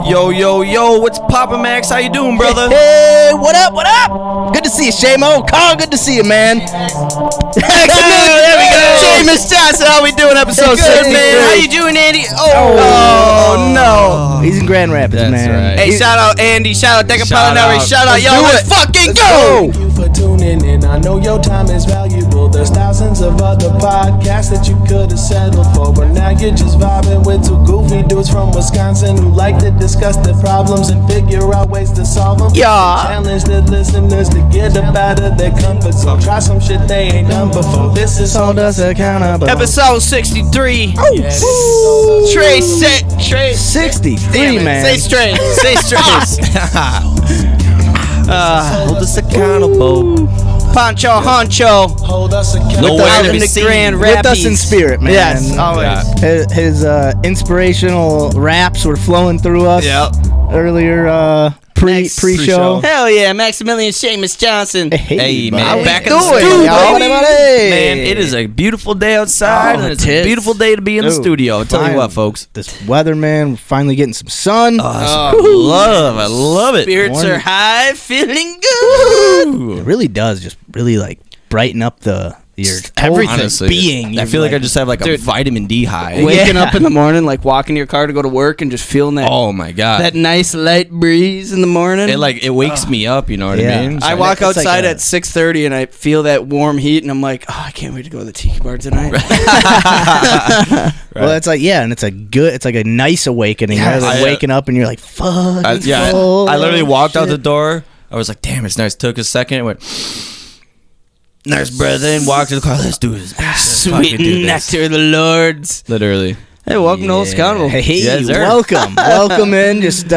Yo, what's poppin', Max? How you doing, brother? Hey, what up? Good to see you, Shamo. Carl, good to see you, man. There we go. Seamus Johnson, how we doing? Episode 6, man. How you doing, Andy? Oh, no. He's in Grand Rapids, That's man. right. Hey, shout out Andy, shout out Deca Shout Palinari, out. shout out, yo, let's fucking go! Thank you for tuning in. I know your time is valuable. There's thousands of other podcasts that you could have settled for, but now you're just vibing with two goofy dudes from Wisconsin who like to discuss their problems and figure out ways to solve them. Yeah. Challenge the listeners to get up out of their comfort zone. Try some shit they ain't done before. This is Hold us accountable. Episode 63. Trey, 63, man. Say straight. Hold us accountable. Poncho Honcho. hold us accountable. Nowhere Out to in be the seen. Grand With Rapids. us in spirit, man. Yes, always. Yeah. His inspirational raps were flowing through us earlier pre-show. Hell yeah, Maximilian Seamus Johnson. Hey, man, how we back in the doing, studio, y'all? baby. Hey. Man, it is a beautiful day outside, and it's a tits. beautiful day to be in the Dude, studio. I'll tell you fine. what, folks. This weather, man, we're finally getting some sun. I love it. Spirits Morning. are high, feeling good. It really does just really like brighten up your everything. Honestly, being. I feel like I just have like a vitamin D high. Waking up in the morning, like walking to your car to go to work and just feeling that Oh my god. that nice light breeze in the morning. it wakes me up, you know what Yeah. I mean? I So- walk It's like outside a- at 6:30 and I feel that warm heat and I'm like, oh, I can't wait to go to the tiki bar tonight. Well, it's like and it's like a nice awakening. Yes. Rather than waking up and you're like, fuck. I literally walked out the shit. door. I was like, damn, it's nice. Took a second and went, nice breath in, walked to the car. Let's do this. Let's Sweet fucking do this. nectar of the Lords. Literally. Hey, welcome to Old Accountable. Hey, Yes, sir. welcome in. Just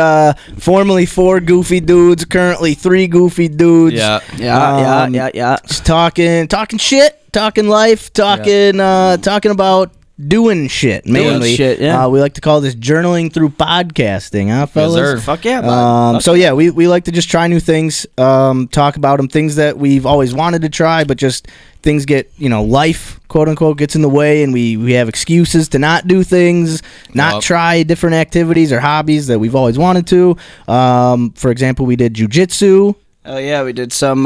formerly 4 goofy dudes, currently 3 goofy dudes. Yeah. Yeah. Just talking shit, talking life, talking about doing shit mainly. shit, yeah. We like to call this journaling through podcasting, huh, fellas? sir. Fuck yeah, bud. So yeah, we like to just try new things, talk about them, things that we've always wanted to try, but just things get, life, quote unquote, gets in the way, and we have excuses to not do things, not Yup. try different activities or hobbies that we've always wanted to. For example, we did jujitsu. Oh yeah, we did some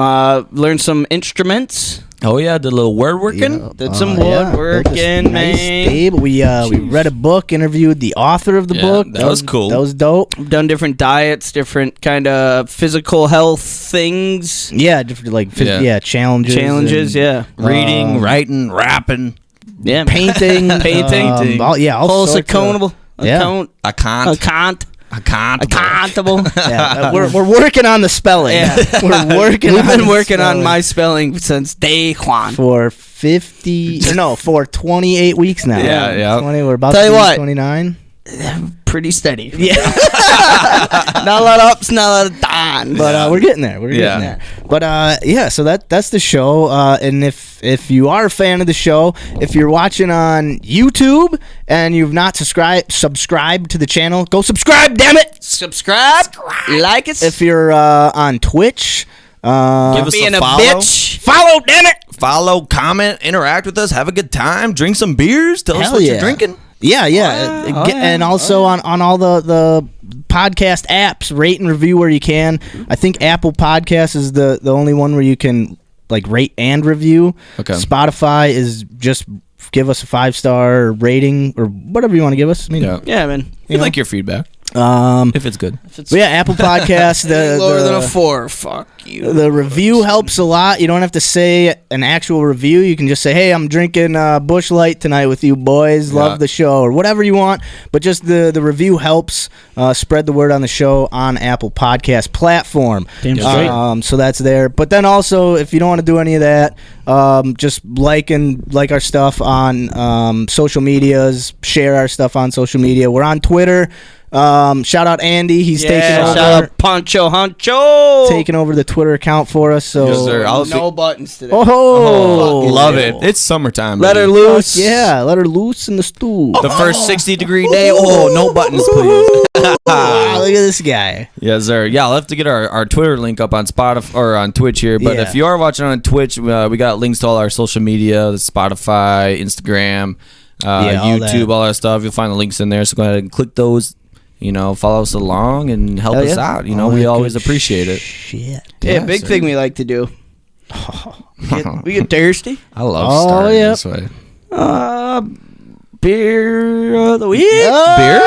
learned some instruments. Oh, yeah. Did a little word working. Did some built this woodworking, nice man. table. We read a book, interviewed the author of the Yeah, book. that was cool. That was dope. Done different diets, different kind of physical health things. Yeah, different challenges. Challenges, and Reading, writing, rapping. Yeah. painting, Painting. all Whole sorts of- accountable. Yeah. Accountable. Yeah, we're working on the spelling. Yeah. We're working. We've on been the working on spelling my spelling since day one. for 28 weeks now. Yeah, yeah. 20. We're about Tell to you be what. 29. Pretty steady. Yeah, Not a lot of ups, not a lot of downs. but we're getting there. We're Yeah. getting there. But yeah. So that's the show. And if you are a fan of the show, if you're watching on YouTube and you've not subscribed to the channel, go subscribe. Damn it! subscribe, like it. If you're on Twitch, Give us being a a follow. bitch. follow. Damn it! Follow, comment, interact with us, have a good time, drink some beers, tell us Hell what yeah. you're drinking. Yeah. Oh, yeah. And also on all the podcast apps, rate and review where you can. I think Apple Podcasts is the only one where you can like rate and review. Okay. Spotify is just give us a 5-star rating or whatever you want to give us. I mean, Yeah, man. We like your feedback, but if it's good. yeah, Apple Podcasts. Lower than a 4. Fuck you. The review helps a lot. You don't have to say an actual review. You can just say, hey, I'm drinking Busch Light tonight with you boys. Love the show, or whatever you want. But just the review helps spread the word on the show on Apple Podcast platform. Damn straight. So that's there. But then also, if you don't want to do any of that, just like our stuff on social medias, share our stuff on social media. We're on Twitter. Shout out Andy. He's taking over. Shout out Poncho Honcho. Taking over the Twitter account for us. So Yes, sir. I'll no buttons today. Oh, Love it. It's summertime. Let her baby. loose. Yeah, let her loose in the stool. The first 60-degree day. Oh, no buttons, please. Wow, look at this guy. Yes, sir. Yeah, I'll have to get our Twitter link up on Spotify or on Twitch here. But Yeah. if you are watching on Twitch, we got links to all our social media, the Spotify, Instagram, Yeah, all YouTube, all that stuff. You'll find the links in there. So go ahead and click those. follow us along and help us out. We always appreciate it. Shit. Yeah, big thing we like to do. We get thirsty. I love starting this way. Beer of the week. Beer?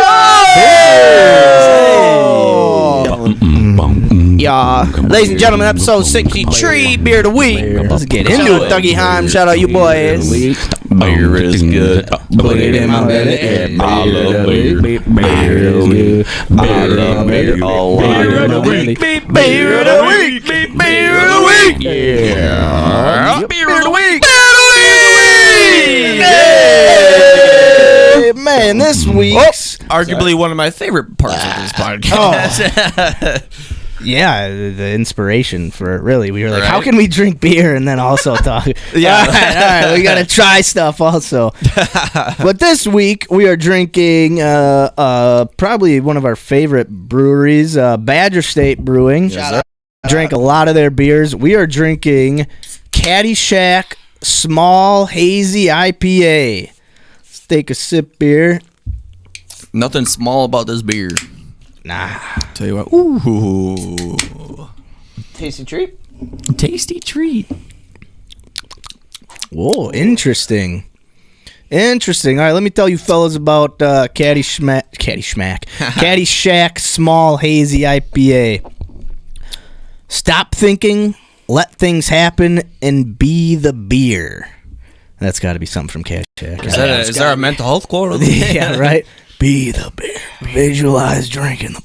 Yeah. Ladies and gentlemen, episode 63, Beer of the Week. Let's get Into into it, it. Dougie Heim. Shout out you boys. Beer is good. Put it in my belly. I love beer. Beer is good. I love beer. Beer of the week. Beer of the week. Beer of the week. Yeah. Beer of the week. Hey, man, this week's Arguably one of my favorite parts of this podcast. yeah, the inspiration for it, really. We were like, Right. how can we drink beer and then also talk? Yeah. all right, we got to try stuff also. But this week, we are drinking probably one of our favorite breweries, Badger State Brewing. Drank a lot of their beers. We are drinking Caddyshack Small Hazy IPA. Let's take a sip beer. Nothing small about this beer. Nah. Tell you what. Ooh. Tasty treat. Tasty treat. Whoa, interesting. Interesting. All right, let me tell you fellas about Caddyshack Small Hazy IPA. Stop thinking, let things happen, and be the beer. That's got to be something from Caddyshack. Is there a mental health quote? Yeah, right? Be the beer. Visualize drinking the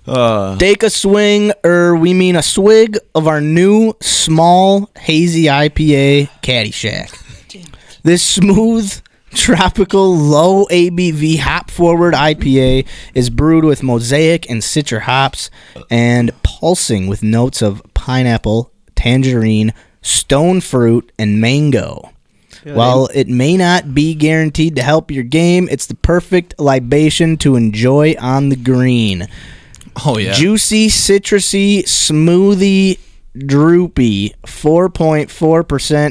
beer. Take a swing, we mean a swig of our new small hazy IPA, Caddyshack. This smooth, tropical, low ABV, hop-forward IPA is brewed with mosaic and citra hops and pulsing with notes of pineapple, tangerine, stone fruit, and mango. While it may not be guaranteed to help your game, it's the perfect libation to enjoy on the green. Oh, yeah. Juicy, citrusy, smoothie, droopy, 4.4%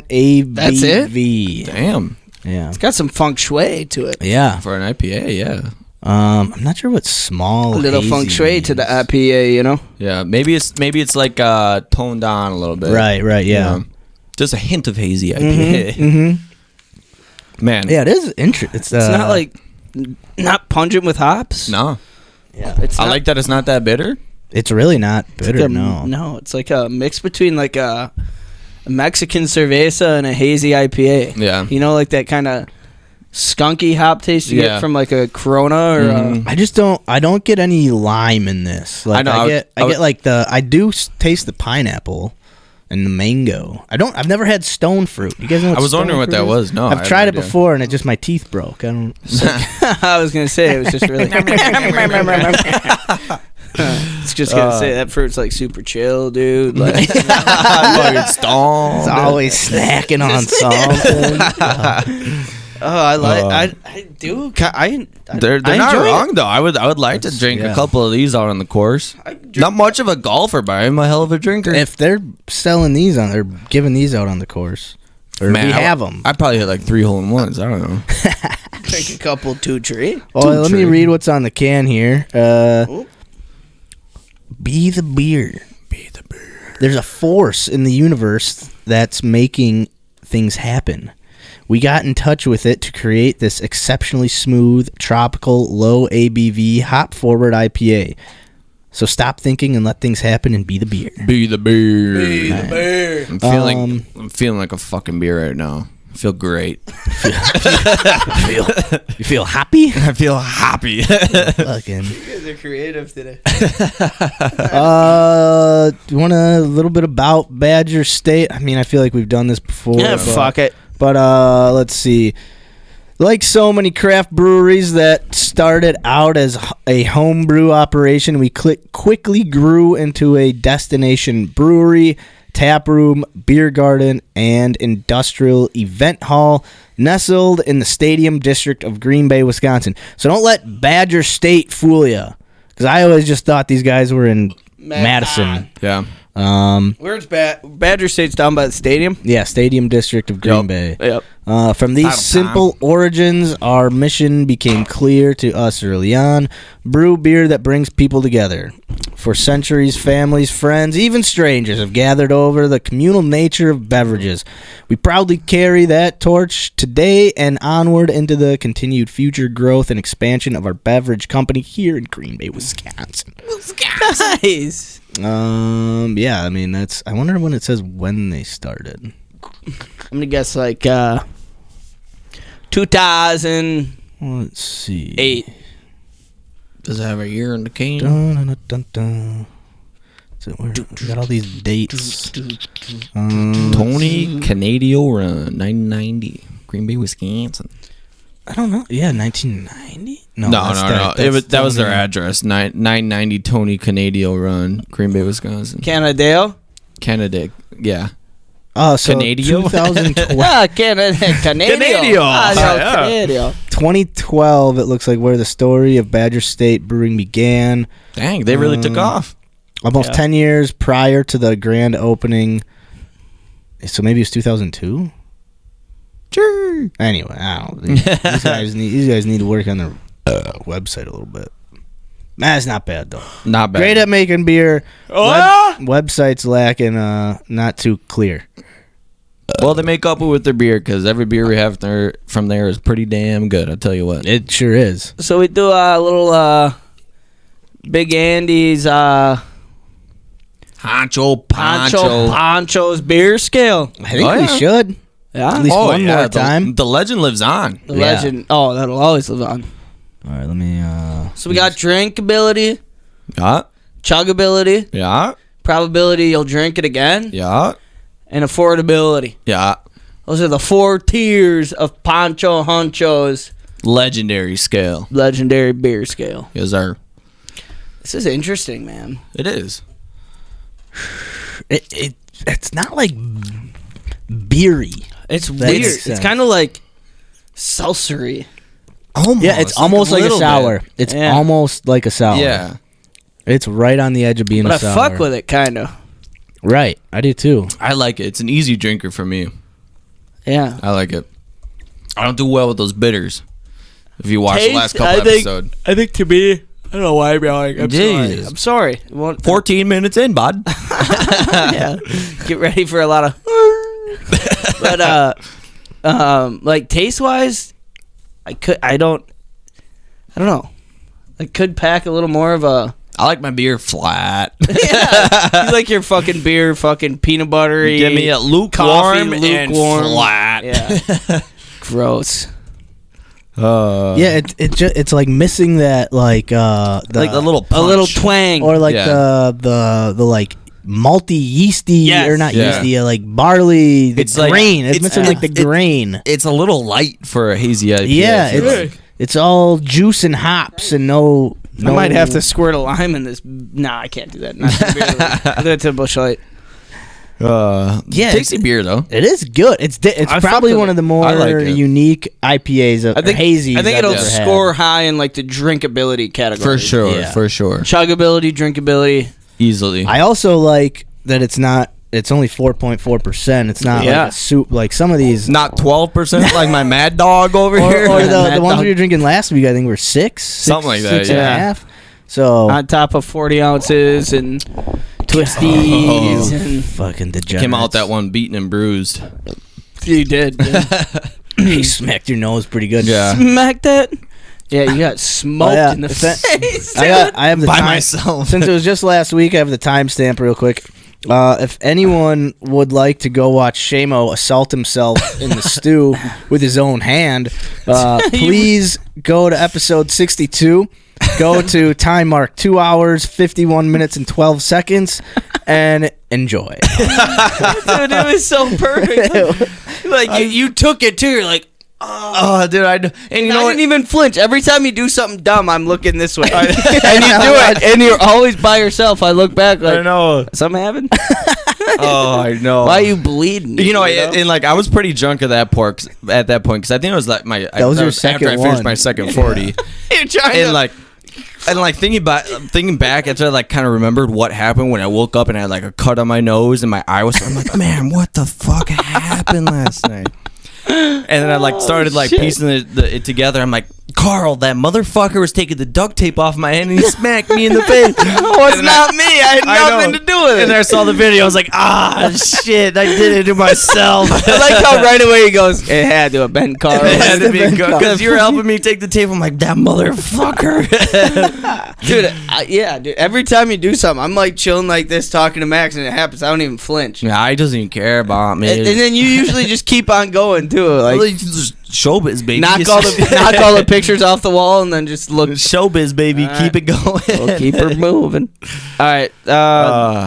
ABV. That's it? Damn. Yeah. It's got some feng shui to it. Yeah. For an IPA, yeah. I'm not sure what small A little hazy feng shui to the IPA, Yeah, maybe it's like toned down a little bit. Right, yeah. Just a hint of hazy IPA. Mm-hmm. Man. Yeah, it is interesting. It's not like not pungent with hops. No. Yeah, it's I not, like that it's not that bitter. It's really not bitter, like no. It's like a mix between like a Mexican cerveza and a hazy IPA. Yeah. Like that kind of skunky hop taste you get from like a Corona or I don't get any lime in this. Like, I do taste the pineapple and the mango. I've never had stone fruit. You guys know what I was stone wondering what fruit that is? was. No, I've tried it before and my teeth broke. I don't. I was gonna say it was just really. It's just gonna say that fruit's like super chill, dude. Like It's always snacking on something. I do. They're not wrong though. I would like to drink a couple of these out on the course. Not much of a golfer, but I'm a hell of a drinker. If they're selling these they're giving these out on the course, or we have them. I probably hit like 3 hole-in-ones. I don't know. Drink a couple 2-3. Oh, let me read what's on the can here. Be the beer. Be the beer. There's a force in the universe that's making things happen. We got in touch with it to create this exceptionally smooth, tropical, low ABV, hop-forward IPA. So stop thinking and let things happen and be the beer. Be the beer. Be the beer. I'm feeling like a fucking beer right now. I feel great. You feel happy? I feel happy. Fucking. You guys are creative today. Do you want a little bit about Badger State? I mean, I feel like we've done this before. Yeah, fuck it. But let's see. Like so many craft breweries that started out as a homebrew operation, we quickly grew into a destination brewery, tap room, beer garden, and industrial event hall nestled in the Stadium District of Green Bay, Wisconsin. So don't let Badger State fool you, because I always just thought these guys were in Madison. Yeah. Where's Badger State's down by the stadium? Yeah, Stadium District of Green Bay. Yep. From these simple origins, our mission became clear to us early on. Brew beer that brings people together. For centuries, families, friends, even strangers have gathered over the communal nature of beverages. We proudly carry that torch today and onward into the continued future growth and expansion of our beverage company here in Green Bay, Wisconsin. Nice. Yeah, I mean, that's... I wonder when it says when they started. I'm gonna guess like 2000. Let's see. 8. Does it have a year in the cane? Dun, dun, dun, dun. So we got all these dates. Tony Canadio Run, 1990, Green Bay, Wisconsin. I don't know. Yeah, 1990. No. That was their address. 990 Tony Canadio Run, Green Bay, Wisconsin. Canada. Yeah. Oh, so Canadio? 2012. Canadio. 2012, it looks like, where the story of Badger State Brewing began. Dang, they really took off. Almost 10 years prior to the grand opening. So maybe it's 2002? Sure. Anyway, I don't know. These guys need to work on their website a little bit. That's not bad, though. Not bad. Great at making beer. Website's lacking, not too clear. Well, they make up with their beer because every beer we have from there is pretty damn good. I'll tell you what. It sure is. So we do a little Big Andy's Poncho's beer scale. I think we should. Yeah. At least one more time. The legend lives on. The legend. Oh, that'll always live on. All right, let me... So we got drinkability. Yeah. Chuggability. Yeah. Probability you'll drink it again. Yeah. And affordability. Yeah. Those are the 4 tiers of Poncho Honcho's legendary scale. Legendary beer scale. Yes, sir. This is interesting, man. It is. It's not like beery. It's weird. It's kind of like seltzery. Almost. Yeah, it's almost like a sour. Bit. It's almost like a sour. Yeah. It's right on the edge of being a sour. But I fuck with it, kind of. Right. I do, too. I like it. It's an easy drinker for me. Yeah. I like it. I don't do well with those bitters. If you watch the last couple episodes. I think to me, I don't know why I'm yelling. I'm sorry. 14 minutes in, bud. Yeah. Get ready for a lot of... But, like, taste-wise... I don't know. I could pack a little more of a... I like my beer flat. Yeah. You like your fucking beer fucking peanut buttery. Give me a lukewarm and flat. Yeah. Gross. Yeah, it's like missing that like a little punch. A little twang. Or like the like malty yeasty or not yeasty, like barley. It's grain. It's missing like the grain. It's a little light for a hazy IPA. Yeah, it's all juice and hops and no. I might have to squirt a lime in this. Nah, I can't do that. Not I'll do it to Busch Light. Tasty beer though. It is good. It's probably one of the more unique IPAs of hazy. I think it'll score high in like the drinkability category. For sure, for sure. Chuggability, drinkability, easily. I also like that it's not. It's only 4.4%. It's not like a soup like some of these. Not 12% like my Mad Dog over here. Or the ones we were drinking last week, I think were 6. Something like that. 6.5. So on top of 40 ounces and twisties and fucking degenerates. Came out that one beaten and bruised. You did. He smacked your nose pretty good. Yeah. Smacked that. Yeah, you got smoked in the face. I have the by myself. Since it was just last week, I have the timestamp real quick. If anyone would like to go watch Shamo assault himself in the stew with his own hand, please go to episode 62. Go to time mark 2 hours, 51 minutes, and 12 seconds, and enjoy. Dude, it was so perfect. Like you took it too. You're like, oh, dude, and you know I what? didn't even flinch. Every time you do something dumb, I'm looking this way, and you do it, and you're always by yourself. I look back like, I know something happened. Oh, I know. Why are you bleeding? You know, and like I was pretty drunk at that point because I think it was like that was your second after I finished my second 40. You're trying and thinking back after I like kind of remembered what happened when I woke up and I had like a cut on my nose and my eye was. I'm like, man, what the fuck happened last night? And then I like started like piecing it together. I'm like, Karel, that motherfucker was taking the duct tape off my hand and he smacked me in the face. It's not me. I had nothing to do with it. And then I saw the video. I was like, shit, I did it to myself. I like how right away he goes, it had to have been Karel. It had to be because you were helping me take the tape. I'm like, that motherfucker. Dude, every time you do something, I'm like chilling like this, talking to Max, and it happens. I don't even flinch. Yeah, he doesn't even care about me. And then you usually just keep on going too. Like, just showbiz, baby. knock all the pictures off the wall, and then just look. Showbiz, baby. Keep it going. We'll keep her moving. All right.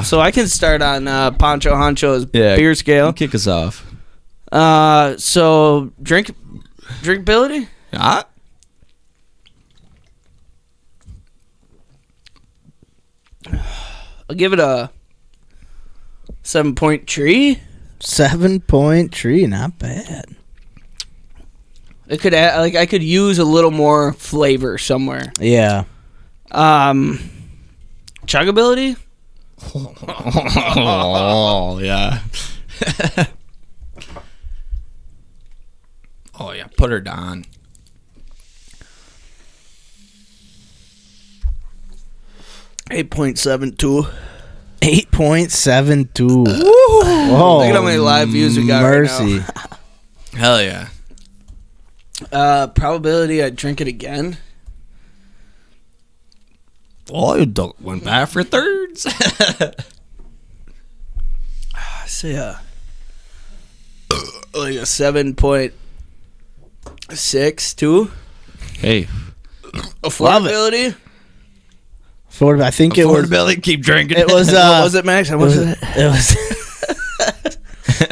So I can start on Poncho Honcho's beer scale. Kick us off. So drinkability. Yeah. I'll give it a 7.3. 7.3, not bad. It could add, like, I could use a little more flavor somewhere. Yeah. Chuggability. Oh yeah. Oh yeah. Put her down. 8.72. 8.72. Whoa. Look at how many live views we got mercy. right now. Hell yeah. Probability I'd drink it again. Oh, you went back for thirds. Say like a 7.62. Hey. Affordability. I think it was. Affordability. Keep drinking. It was. What was it, Max? How much was it? It was.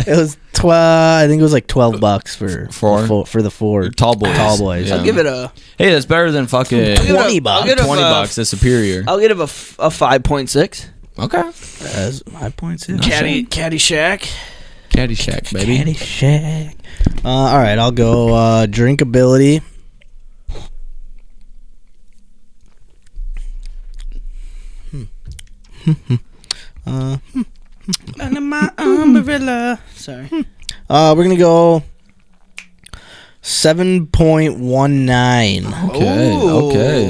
It was 12. I think it was like $12 for the four tall boys. Tall boys. Yeah. I'll give it a. Hey, that's better than fucking $20. $20. That's superior. I'll give it a 5.6. Okay. That's 5.6. Caddyshack. Caddyshack, baby. Caddyshack. All right, I'll go drinkability. Under my umbrella. Sorry. We're gonna go 7.19. Okay.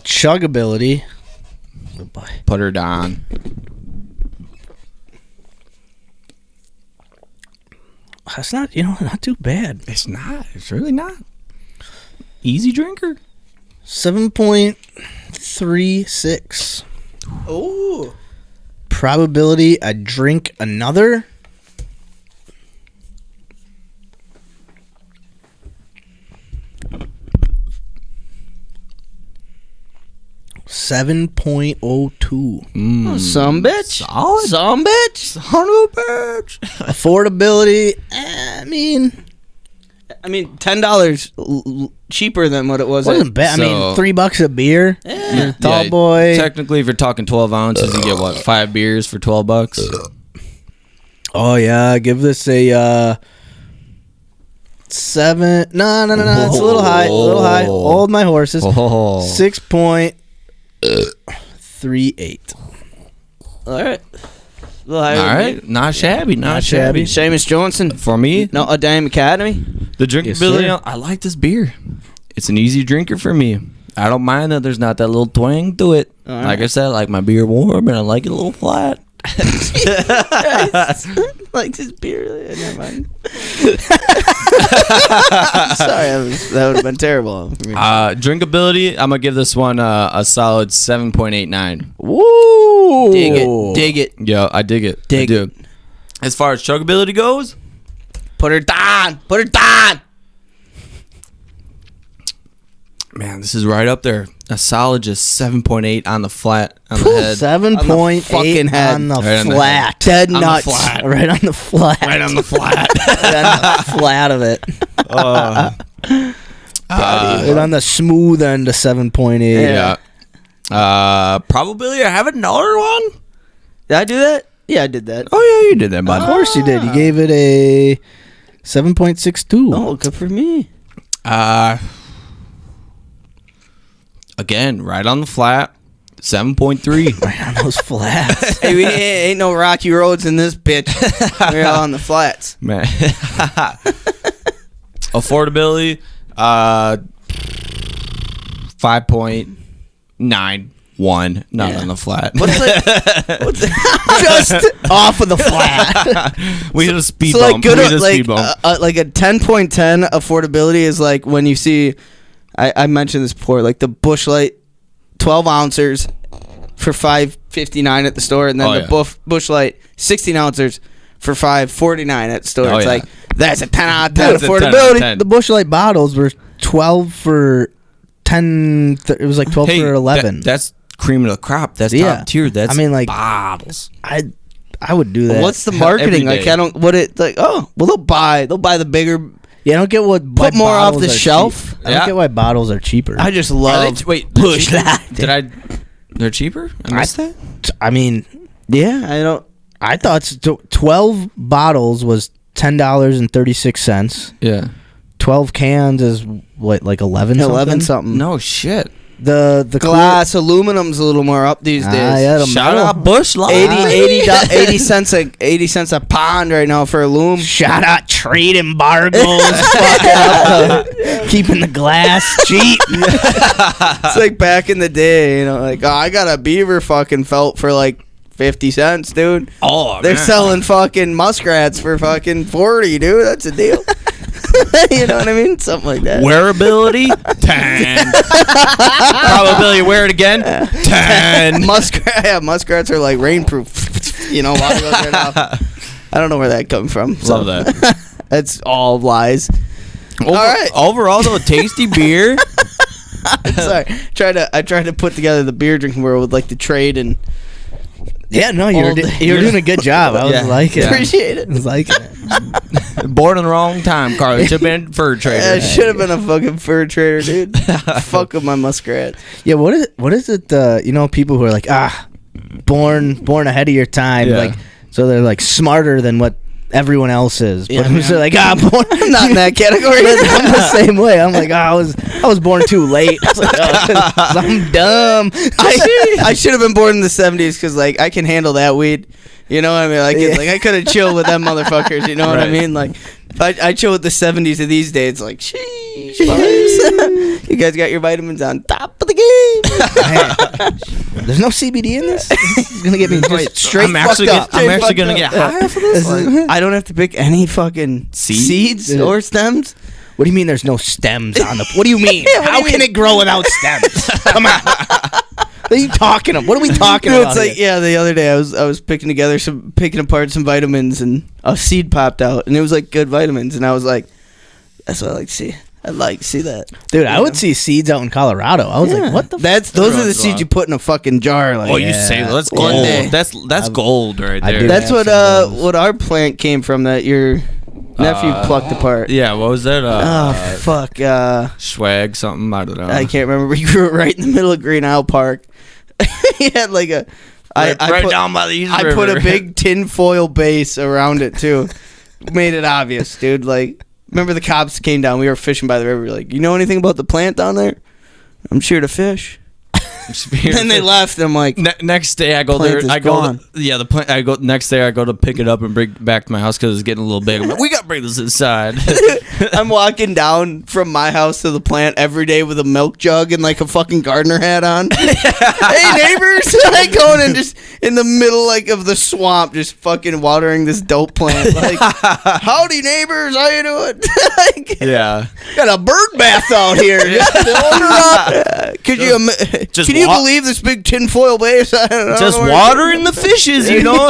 Chuggability. Oh boy. Put her down. That's not not too bad. It's not. It's really not. Easy drinker. 7.36. Oh. Probability I drink another. $7.02. Some bitch. Solid. Some bitch. Son of a bitch. Affordability. I mean, $10 cheaper than what it was. wasn't bad. So- I mean, $3 a beer. Yeah. Tall boy. Technically, if you're talking 12 ounces, you get what, 5 beers for $12? Oh yeah, give this a 7. No. It's a little high. Hold my horses. 6.38. All right. All right, not shabby, not shabby. Seamus Johnson. For me, Notre Dame Academy. the drinkability, Yes, sir. I like this beer. It's an easy drinker for me. I don't mind that there's not that little twang to it. All Like right. I said, I like my beer warm and I like it a little flat. Like this beer. Never mind. Sorry, that would have been terrible. For me. Drinkability, I'm gonna give this one a solid 7.89. Woo! Dig it. Yeah, I dig it. Dig I do. As far as chuggability goes, Put her down. man, this is right up there. A solid just 7.8 on the flat on the head. 7.8 fucking head. on the Right on the flat. Dead On the nuts. flat. Right on the flat. Right on the flat. Right on the flat of it. Right on the smooth end of 7.8. Yeah. Probability I have another one. Did I do that? Yeah, I did that. Oh yeah, you did that, Of bud. course you did. You gave it a 7.62. Oh, good for me. Again, right on the flat. 7.3. Right on those flats. Hey, we ain't no rocky roads in this bitch. We're all on the flats. Man. Affordability, 5.91. Not on the flat. What's Just off of the flat. We hit a speed so bump. like good we hit a like speed bump. like a 10.10 affordability is like when you see I mentioned this before, like the Busch Light 12 ounces for $5.59 at the store, and then Busch Light 16 ounces for $5.49 at the store. It's like that's a 10 out of 10 affordability. The Busch Light bottles were 12 for 10. It was like 12 for 11. That's cream of the crop. That's top tier. That's bottles. I would do that. What's the marketing? Like I don't. What it like? Oh, well they'll buy the bigger. Yeah, I don't get what. Put more off the shelf. I don't get why bottles are cheaper. I just love. Busch Light. They're cheaper? I missed that? I mean, yeah, I don't. I thought 12 bottles was $10.36. Yeah. 12 cans is what, like 11 something. No shit. The glass aluminum's a little more up these days. Yeah, shout out Busch Light. 80 cents a pound right now for aluminum. Shout out trade embargoes. Keeping the glass cheap. It's like back in the day, you know, like I got a beaver fucking felt for like 50 cents, dude. Oh, they're selling fucking muskrats for fucking 40, dude. That's a deal. You know what I mean? Something like that. Wearability 10. Probability to wear it again 10. Muskrats are like rainproof. You know, water goes right off. I don't know where that comes from. Love that. That's all lies. All right. Overall, though, tasty beer. Sorry. I tried to put together the beer drinking world with like the trade and. Yeah, no, you were doing a good job. I was liking it. Appreciate it. I was liking it. Born in the wrong time, Karel. You should have been a fur trader. I should have been a fucking fur trader, dude. Fuck with my muskrat. Yeah, what is it? You know, people who are like, born ahead of your time, like, so they're like smarter than what everyone else is. But they're like, I'm not in that category. I'm the same way. I'm like, I was born too late. I was like, I'm dumb. I should have been born in the 70s because like I can handle that weed. You know what I mean? Like, I could have chilled with them motherfuckers. You know what I mean? Like, if I chill with the 70s of these days, like, sheesh, boys. You guys got your vitamins on top of the game. There's no CBD in this? It's going to get me just straight fucked up. I'm actually going to get high for this? I don't have to pick any fucking seeds or stems. What do you mean there's no stems on the... What do you mean? How can it grow without stems? Come on. What are you talking about? What are we talking about? It's like, the other day I was picking apart some vitamins and a seed popped out and it was like good vitamins and I was like, that's what I like to see. I'd like to see that. Dude, I would see seeds out in Colorado. I was like, what the those are the seeds you put in a fucking jar. Like, you say that's gold. That's gold right there. That's what our plant came from that your nephew plucked apart. Yeah, what was that? Fuck. Swag something, I don't know. I can't remember. You grew it right in the middle of Green Isle Park. He had like a... right down by the East River. I put a big tin foil base around it too. Made it obvious, dude. Like, remember the cops came down. We were fishing by the river. You know anything about the plant down there? I'm sure to fish. Then they left. I'm like, next day I go there. I go. The plant. I go next day. I go to pick it up and bring it back to my house because it's getting a little big. I'm like, we gotta bring this inside. I'm walking down from my house to the plant every day with a milk jug and like a fucking gardener hat on. Hey neighbors, I going in just in the middle like of the swamp, just fucking watering this dope plant. Like, howdy neighbors, how you doing? Like, yeah, got a bird bath out here. Could you? Can you believe this big tinfoil base? Just watering the fishes, you know?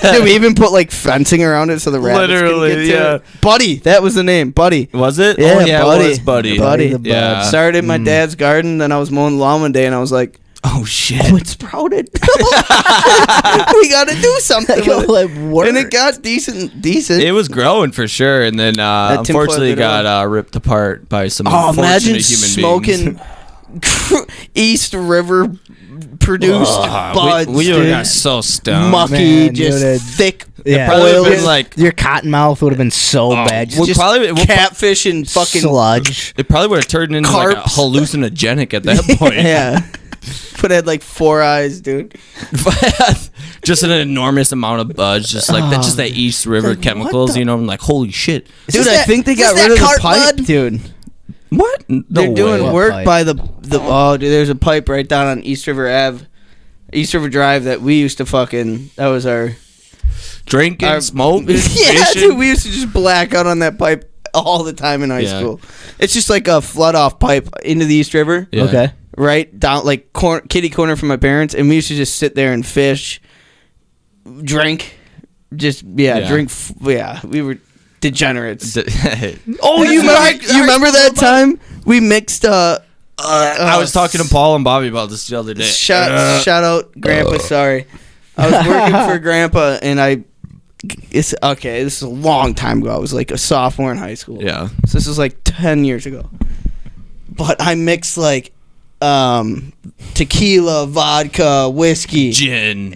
Did we even put like fencing around it so the rabbits literally, get to it? Buddy, that was the name. Buddy. Was it? Yeah, Buddy. It was Buddy. Buddy. Yeah. Started in my dad's garden, then I was mowing the lawn one day and I was like, oh shit. Oh, it sprouted. We gotta do something with it. And it got decent. It was growing for sure, and then unfortunately got ripped apart by some unfortunate human beings. East River produced buds. We got so stoned. Mucky, just thick. Yeah. Oil. Like your cotton mouth would have been so bad. Just catfish and fucking sludge. It probably would have turned into like a hallucinogenic at that point. Yeah. but it had like 4 eyes, dude. Just an enormous amount of buzz, just like that's just that East River chemicals, you know. I'm like, holy shit, dude! I think they got rid of the pipe, dude. What? They're doing work by the oh, dude. There's a pipe right down on East River Ave, East River Drive that we used to fucking. That was our drinking, smoke. Yeah, dude. We used to just black out on that pipe all the time in high school. It's just like a flood off pipe into the East River. Yeah. Okay. Right down like kitty corner from my parents, and we used to just sit there and fish, drink, drink. We were degenerates. Oh, you remember that time we mixed? I was talking to Paul and Bobby about this the other day. Shout out, Grandpa. Sorry, I was working for Grandpa, and this is a long time ago. I was like a sophomore in high school. Yeah. So this is like 10 years ago. But I mixed like tequila, vodka, whiskey, gin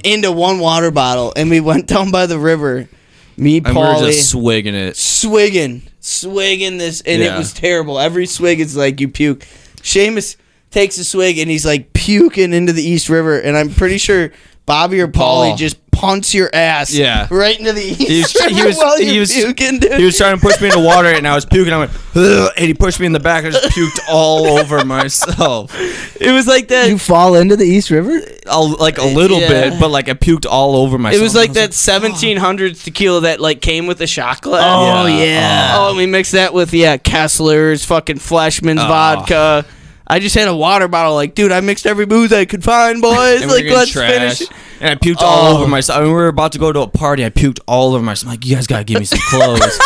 into one water bottle, and we went down by the river. Me, Paulie, and we were just swigging it. Swigging this, and it was terrible. Every swig is like you puke. Seamus takes a swig, and he's like puking into the East River, and I'm pretty sure Bobby or Paulie just punts your ass right into the East River while you're puking, dude. He was trying to push me into water, and I was puking. I went, ugh, and he pushed me in the back. I just puked all over myself. It was like that. You fall into the East River? Like a little bit, but like I puked all over myself. It was like that 1700s tequila that like came with a shot glass. Oh, yeah. Oh, and we mixed that with, Kessler's, fucking Fleshman's vodka. I just had a water bottle, like, dude, I mixed every booze I could find, boys. And like, let's finish it. And I puked all over myself. I mean, we were about to go to a party. I puked all over myself. I'm like, you guys gotta give me some clothes.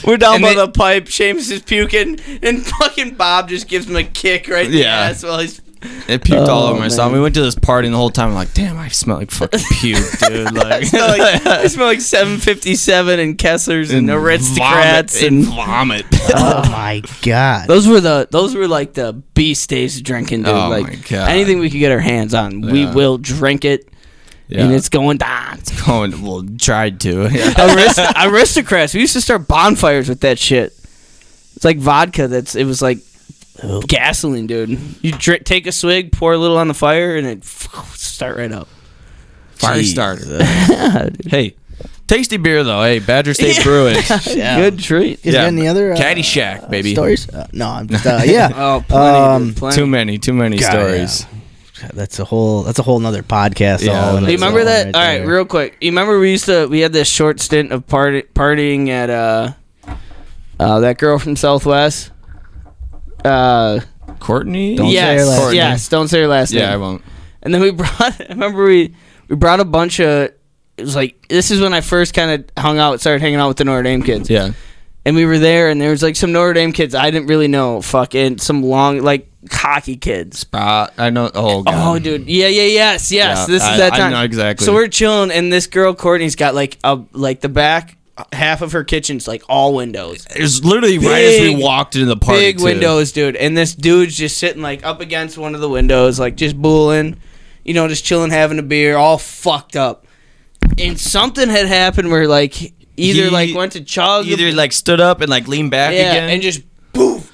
We're down by the pipe. Seamus is puking, and fucking Bob just gives him a kick right in the ass while he's. It puked all over myself. We went to this party, and the whole time I'm like, damn, I smell like fucking puke, dude. Like, I smell like 757 and Kessler's and Aristocrats and vomit. Oh my god. Those were like the beast days of drinking, dude. Oh like my god. Anything we could get our hands on, we will drink it. Yeah. And it's going down. Well, tried to. Aristocrats. We used to start bonfires with that shit. It's like vodka. It was like gasoline, dude. You take a swig, pour a little on the fire, and it start right up. Fire starter. Hey, tasty beer though. Hey, Badger State Brewing. Good treat. Is there any other Caddyshack, baby stories? No, I'm just plenty. Too many stories. Yeah. That's a whole nother podcast. Yeah, you remember that? All right, real quick. You remember we had this short stint of partying at that girl from Southwest. Courtney? Yes, don't say her last name. Yeah, I won't. And then we brought a bunch of, it was like, this is when I first kind of started hanging out with the Notre Dame kids. Yeah. And we were there, and there was like some Notre Dame kids I didn't really know, fucking some long, like, hockey kids. Spot, I know, oh, God. Oh, dude. Yes, Yeah, this is that time. I know exactly. So we're chilling, and this girl, Courtney's got like the back half of her kitchen's like all windows. It was literally right as we walked into the party. Big windows, dude. And this dude's just sitting like up against one of the windows, like just booling, just chilling, having a beer, all fucked up. And something had happened where like either went to chug, either like stood up and like leaned back again, and just boof,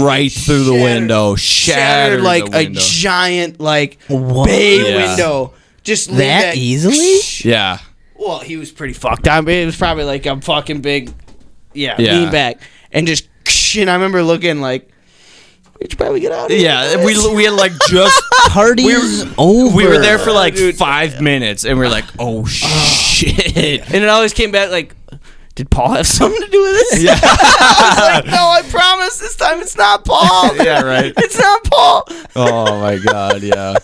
right through the window, shattered like a giant like bay window. Just that easily? Yeah. Well, he was pretty fucked up. It was probably like a fucking big, lean back. And just, and I remember looking like, we should probably get out of here. Yeah, we had like just... Party's over. We were there for like 5 minutes, and we were like, oh, shit. And it always came back like, did Paul have something to do with this? Yeah. I was like, no, I promise this time it's not Paul. Yeah, right. It's not Paul. Oh, my God, yeah.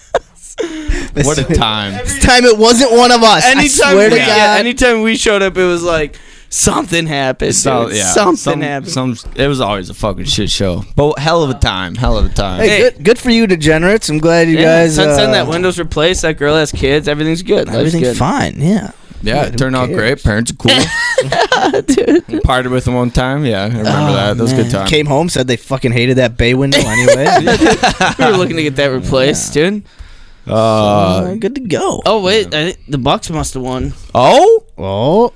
What a time. This time it wasn't one of us. I swear to God. Anytime we showed up, it was like, something happened. Something happened. It was always a fucking shit show. But hell of a time. Hey, good for you, degenerates. I'm glad you guys... Since then, that window's replaced. That girl has kids. Everything's good. Everything's fine, yeah. Yeah, it turned out great. Parents are cool. Dude. Partied with them one time. Yeah, I remember that. That was a good time. Came home, said they fucking hated that bay window anyway. We were looking to get that replaced, dude. Good to go. Oh, wait. I think the Bucks must have won. Oh?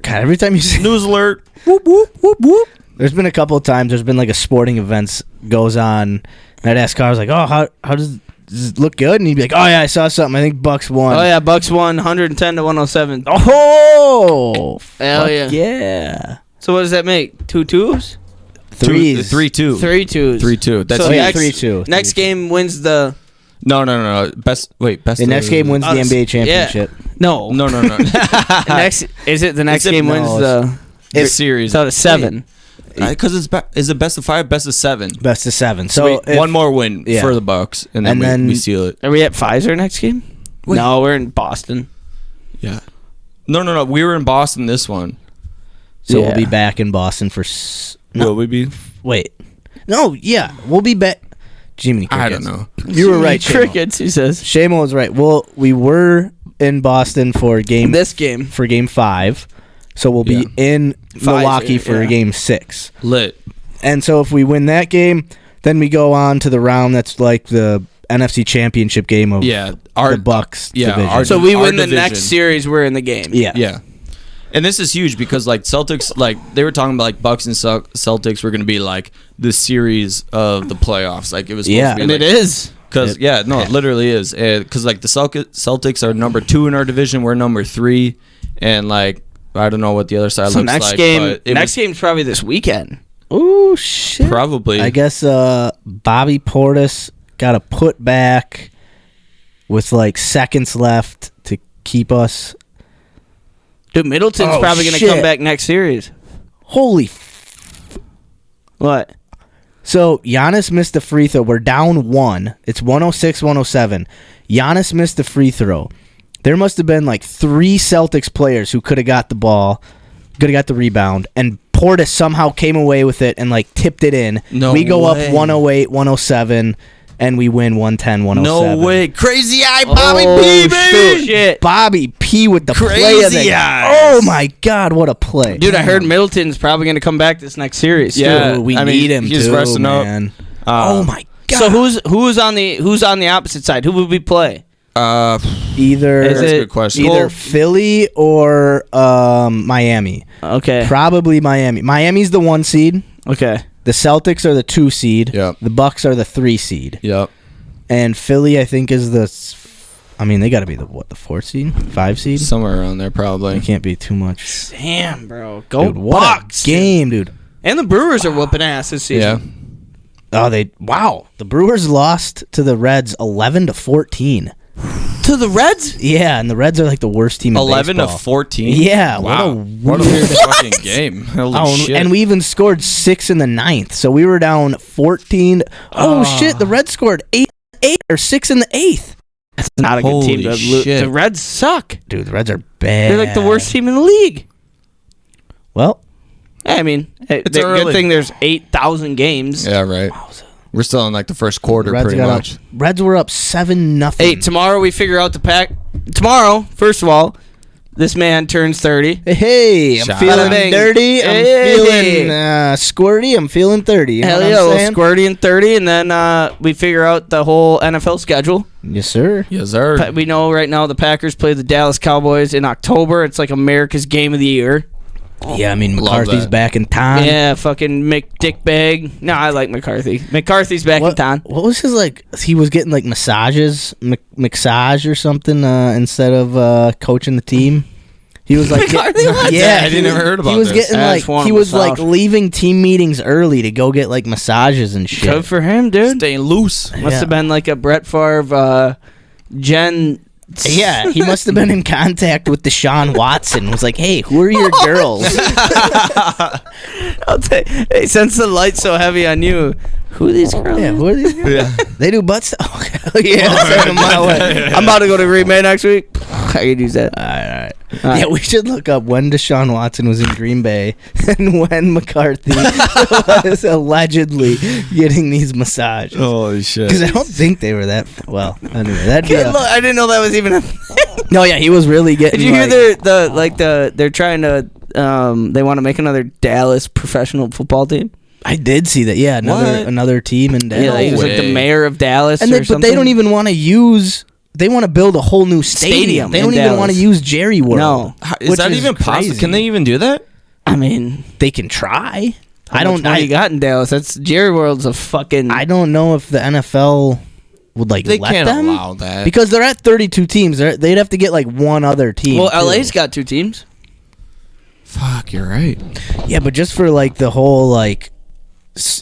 God, every time you say... News alert. Whoop, whoop, whoop, whoop. There's been a couple of times. There's been like a sporting events goes on. And I'd ask Karel, I was like, "Oh, how does it look good?" And he'd be like, "Oh yeah, I saw something. I think Bucks won." Oh yeah, Bucks won 110 to 107. Oh, hell yeah. Yeah. So what does that make? 2 twos? 3s. 3-2. 3 twos. 3-2. That's so yeah, next, 3-2. Next game wins the. No. Best. The next game wins the NBA championship. No. No. Next the next game wins the series. So it's 7. Because is it best of 5, best of 7? Best of 7. So one more win for the Bucks, and then we seal it. Are we at Pfizer next game? Wait. No, we're in Boston. Yeah. No. We were in Boston this one. So we'll be back in Boston for. Will we be? Wait. No. Yeah, we'll be back. Jiminy Crickets. I don't know. You were right, Shamo. Crickets. He says. Shamo was right. Well, we were in Boston for game 5. So we'll be in Milwaukee for game 6. Lit. And so if we win that game, then we go on to the round that's like the NFC Championship game of the Bucks division. So we win the next series, we're in the game. Yeah. And this is huge because like Celtics, like they were talking about like Bucks and Celtics were going to be like the series of the playoffs. Like it was supposed to be. And like, it is. Because it literally is. Because like the Celtics are number 2 in our division, we're number 3, and like I don't know what the other side looks next like. Game, next game's probably this weekend. Oh shit! Probably. I guess Bobby Portis got a put back with like seconds left to keep us. Dude, Middleton's probably going to come back next series. Holy. What? So Giannis missed the free throw. We're down 1. It's 106-107. Giannis missed the free throw. There must have been like 3 Celtics players who could have got the ball, could have got the rebound, and Portis somehow came away with it and like tipped it in. We go up 108-107, and we win 110-107. No way. Crazy Eye Bobby P, baby. Shit. Bobby P with the Crazy play of the eyes. Oh my God, what a play. Dude, I heard Middleton's probably going to come back this next series. Yeah. Dude, we need him he's too, resting man. up. Oh my God. So who's on the opposite side? Who would we play? Either that's a good question. Either Philly or Miami. Okay. Probably Miami. Miami's the 1 seed. Okay. The Celtics are the 2 seed. Yep. The Bucks are the 3 seed. Yep. And Philly, I think, is they got to be the 4th seed, 5 seed. Somewhere around there, probably. It can't be too much. Damn, bro. Go Dude, what Bucks. a game, dude. And the Brewers are whooping ass this season. Yeah. Oh, the Brewers lost to the Reds 11-14. To the Reds? Yeah, and the Reds are like the worst team in 11-14. Yeah, wow. What a weird fucking game. Holy shit. And we even scored 6 in the 9th, so we were down 14. Oh shit, the Reds scored 8 or 6 in the 8th. That's not a good team. Shit. The Reds suck. Dude, the Reds are bad. They're like the worst team in the league. Well, I mean, it's a good thing there's 8,000 games. Yeah, right. We're still in like the first quarter, pretty much. Reds were up 7-0. Hey, tomorrow we figure out the pack. Tomorrow, first of all, this man turns 30. Hey, I'm feeling Bang. dirty. I'm feeling squirty. I'm feeling 30. You know Hell what yeah, I'm a saying? little squirty and 30, and then we figure out the whole NFL schedule. Yes, sir. Yes, sir. We know right now the Packers play the Dallas Cowboys in October. It's like America's game of the year. Yeah, I mean, McCarthy's that. back in town. Yeah, fucking McDickbag. No, I like McCarthy. McCarthy's back in town. What was his, like, he was getting, like, massages, massage or something instead of coaching the team? He was like, McCarthy was? yeah, I didn't ever heard about He was this. getting like, he was like leaving team meetings early to go get like massages and shit. Good for him, dude. Staying loose. Must have been like a Brett Favre, Jen. Yeah, he must have been in contact with Deshaun Watson. Was like, hey, who are your girls? I'll tell you, hey, since the light's so heavy on you, who are these girls? Yeah, who are these girls? Yeah. They do butt stuff. Oh, yeah, send them my way. I'm about to go to Green Bay next week. I could use that. All right. Yeah, we should look up when Deshaun Watson was in Green Bay and when McCarthy was allegedly getting these massages. Holy shit. Because I don't think they were that. Well, anyway, that'd be. I didn't know that was even a thing. No, yeah, he was really getting. Did you hear they're trying to they want to make another Dallas professional football team? I did see that. Yeah, another team in Dallas. Yeah, he was like the mayor of Dallas, but they don't even want to use. They want to build a whole new stadium. They don't even want to use Jerry World. No, is that even possible? Can they even do that? I mean, they can try. How much money you got in Dallas? That's Jerry World's a fucking. I don't know if the NFL would like They let can't them allow that. because they're at 32 teams. They'd have to get like one other team. Well, too. LA's got 2 teams. Fuck, you're right. Yeah, but just for like the whole like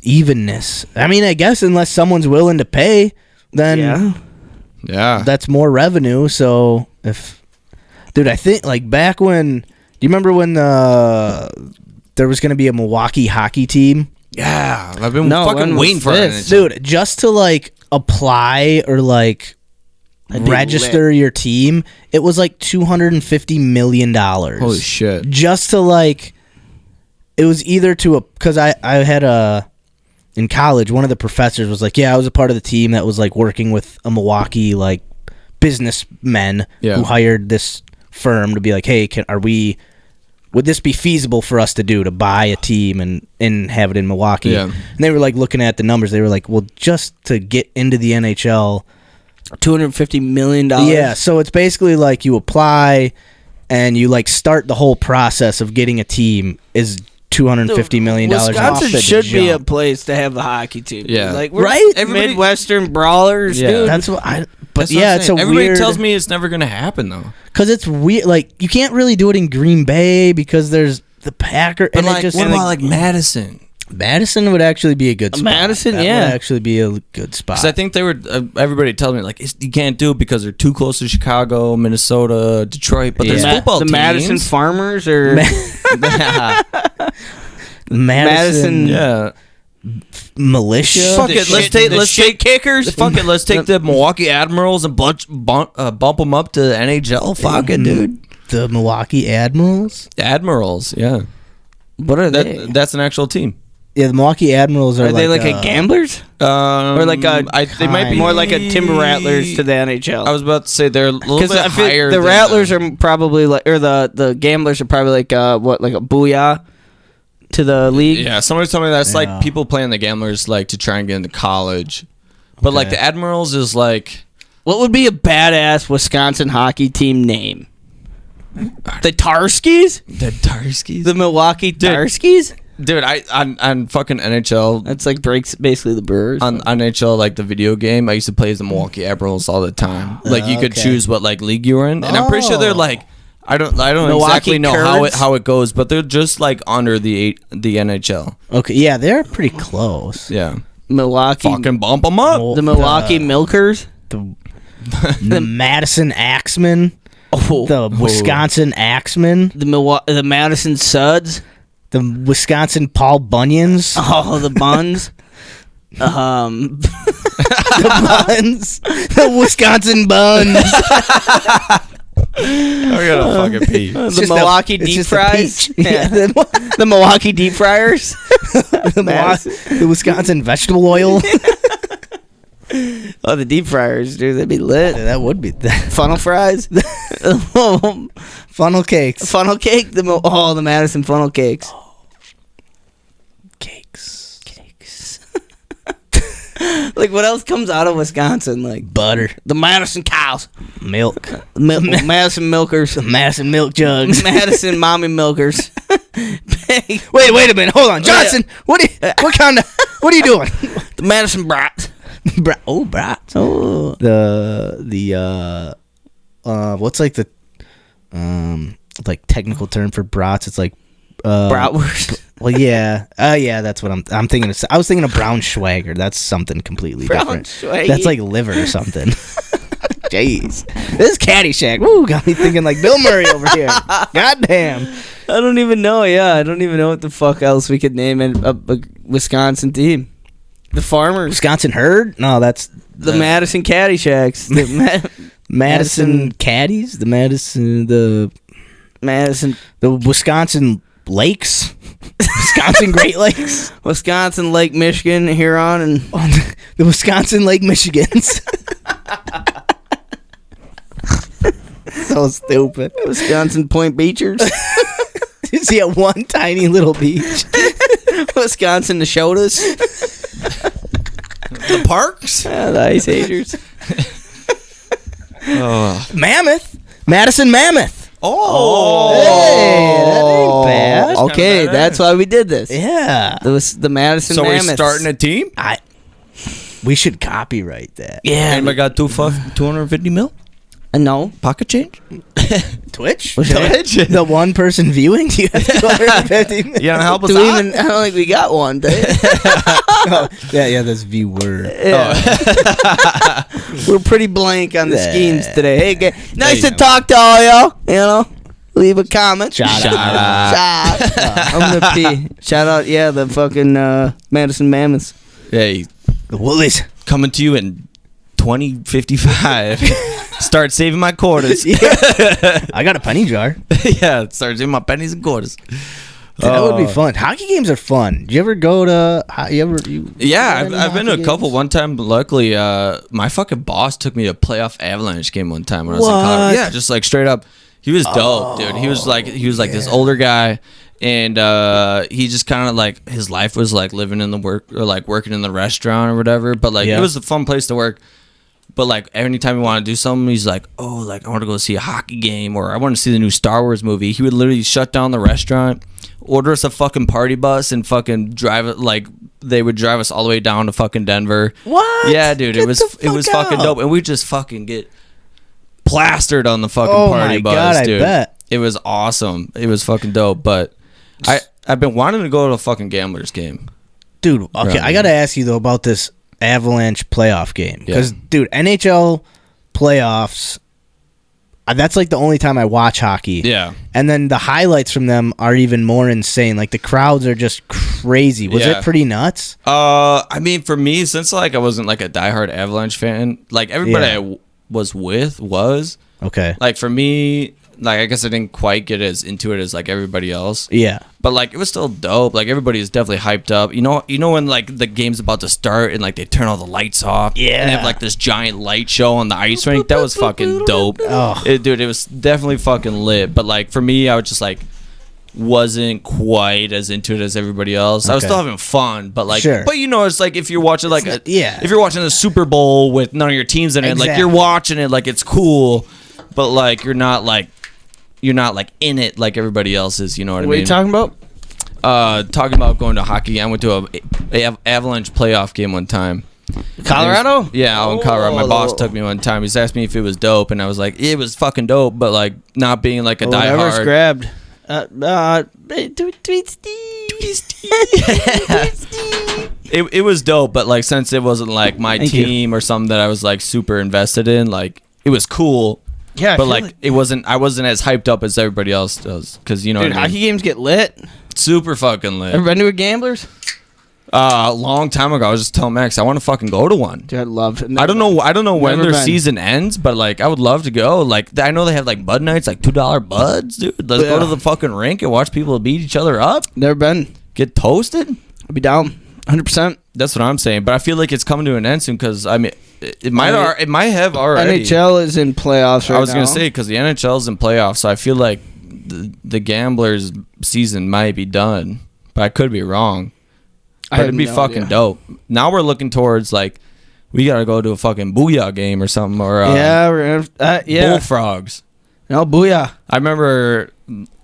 evenness. I mean, I guess unless someone's willing to pay, then Yeah. that's more revenue. So if, dude, I think like back when, do you remember when there was going to be a Milwaukee hockey team? Yeah. I've been fucking waiting for it. Dude, just to like apply or like register your team, it was like $250 million. Holy shit. Just to like, it was either to because I had in college, one of the professors was like, yeah, I was a part of the team that was like working with a Milwaukee like businessmen who hired this firm to be like, hey, would this be feasible for us to do, to buy a team and have it in Milwaukee? Yeah. And they were like looking at the numbers. They were like, well, just to get into the NHL, $250 million. yeah, so it's basically like you apply and you like start the whole process of getting a team is $250 million. Wisconsin should be a place to have a hockey team. Yeah. Like, we're right? Midwestern brawlers, dude. That's what I. But That's yeah, what it's a everybody weird. tells me it's never gonna happen though. Because it's weird. Like you can't really do it in Green Bay because there's the Packer. But And like, it just what about like Madison? Madison would actually be a good spot. Madison, That yeah. would actually be a good spot. Because I think they were. Everybody tells me like you can't do it because they're too close to Chicago, Minnesota, Detroit. But there's football the teams. Madison Farmers or Madison, Yeah. militia. Fuck it. Let's take kickers. Fuck it. Let's take the Milwaukee Admirals and bump them up to NHL. Fuck it, dude. The Milwaukee Admirals. Admirals. Yeah. What are they? That's an actual team. Yeah, the Milwaukee Admirals are. Are they like a gamblers? Or like a? they might be more like a Timber Rattlers to the NHL. I was about to say they're a little bit higher. The Rattlers are probably like, or the Gamblers are probably like like a booyah to the league. Yeah, somebody told me that's like people playing the Gamblers like to try and get into college, but like the Admirals is like. What would be a badass Wisconsin hockey team name? The Tarskis? The Tarskis? The Milwaukee Tarskis? Dude, on fucking NHL. That's like basically the Brewers. On NHL, like the video game, I used to play as the Milwaukee Admirals all the time. Like you could choose what like league you were in, and I'm pretty sure they're like I don't Milwaukee exactly know Curds? how it goes, but they're just like under the NHL. Okay, yeah, they're pretty close. Yeah, Milwaukee. fucking bump them up. The Milwaukee Milkers. The Madison Axemen. Oh. The Wisconsin Axemen. The Madison Suds. The Wisconsin Paul Bunions. Oh, the Buns. The Buns. The Wisconsin Buns. I gotta fucking pee. The Milwaukee Deep Fries. Yeah. The Milwaukee Deep Fryers. The Wisconsin Vegetable Oil. Oh, the Deep Fryers, dude. That'd be lit. That would be Funnel fries. funnel cakes. Funnel cake. The Madison funnel cakes. Cakes. Like, what else comes out of Wisconsin? Like Butter. the Madison cows. Milk. Madison milkers. Madison milk jugs. Madison mommy milkers. Wait a minute. Hold on, Johnson. What are you doing? The Madison brats. Brats. Oh. The what's like the like technical term for brats? It's like Bratwurst. Well, yeah. Yeah, that's what I'm thinking of. I was thinking of brown schwager. That's something completely different. Schwaggy. That's like liver or something. Jeez. This is Caddyshack. Woo, got me thinking like Bill Murray over here. Goddamn. I don't even know. Yeah, I don't even know what the fuck else we could name a Wisconsin team. The Farmers. Wisconsin Herd? No, that's The Madison Caddyshacks. The Madison Caddies? The Wisconsin Lakes? Wisconsin Great Lakes? Wisconsin Lake Michigan, Huron, and the Wisconsin Lake Michigans. So stupid. Wisconsin Point Beachers. Is he at one tiny little beach? Wisconsin Neshotas. The Parks. The Ice Agers. Oh. Mammoth. Madison Mammoth. Oh, Hey, that ain't bad. Okay, that's why we did this. Yeah. It was the Madison so we're Mammoths. starting a team. We should copyright that. Yeah. Anybody got 250 mil No. pocket change? Twitch? Twitch? The one person viewing? You have 250. Yeah, help us Do we out. even? I don't think we got one. Do we? Oh, yeah, that's viewer. Yeah. We're pretty blank on the Yeah. schemes today. Hey, nice you to go. talk to all y'all. You know, leave a comment. Shout out. I'm gonna pee. Shout out, yeah, the fucking Madison Mammoths. Hey, The Woolies. coming to you in 2055. Start saving my quarters. I got a penny jar. Yeah, start saving my pennies and quarters. That would be fun. Hockey games are fun. Do you ever go to? Yeah, I've been to a couple. One time, luckily, my fucking boss took me to a playoff Avalanche game one time when I was in college. Yeah, just like straight up. He was dope, dude. He was like this older guy, and he just kind of like his life was like living in the work or like working in the restaurant or whatever. But like it was a fun place to work. But like anytime he wanted to do something, he's like, oh, like I want to go see a hockey game or I want to see the new Star Wars movie. He would literally shut down the restaurant, order us a fucking party bus, and fucking drive it. Like they would drive us all the way down to fucking Denver. What? Yeah, dude, it was fucking dope, and we just fucking get plastered on the fucking party bus, God, dude. I bet. It was awesome. It was fucking dope. But I've been wanting to go to a fucking Gamblers game. Dude, okay, Right. I got to ask you, though, about this Avalanche playoff game. Because, dude, NHL playoffs, that's like the only time I watch hockey. Yeah. And then the highlights from them are even more insane. Like, the crowds are just crazy. Was Yeah. it pretty nuts? I mean, for me, since like I wasn't like a diehard Avalanche fan, like everybody I was with was Okay. like for me, like I guess I didn't quite get as into it as like everybody else. Yeah. But like it was still dope. Like everybody is definitely hyped up. You know when like the game's about to start and like they turn all the lights off. Yeah. And they have like this giant light show on the ice rink. That was fucking dope. Oh. Dude, it was definitely fucking lit. But like for me, I was just like wasn't quite as into it as everybody else. I was Okay. still having fun, but like Sure. but you know it's like if you're watching like if you're watching the Super Bowl with none of your teams in it, like you're Exactly. watching it like it's cool, but like you're not like in it like everybody else is, you know what I mean? What are you talking about? Talking about going to hockey. I went to a Avalanche playoff game one time. Colorado? Yeah, out in Colorado. My boss took me one time. He's asked me if it was dope, and I was like, it was fucking dope, but like not being like a Whatever's diehard. grabbed. It was dope, but like since it wasn't like my Thank you. team or something that I was like super invested in, like it was cool. Yeah, I But feel like it wasn't. I wasn't as hyped up as everybody else does, because you know dude, what I mean. hockey games get lit. Super fucking lit. Ever been to a Gamblers? A long time ago, I was just telling Max I want to fucking go to one. Dude, I'd love it. I don't know when Never their been. season ends, but like I would love to go. Like I know they have like Bud Nights, like $2 buds, dude. Let's go Yeah. to the fucking rink and watch people beat each other up, Never been. get toasted. I'd be down. 100%. That's what I'm saying. But I feel like it's coming to an end soon because I mean it might have already. NHL is in playoffs right now. I was gonna say because the NHL's in playoffs, so I feel like the Gamblers season might be done, but I could be wrong. I But have it'd be no fucking idea. dope. Now we're looking towards like we gotta go to a fucking Booyah game or something or Yeah, we're gonna, yeah. Bullfrogs. No, booyah. I remember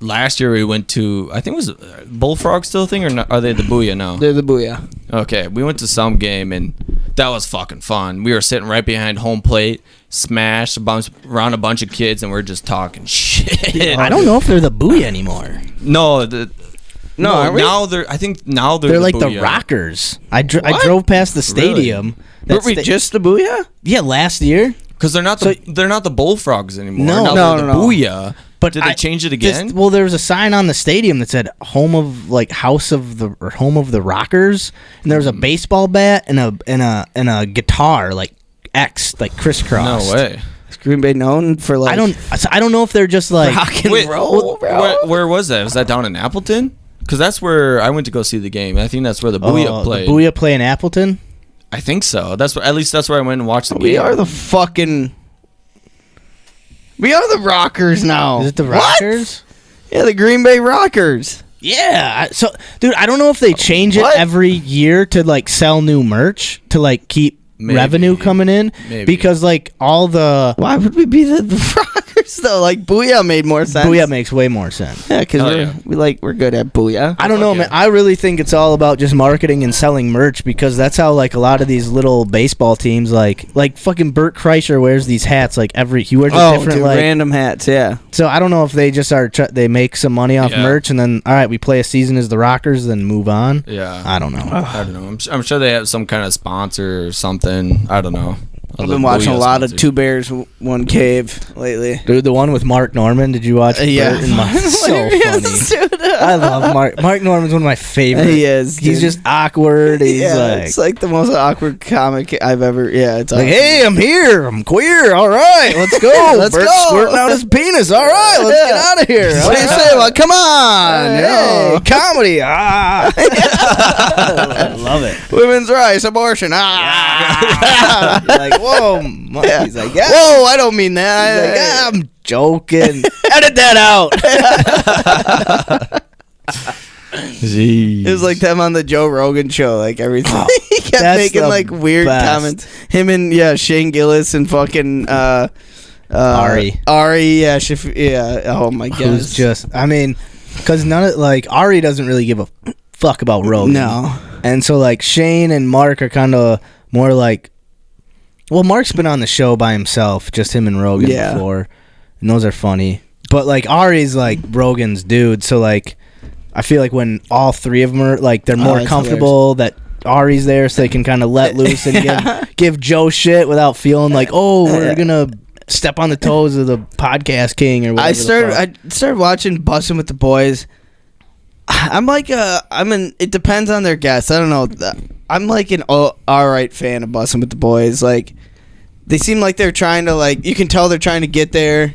last year we went to I think it was Bullfrog still a thing or not, are they the Booyah now? They're the booyah. Okay, we went to some game and that was fucking fun. We were sitting right behind home plate, smashed around a bunch of kids, and we're just talking shit. I don't know if they're the Booyah anymore. No, aren't we? now they're. I think now they're Like the Booyah. Rockers. I drove past the stadium. Weren't we just the booyah? Yeah, last year. Because they're not the Bullfrogs anymore. No. Now No, they're no, the no. Booyah. But Did they change it again? Well, there was a sign on the stadium that said "Home of House of the or Home of the Rockers," and there was a baseball bat and a guitar like X like crisscrossed. No way. Is Green Bay known for like I don't know if they're just like rock and Wait, roll, bro? where was that? Was that down in Appleton? Because that's where I went to go see the game. I think that's where the Booyah played. The Booyah play in Appleton. I think so. At least that's where I went and watched the game. We are the fucking. We are the Rockers now. Is it the What? Rockers? Yeah, the Green Bay Rockers. Yeah. So, dude, I don't know if they change it What? every year to like sell new merch to like keep Maybe. revenue coming in Maybe. because like all the Why would we be the Rockers? yours though. Like Booyah made more sense. Booyah makes way more sense. Yeah, because we're good at Booyah. I don't know, man. I really think it's all about just marketing and selling merch, because that's how like a lot of these little baseball teams, like fucking Bert Kreischer wears these hats like he wears a different like random hats. Yeah. So I don't know if they just they make some money off merch and then all right, we play a season as the Rockers, then move on. Yeah. I don't know. I don't know. I'm sure they have some kind of sponsor or something. I don't know. I've been watching a lot of Two Bears, One Cave lately. Dude, the one with Mark Norman, did you watch? Yeah. Bert and Mark? So funny. I love Mark. Mark Norman's one of my favorites. He is. He's just awkward. He's it's like the most awkward comic I've ever. Yeah, it's like, awesome. hey, I'm here. I'm queer. All right, let's go. Let's Bert's go. squirting out his penis. All right, let's get out of here. What do you say? Well, come on. Hey, comedy. I love it. Women's rights, abortion. You're like, whoa. Yeah. He's like, yeah. Whoa, I don't mean that. He's like, yeah, I'm joking. Edit that out. Jeez. It was like them on the Joe Rogan show, like everything. He kept That's making the like weird best. comments. Him and Shane Gillis and fucking Ari. Yeah, oh my god. Who's just, I mean, because none of, like, Ari doesn't really give a fuck about Rogan. No. And so, like, Shane and Mark are kind of more like, well, Mark's been on the show by himself, just him and Rogan before, and those are funny. But, like, Ari's, like, Rogan's dude, so, like, I feel like when all three of them are, like, they're more comfortable that Ari's there, so they can kind of let loose and give Joe shit without feeling like, oh, we're going to step on the toes of the podcast king or whatever. I started watching Bussin' with the Boys. I'm like it depends on their guests. I don't know. I'm like an all right fan of Bussin' with the Boys. Like, they seem like they're trying to, like, you can tell they're trying to get there.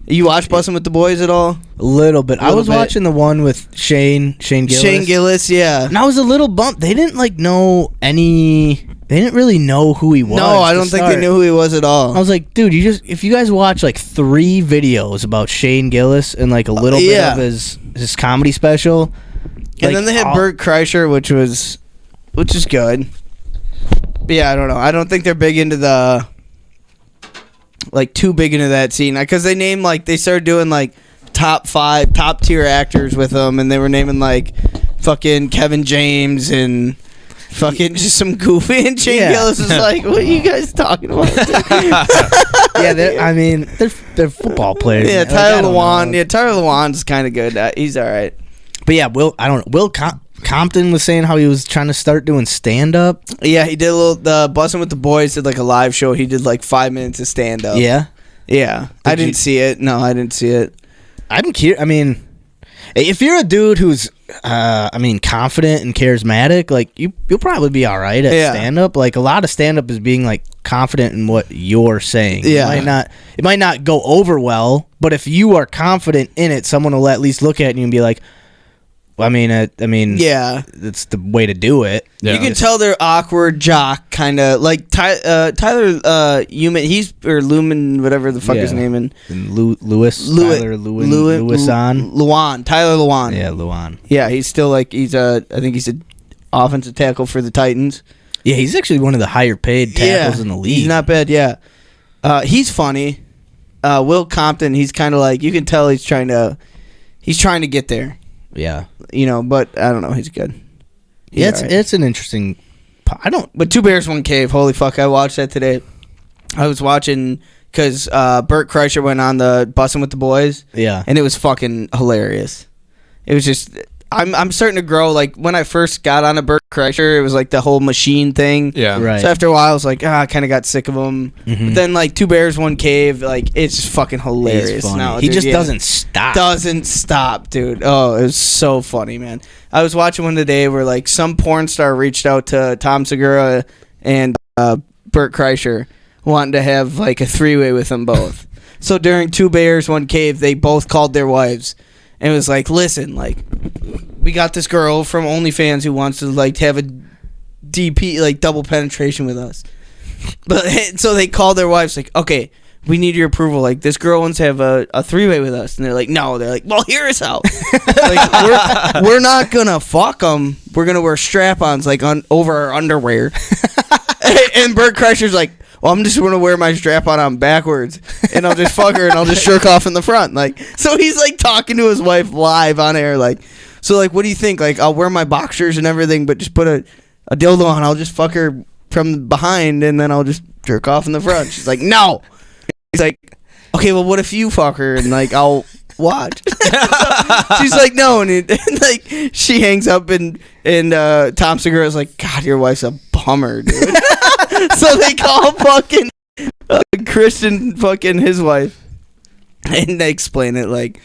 You watch Bussin' with the Boys at all? A little bit. I was watching the one with Shane Gillis. Shane Gillis, yeah. And I was a little bummed. They didn't really know who he was. No, I don't think they knew who he was at all. I was like, dude, if you guys watch like 3 videos about Shane Gillis and like a little bit of his comedy special. And then they had Bert Kreischer, which is good. But yeah, I don't know. I don't think they're big into the, like, too big into that scene, because they started doing like top tier actors with them, and they were naming like fucking Kevin James and fucking just some goofy, and Shane Gillis is like, what are you guys talking about? They're football players. Yeah, Tyler Lewan. Yeah, Tyler Lewan's kind of good. He's all right. But yeah, Will Compton was saying how he was trying to start doing stand-up. Yeah, he did the Bussin' with the Boys did like a live show. He did like 5 minutes of stand-up. Yeah? Yeah. I didn't see it. No, I didn't see it. I'm curious. I mean, if you're a dude who's, confident and charismatic, like, you'll probably be all right at stand-up. Like, a lot of stand-up is being, like, confident in what you're saying. Yeah. It might not go over well, but if you are confident in it, someone will at least look at you and be like, yeah, it's the way to do it. Yeah. You can tell they're awkward jock kind of like Tyler Lumen, whatever the fuck his name is. Luan. Tyler Lewan. Yeah, Luan. Yeah, he's still like I think he's an offensive tackle for the Titans. Yeah, he's actually one of the higher paid tackles in the league. He's not bad. Yeah, he's funny. Will Compton, he's kind of like, you can tell he's trying to get there. Yeah. But I don't know. He's good. It's an interesting. But Two Bears, One Cave. Holy fuck! I watched that today. I was watching because Bert Kreischer went on the Bussin' with the Boys. Yeah. And it was fucking hilarious. It was just. I'm starting to grow. Like, when I first got on a Bert Kreischer, it was like the whole machine thing. Yeah. Right. So after a while, I was like, I kind of got sick of him. Mm-hmm. But then, like, Two Bears, One Cave, like, it's just fucking hilarious. Now, he just doesn't stop. Doesn't stop, dude. Oh, it was so funny, man. I was watching one today where, like, some porn star reached out to Tom Segura and Bert Kreischer wanting to have, like, a 3-way with them both. So during Two Bears, One Cave, they both called their wives. And it was like, listen, like, we got this girl from OnlyFans who wants to, like, have a DP, like, double penetration with us. But so they called their wives, like, okay, we need your approval. Like, this girl wants to have a 3-way with us. And they're like, no. They're like, well, hear us out. Like, we're not going to fuck them. We're going to wear strap-ons, like, over our underwear. And Bert Kreischer's like, well, I'm just going to wear my strap-on on backwards, and I'll just fuck her, and I'll just jerk off in the front. Like, so he's, like, talking to his wife live on air, like, so, like, what do you think? Like, I'll wear my boxers and everything, but just put a dildo on. I'll just fuck her from behind, and then I'll just jerk off in the front. She's like, no. He's like, okay, well, what if you fuck her, and, like, I'll watch? She's like, no, and like, she hangs up, and Tom Segura's like, God, your wife's a bummer, dude. So they call fucking Christian, fucking his wife, and they explain it like,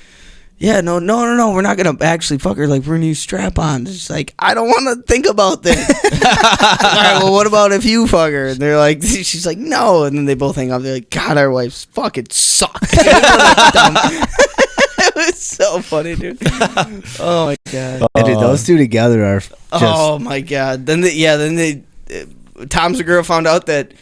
yeah, no, we're not gonna actually fuck her. Like, we're gonna use strap-ons. It's like, I don't want to think about this. All right, well, what about if you fuck her? And they're like, she's like, no. And then they both hang up. They're like, God, our wives fucking suck. It was so funny, dude. Oh my god, Dude, those two together are just. oh my god. Then Tom Segura found out that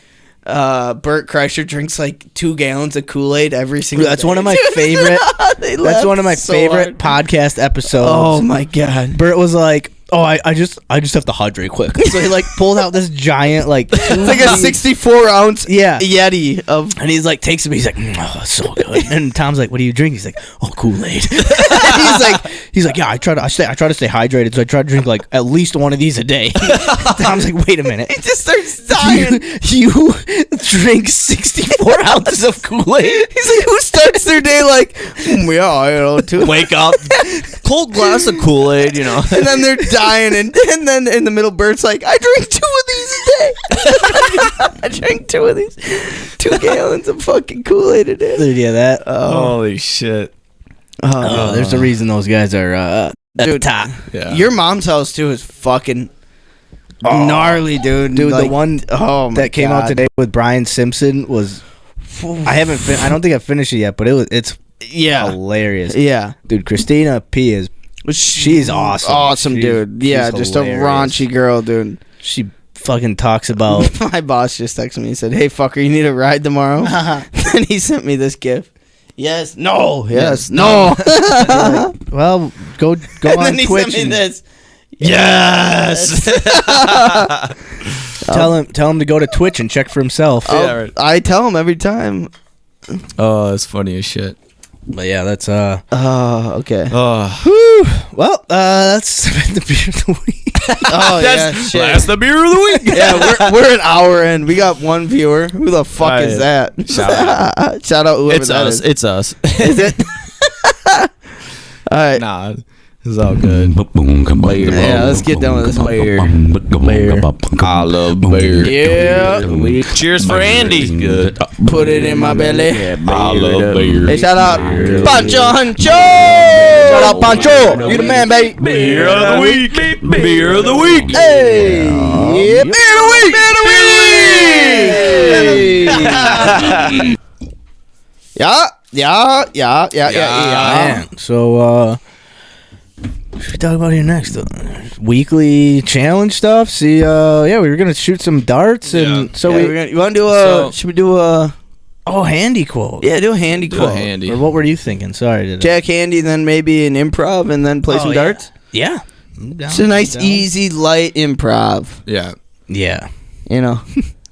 Bert Kreischer drinks like 2 gallons of Kool-Aid every single That's day. one of my favorite. They That's laughed one of my so favorite hard. podcast episodes. Oh my god. Bert was like, "Oh, I just have to hydrate quick." So he like pulled out this giant like It's like a 64-ounce yeah. Yeti of. And he's like, takes it, he's like, oh, it's so good. And Tom's like, what do you drink? He's like, oh, Kool-Aid. he's like, yeah, I try to stay hydrated, so I try to drink like at least one of these a day. Tom's like, wait a minute. He just starts dying. You drink 64 ounces of Kool-Aid? He's like, who starts their day like, Wake up, cold glass of Kool-Aid, you know. and then they're dying, and then in the middle, Bert's like, I drink 2 of these a day. I drink 2 of these, 2 gallons of fucking Kool-Aid a day. Dude, yeah, that. Holy shit. Oh, there's a reason those guys are at the top. Yeah. Your mom's house too is fucking gnarly, dude. Dude, Like, the one that came out today with Brian Simpson was. I don't think I finished it yet, but it's hilarious. Yeah, Dude, Christina P is. She's awesome. Awesome, dude. Yeah, she's just hilarious. a raunchy girl, dude. She fucking talks about. My boss just texted me and said, "Hey, fucker, you need a ride tomorrow?" And he sent me this gift. Yes. No. Yes. No. Well, go And on then he Twitch sent me and this. Yes. tell him to go to Twitch and check for himself. Yeah, right. I tell him every time. Oh, it's funny as shit. But yeah, that's Oh, okay. Oh, well, that's the beer of the week. Oh, yeah. Shit. that's the beer of the week. Yeah, we're an hour in. We got 1 viewer. Who the fuck is that? Shout out whoever It's that us. is. It's us. Is it? All right. Nah, it's all good. Yeah, let's get done with this. Beer. I love beer. Yeah. Cheers for Andy. Good. Put it in my belly. I love beer. Hey, shout out Poncho Honcho. Shout out Poncho. You the man, baby. Beer of the week. Beer of the week. Hey. Yeah. Beer of the week. Beer of the week. Yeah. Man, so what should we talk about here next? Weekly challenge stuff. See, we were gonna shoot some darts, and so you want to do a? Should we do a? handy quote. Yeah, do a handy Do a quote. handy. Or what were you thinking? Sorry, Jack Handy, then maybe an improv, and then play some darts. Yeah. It's a nice, easy, light improv. Yeah. Yeah. You know,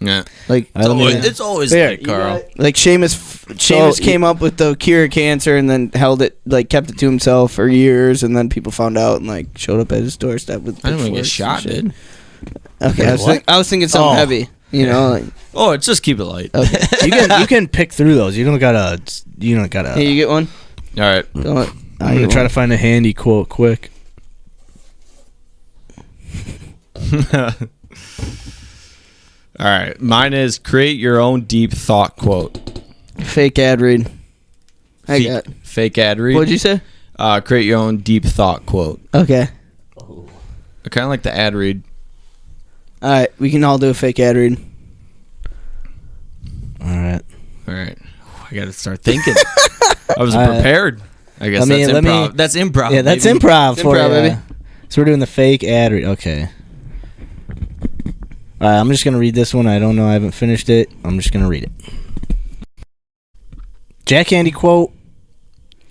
Yeah. like It's always There, like Karel. like Seamus came up with the cure of cancer, and then kept it to himself for years, and then people found out and like showed up at his doorstep with. I didn't want to get pitchforks shot, and shit. dude. Okay, Wait, I was thinking something Oh. heavy. You know, like Oh, it's just keep it light. okay. you can pick through those. You don't gotta. Hey, you get one. All right. Don't. I'm gonna try to find a handy quote quick. All right. Mine is create your own deep thought quote. Fake ad read. I got. Fake ad read. What'd you say? Create your own deep thought quote. Okay. I kind of like the ad read. All right, we can all do a fake ad read. All right. All right. I got to start thinking. I was All right. prepared. I guess Let that's me- improv. That's improv. Yeah, that's baby. improv It's for improv, you. baby. So we're doing the fake ad read. Okay. All right, I'm just gonna read this one. I don't know. I haven't finished it. I'm just gonna read it. Jack Handy quote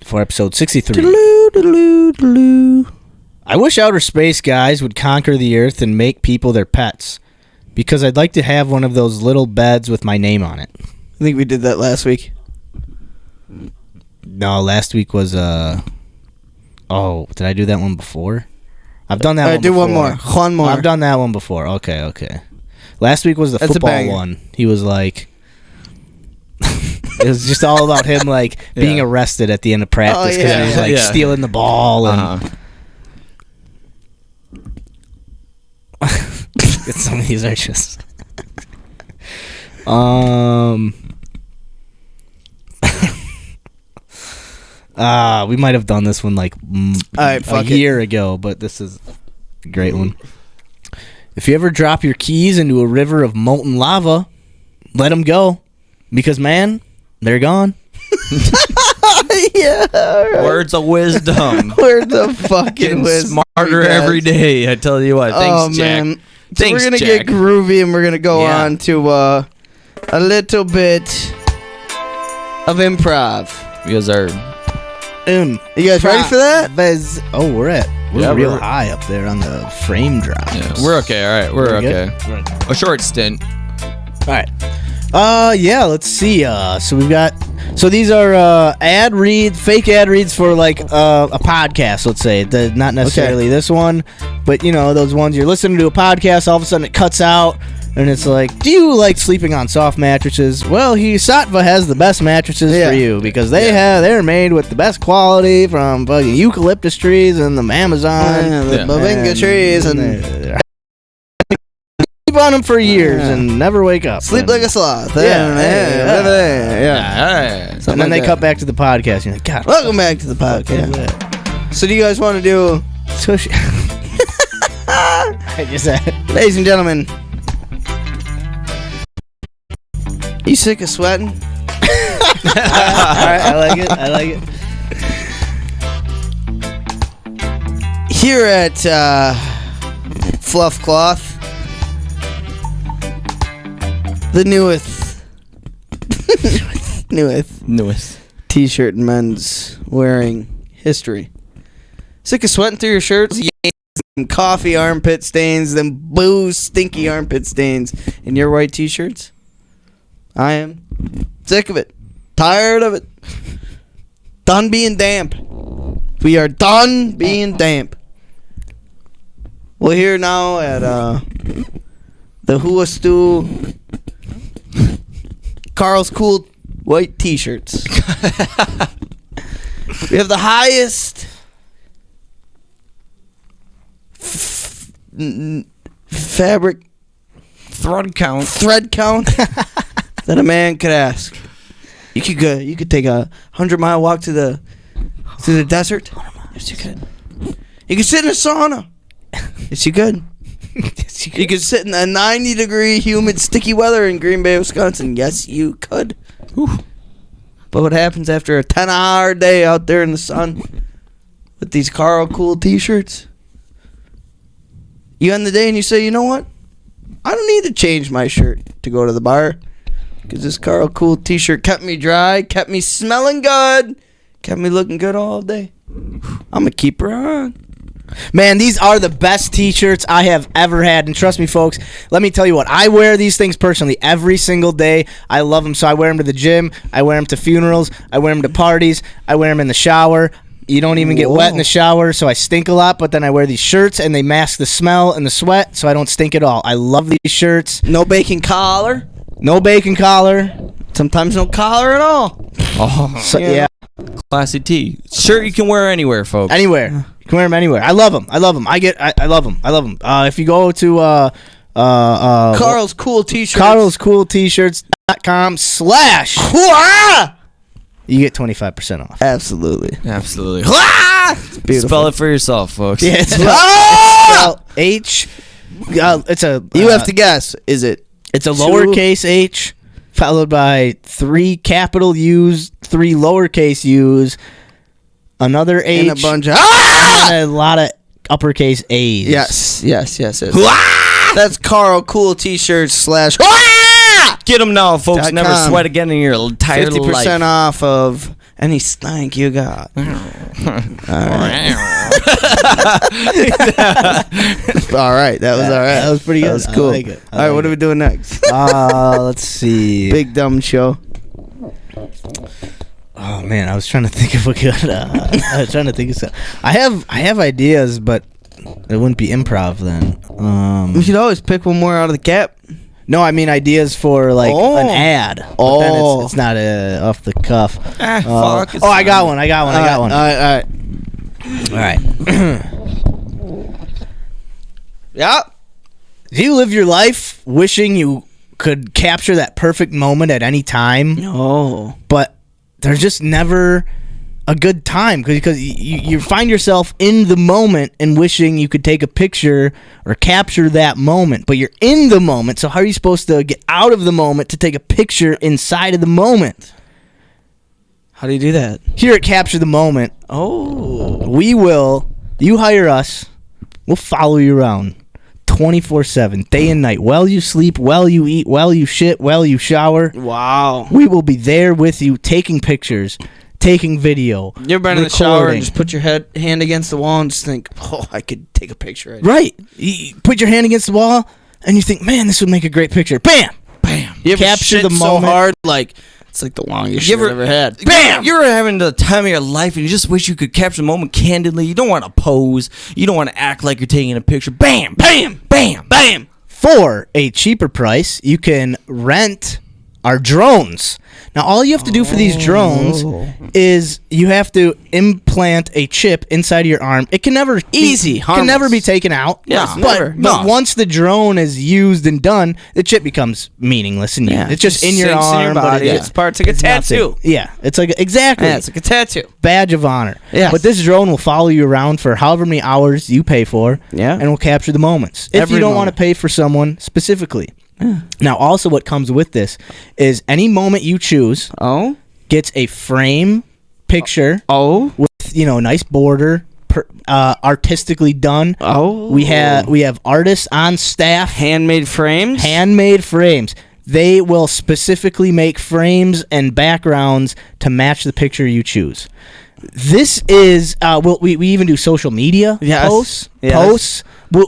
for episode 63. I wish outer space guys would conquer the Earth and make people their pets. Because I'd like to have one of those little beds with my name on it. I think we did that last week. No, last week was did I do that one before? I've done that one before. Do one more. One more. I've done that one before. Okay. Last week was the football one. He was like it was just all about him like being arrested at the end of practice because he was like stealing the ball and some of these are just we might have done this one like a year ago, but this is a great one. If you ever drop your keys into a river of molten lava, let them go, because man, they're gone. Yeah. Right. Words of wisdom. Words of fucking wisdom. Smarter every day. I tell you what. Thanks, Jack. Man. Thanks, we're gonna Jack. get groovy and we're gonna go on to a little bit of improv. You guys are. You guys ready for that? We're real high up there on the frame drop. Yeah, we're okay. All right, we're okay. A short stint. All right. Let's see. So we've got. So these are fake ad reads for like a podcast. Let's say not necessarily this one, but those ones you're listening to a podcast. All of a sudden it cuts out. And it's like, do you like sleeping on soft mattresses? Well, Satva has the best mattresses for you because they're made with the best quality from fucking eucalyptus trees and the Amazon, the Bavinga trees, and sleep on them for years and never wake up. Sleep like a sloth. And then like they that. cut back to the podcast. You're like, God, welcome back to the podcast. So do you guys want to do? I just said, ladies and gentlemen. You sick of sweating? All right, I like it. Here at Fluff Cloth, the newest t-shirt in men's wearing history. Sick of sweating through your shirts? Them coffee armpit stains, them booze stinky armpit stains in your white t-shirts? I am sick of it. Tired of it. Done being damp. We are done being damp. We're here now at the HUA Stew Karel's Cool White T-shirts. We have the highest fabric Thread count that a man could ask. You could take a 100-mile walk to the desert. Yes, you could. You could sit in a sauna. Yes, you could. You could sit in a 90-degree humid sticky weather in Green Bay, Wisconsin. Yes, you could. Whew. But what happens after a 10-hour day out there in the sun with these Karel Cool t-shirts? You end the day and you say, you know what? I don't need to change my shirt to go to the bar, because this Karel Cool t-shirt kept me dry, kept me smelling good, kept me looking good all day. I'm going to keep her on. Man, these are the best t-shirts I have ever had. And trust me, folks, let me tell you what. I wear these things personally every single day. I love them. So I wear them to the gym. I wear them to funerals. I wear them to parties. I wear them in the shower. You don't even get wet in the shower, so I stink a lot. But then I wear these shirts, and they mask the smell and the sweat, so I don't stink at all. I love these shirts. No bacon collar. No bacon collar. Sometimes no collar at all. Oh, so, yeah. Classy tee. Shirt you can wear anywhere, folks. Anywhere. You can wear them anywhere. I love them. I love them. I love them. I love them. If you go to Karel's Cool T-shirts. Karel'sCoolT-shirts.com/ HUA! You get 25% off. Absolutely. It's beautiful. Spell it for yourself, folks. Yeah, it's H. It's a. You have to guess. Is it? It's a lowercase h, followed by 3 capital U's, 3 lowercase U's, another H, and a bunch of and a lot of uppercase A's. Yes. That's Karel Cool T-shirts / Get them now, folks. Never sweat again in your entire 50% life. off of Any stank you got. All right. All right. That was all right. That was pretty good. That was cool. I like it. All right, what are we doing next? Let's see. Big dumb show. Oh man, I was trying to think of a good. I was trying to think of something. I have ideas, but it wouldn't be improv then. We should always pick one more out of the cap. No, I mean ideas for like an ad. But then it's not off the cuff. Fuck. I got one. I got one. All right. Yeah. Do you live your life wishing you could capture that perfect moment at any time? No. But there's just never a good time because you find yourself in the moment and wishing you could take a picture or capture that moment, but you're in the moment. So how are you supposed to get out of the moment to take a picture inside of the moment? How do you do that? Here at Capture the Moment, you hire us, we'll follow you around 24/7, day and night, while you sleep, while you eat, while you shit, while you shower. Wow. We will be there with you, taking pictures, taking video. You ever been in the shower and just put your hand against the wall and just think, oh, I could take a picture right. You put your hand against the wall and you think, man, this would make a great picture. Bam! Bam! You ever capture shit the moment so hard, like it's like the longest shit I've ever had. Bam! You're having the time of your life and you just wish you could capture the moment candidly. You don't want to pose. You don't want to act like you're taking a picture. Bam! Bam! Bam! Bam! For a cheaper price, you can rent our drones. Now, all you have to do for these drones is you have to implant a chip inside of your arm. It can never can never be taken out. Yeah, but once the drone is used and done, the chip becomes meaningless and it's just in your arm. In your body. It's parts like a tattoo. Yeah, it's like exactly. Yeah, it's like a tattoo. Badge of honor. Yes. But this drone will follow you around for however many hours you pay for. Yeah. And will capture the moments. If you don't want to pay for someone specifically. Now, also what comes with this is any moment you choose gets a frame picture with a nice border, artistically done. We have artists on staff. Handmade frames. They will specifically make frames and backgrounds to match the picture you choose. This is we even do social media posts.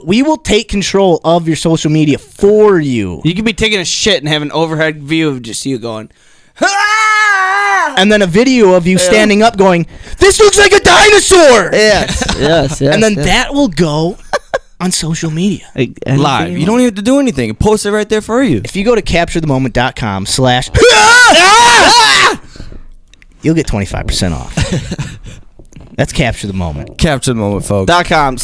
We will take control of your social media for you. You could be taking a shit and have an overhead view of just you going, and then a video of you standing up going, "This looks like a dinosaur." Yes. And then that will go on social media live. You don't even have to do anything. It posts it right there for you. If you go to capturethemoment.com/ you'll get 25% off. That's Capture the Moment. Capture the Moment, folks. .com/.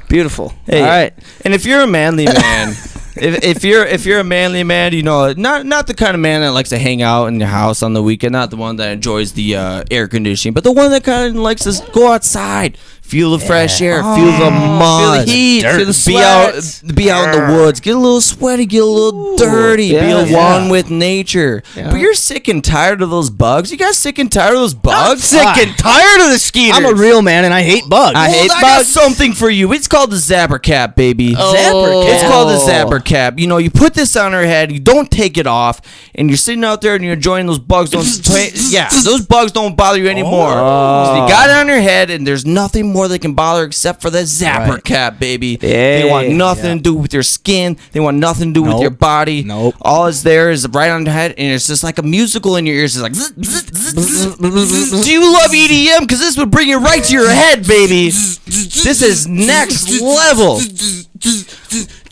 Beautiful. Hey, all right. And if you're a manly man, if you're a manly man, not the kind of man that likes to hang out in your house on the weekend, not the one that enjoys the air conditioning, but the one that kind of likes to go outside, feel the fresh air, feel the mud, feel the heat, feel the sweat. be out in the woods, get a little sweaty, get a little dirty, be one with nature. But you're sick and tired of those bugs. You guys sick and tired of those bugs? Sick and tired of the skeeters. I'm a real man and I hate bugs. I got something for you. It's called the Zapper Cap, baby. Zapper Cap. It's called the Zapper Cap. You put this on your head, you don't take it off, and you're sitting out there and you're enjoying those bugs. Those bugs don't bother you anymore. So you got it on your head, and there's nothing more they can bother except for the Zapper Cap, baby. They want nothing to do with your skin. They want nothing to do with your body. All is there is right on your head, and it's just like a musical in your ears. It's like, zzz, zzz, zzz, zzz. Do you love EDM? Because this would bring it right to your head, baby. This is next level.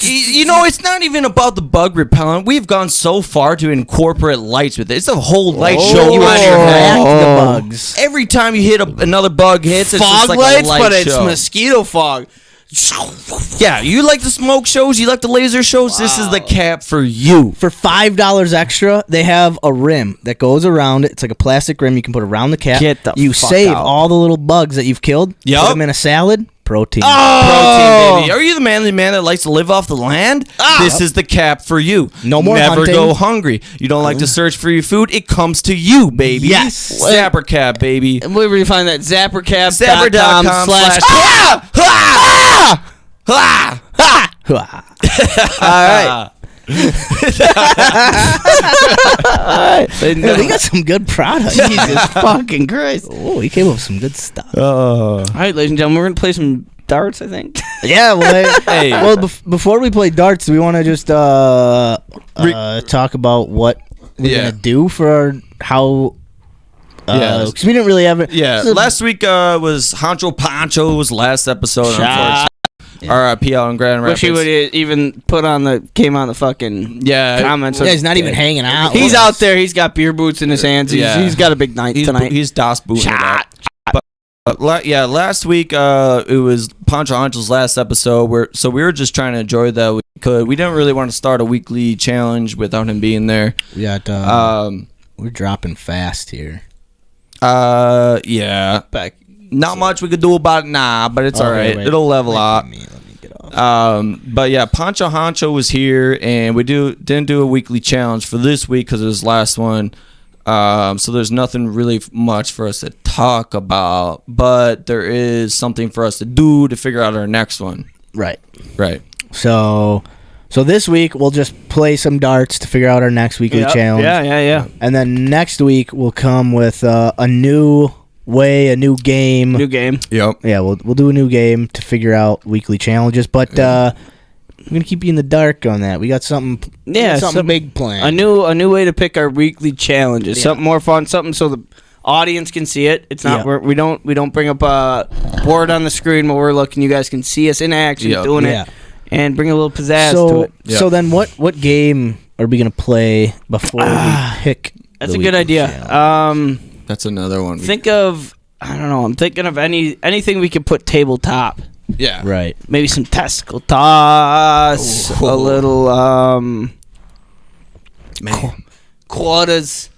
It's not even about the bug repellent. We've gone so far to incorporate lights with it. It's a whole light show on your head. The bugs. Every time you hit another bug hits, it's fog just like lights, a light but show. it's mosquito fog. Yeah, you like the smoke shows, you like the laser shows. This is the cap for you. For $5 extra, they have a rim that goes around it. It's like a plastic rim you can put around the cap. Get the you fuck save out. all the little bugs that you've killed. Yup. Put them in a salad. Protein. Protein, baby. Are you the manly man that likes to live off the land? This is the cap for you. No more Never hunting. go hungry. You don't like to search for your food. It comes to you, baby. Yes. Zapper Cap, baby. And where do you find that? Zappercap.com/. Zapper.com/. All right. Yeah, we got some good products. Jesus fucking Christ. Oh, we came up with some good stuff. All right, ladies and gentlemen, we're going to play some darts, I think. Yeah, well, Hey. well before we play darts, do we want to just talk about what we're Yeah. going to do for our, how... Yeah. Because we didn't really have it. Yeah, last week was Honcho Poncho's last episode. Shot. RIP out in Grand Rapids. Wish he would even came on the fucking Yeah, comments. Yeah, he's not even hanging out. He's with out us. there. He's got beer boots in his hands. He's got a big night tonight. He's Das booting it Shot. up. But last week it was Poncho Honcho's last episode. So we were just trying to enjoy that we could. We didn't really want to start a weekly challenge without him being there. We got, we're dropping fast here. Yeah. Back. Not much we could do about it now, but it's all right. Wait. It'll level out. Let me get off. But yeah, Poncho Honcho was here, and we didn't do a weekly challenge for this week because it was the last one. So there's nothing really much for us to talk about, but there is something for us to do to figure out our next one. Right. Right. So this week we'll just play some darts to figure out our next weekly challenge. Yeah. And then next week we'll come with a new way, a new game. New game. Yep. Yeah, we'll do a new game to figure out weekly challenges, but we're gonna keep you in the dark on that. We got something. Something big planned. A new way to pick our weekly challenges. Something more fun. Something so the audience can see it. It's not we don't bring up a board on the screen while we're looking. You guys can see us in action doing it. And bring a little pizzazz to it. So then what game are we going to play before we pick That's the a good weekly idea. challenge? That's another one. Think of, I don't know, I'm thinking of anything we could put tabletop. Yeah. Right. Maybe some testicle toss, a little Man. quarters.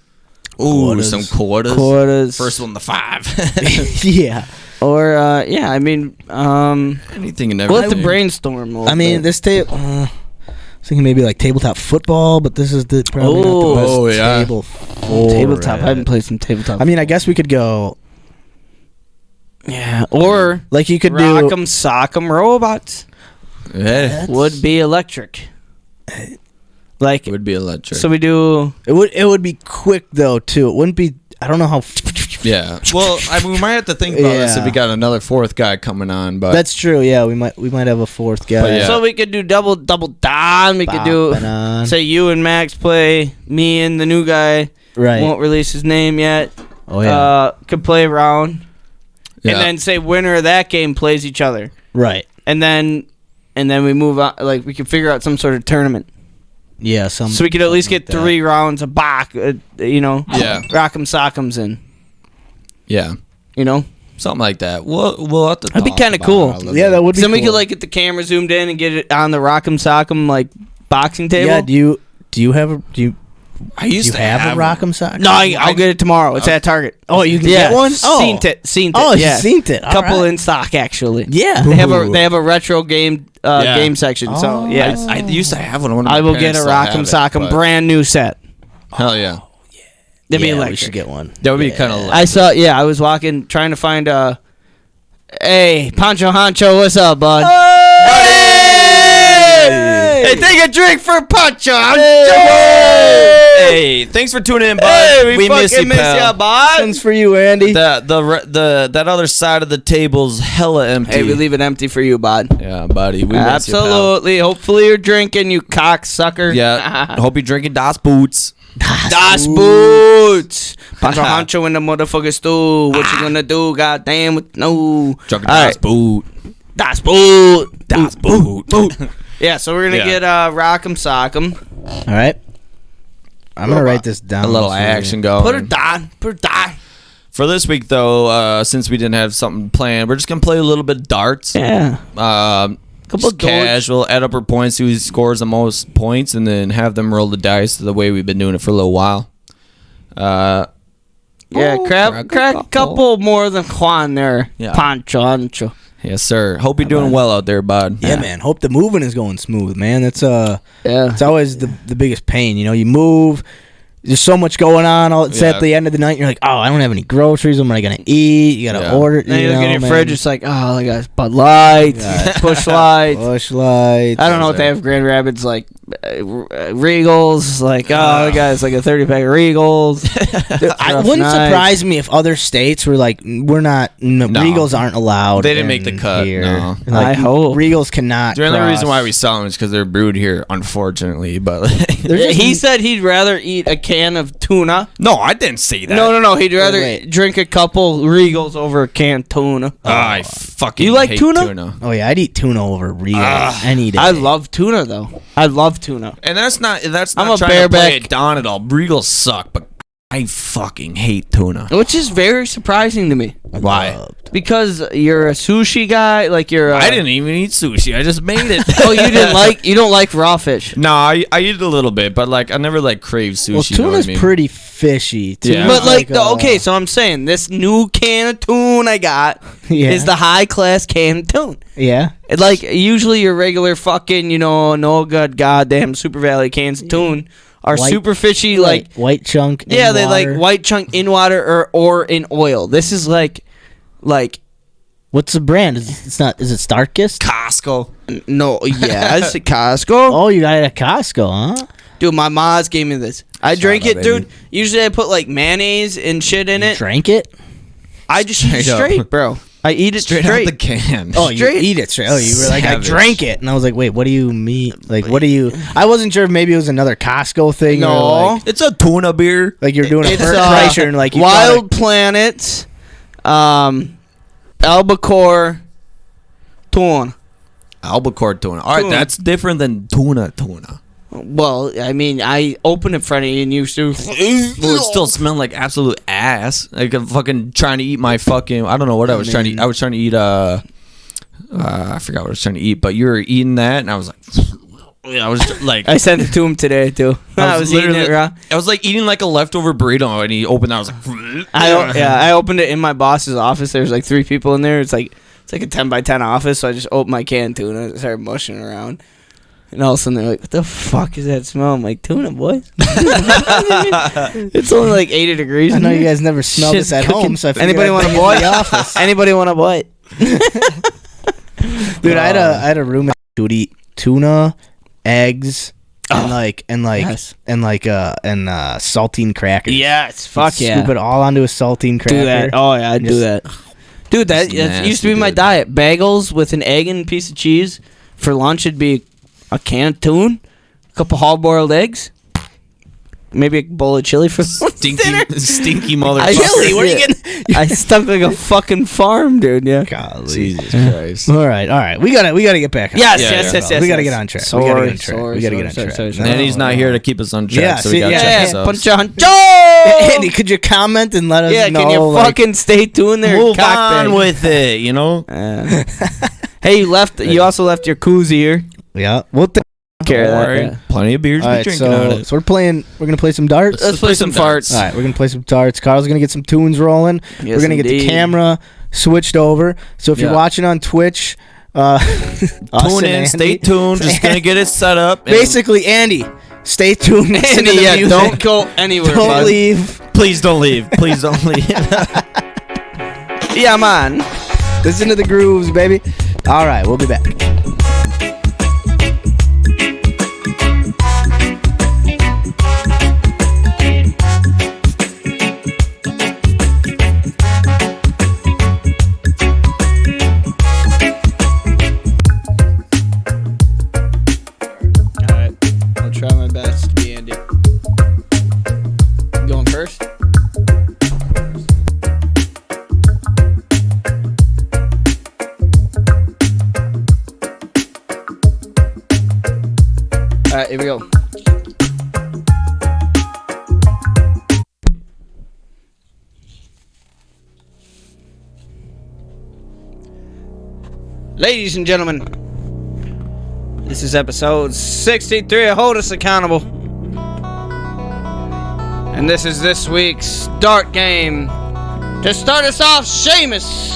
Ooh, some quarters. Quarters. First one to 5. Yeah. Or, I mean, Anything and we'll have to everything. brainstorm a little I mean, bit. this table... I was thinking maybe like tabletop football, but this is probably not the best table for Tabletop. it. I haven't played some tabletop. I mean, I guess we could go... Yeah, or Like you could do... Rock'em Sock'em Robots Yeah. would be electric. Like, It would be electric. so we do... It would be quick, though, too. It wouldn't be... I don't know how... Yeah. Well, I mean, we might have to think about this if Yeah. we got another fourth guy coming on, but That's true, yeah. We might have a fourth guy. But yeah. So we could do double down. We could do... Bopping on. Say you and Max play, me and the new guy Right. won't release his name yet. Oh, yeah. Could play around, yeah. and then say winner of that game plays each other, Right. and then we move on. Like we could figure out some sort of tournament, Yeah, so we could at least get 3 rounds of Bach. Yeah. Rock'em Sock'ems in. Yeah. You know, Something like that. We'll have to That'd be talk kinda about cool. it a little Yeah, bit. that would be then we cool. could like get the camera zoomed in and get it on the Rock'em Sock'em like boxing table. Yeah, do you have a... I Do used you to have a one. Rock'em Sock? No, I'll get it tomorrow. It's at Target. Oh, you can Yeah, get one? Oh. Seen it. Oh, yeah. you seen it. All Couple right. in stock actually. Yeah. They have a retro game game section. So Oh. yes, I used to have one. One of my I will get parents a still Rock'em have it, Sock'em but- brand new set. Hell yeah. They'd be Yeah, we electric. should get one. That would be kind of. I saw. Yeah, I was walking, trying to find Hey, Poncho Honcho, what's up, bud? Hey, take a drink for Poncho Honcho. Hey, thanks for tuning in, bud. Hey, we miss you, fucking miss pal. ya, bud. One's for you, Andy. That other side of the table's hella empty. Hey, we leave it empty for you, bud. Yeah, buddy. We miss you, pal. Absolutely. Hopefully you're drinking, you cocksucker. Yeah. Hope you're drinking Das Boots. Das Boots. Poncho Honcho in the motherfucker stew. What you gonna do? Goddamn, no. Drinking All Das right. Boot. Das Boot. Das Boot. Yeah, so we're gonna Yeah. get Rock'em Sock'em. All right. I'm going to write this down. A little so- action going. Put her down. For this week, though, since we didn't have something planned, we're just going to play a little bit of darts. Yeah. Couple of darts. casual, add up our points, who scores the most points, and then have them roll the dice the way we've been doing it for a little while. Yeah, crack crack a couple more than Juan there. Yeah. Poncho Honcho. Yes, sir. Hope you're doing well out there, bud. Yeah, man. Hope the moving is going smooth, man. That's Yeah. it's always the biggest pain. You know, you move, there's so much going on. It's at the end of the night. You're like, oh, I don't have any groceries. What am I gonna eat? You gotta order. Then you look in your man. fridge. It's like, oh, I got Bud Lights, Bush Lights. Bush Lights. I don't know what they have. Grand Rapids, like Regals. Like, oh, guys, like a 30-pack of Regals. It wouldn't surprise me if other states were like, Regals aren't allowed. They didn't make the cut. Here. No. Like, I hope Regals cannot. The only reason why we sell them is because they're brewed here, unfortunately. But he said he'd rather eat a can of tuna. No, I didn't say that. No. He'd rather drink a couple Regals over a can of tuna. I fucking You like hate tuna? Oh yeah, I'd eat tuna over Regals any day. I love tuna though. I love tuna. And that's not I'm trying a to bareback. play it down at all. Regals suck, but I fucking hate tuna. Which is very surprising to me. Why? Because you're a sushi guy, like you're. I didn't even eat sushi. I just made it. Oh, you don't like raw fish. No, I eat a little bit, but like I never like crave sushi. Well, you know what tuna's I mean? pretty fishy. Yeah. But like, okay, so I'm saying this new can of tuna I got is the high class can of tuna. Yeah. Like usually your regular fucking, no good goddamn Super Valley cans of tuna are super fishy, like white chunk. they water. like white chunk in water or in oil. This is like. What's the brand? Is it Starkist? Costco. No, yeah, it's Costco. Oh, you got it at Costco, huh? Dude, my mom's gave me this. I drink it, dude. Usually I put like mayonnaise and shit in it. Drank it? I just eat it straight, bro. I eat it straight. Out the can. Oh, you eat it straight. Oh, you were like, Savage. I drank it. And I was like, wait, what do you mean? Like, what do you... I wasn't sure if maybe it was another Costco thing. No. Or like, It's a tuna beer. like you're doing a It's price and like... You Wild Planet, albacore, tuna. Albacore tuna. All right, Tuna. that's different than tuna. Well, I mean, I opened it in front of you and you still... Well, it still smelled like absolute ass. Like I'm fucking trying to eat my fucking. I don't know what I was trying to eat. I was trying to eat. I forgot what I was trying to eat. But you were eating that, and I was like, I was like, I sent it to him today too. I was eating it raw. I was like eating like a leftover burrito, and he opened. I was like, I opened it in my boss's office. There's like 3 people in there. It's like a 10x10 office. So I just opened my can of tuna and started mushing around. And all of a sudden they're like, "What the fuck is that smell?" I'm like, "Tuna, boys." It's only like 80 degrees. I know you guys never smelled Shit's this at cooking. home, so I figured Anybody I'd want a bring it boy? to the office. Anybody want a boy? Dude, I had a roommate who would eat tuna, eggs, and saltine crackers. Yes, fuck He'd yeah. Scoop it all onto a saltine cracker. Do that. Oh yeah, I'd do that. Dude, that used to be my dude. diet. Bagels with an egg and a piece of cheese. For lunch, it'd be a can of tuna, a couple hard-boiled eggs, maybe a bowl of chili for stinky motherfucker. Chili? What are you getting? I stuck like a fucking farm, dude. Yeah. Golly. Jesus Christ. All right. We gotta get back. Yes, Yeah, yes, yeah. yes, yes. We gotta get on track. Sorry, We gotta get on track. sorry, We gotta get on sorry, track. sorry, No, sorry. And he's not here to keep us on track, Yeah, so we see, gotta check Yeah, ourselves. Poncho Honcho! Andy, could you comment and let us Yeah, know? can you fucking stay tuned there? Move cockbag? on with it, you know? Hey, you also left your koozie here. Yeah. We'll Care of Don't that, worry. yeah. Plenty of beers All to be right, drinking out of it. so we're gonna play some darts. Let's play some farts. All right, we're gonna play some darts. Carl's gonna get some tunes rolling. Yes, we're gonna get the indeed. camera switched over. So if you're Yeah. watching on Twitch, us Tune and in, Andy- stay tuned. Just gonna get it set up. and Basically, Andy, stay tuned. Listen Andy, to the yeah, music. don't go anywhere, Don't bud. leave. please don't leave. Please don't leave. Yeah, man. Listen to the grooves, baby. All right, we'll be back. Alright, I'll try my best to be Andy. Going first? Alright, here we go. Ladies and gentlemen, this is episode 63 of Hold Us Accountable. And this is this week's dart game. To start us off, Seamus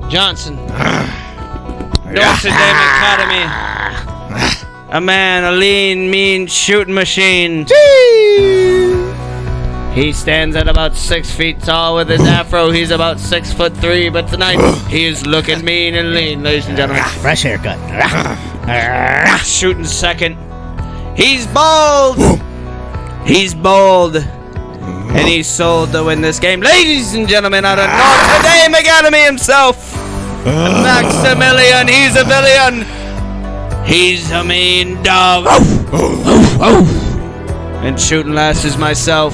Johnson, Notre Dame Academy, A man, a lean, mean shooting machine. He stands at about 6 feet tall with his afro. He's about 6'3", but tonight he is looking mean and lean, ladies and gentlemen. Fresh haircut. Shooting second. He's bold. He's bold. And he's sold to win this game. Ladies and gentlemen, out of Notre Dame Academy himself, Maximilian, he's a villain. He's a mean dog. And shooting last is myself.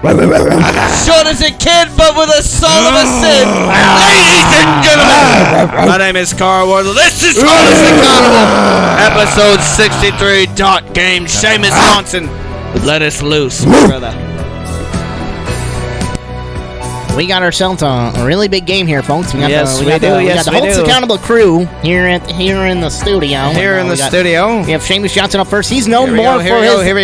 Short as a kid, but with a soul of a Sid. Ladies and gentlemen, my name is Karel Wardle. This is Honest Accountable. Episode 63. Dot game. Seamus Johnson. Let us loose, brother. We got ourselves a really big game here, folks. We got Yes, we we got do. We Yes, got the we Holtz do. Accountable crew here in the studio. Here in the studio. We have Seamus Johnson up first. He's known Here we more go, for his Here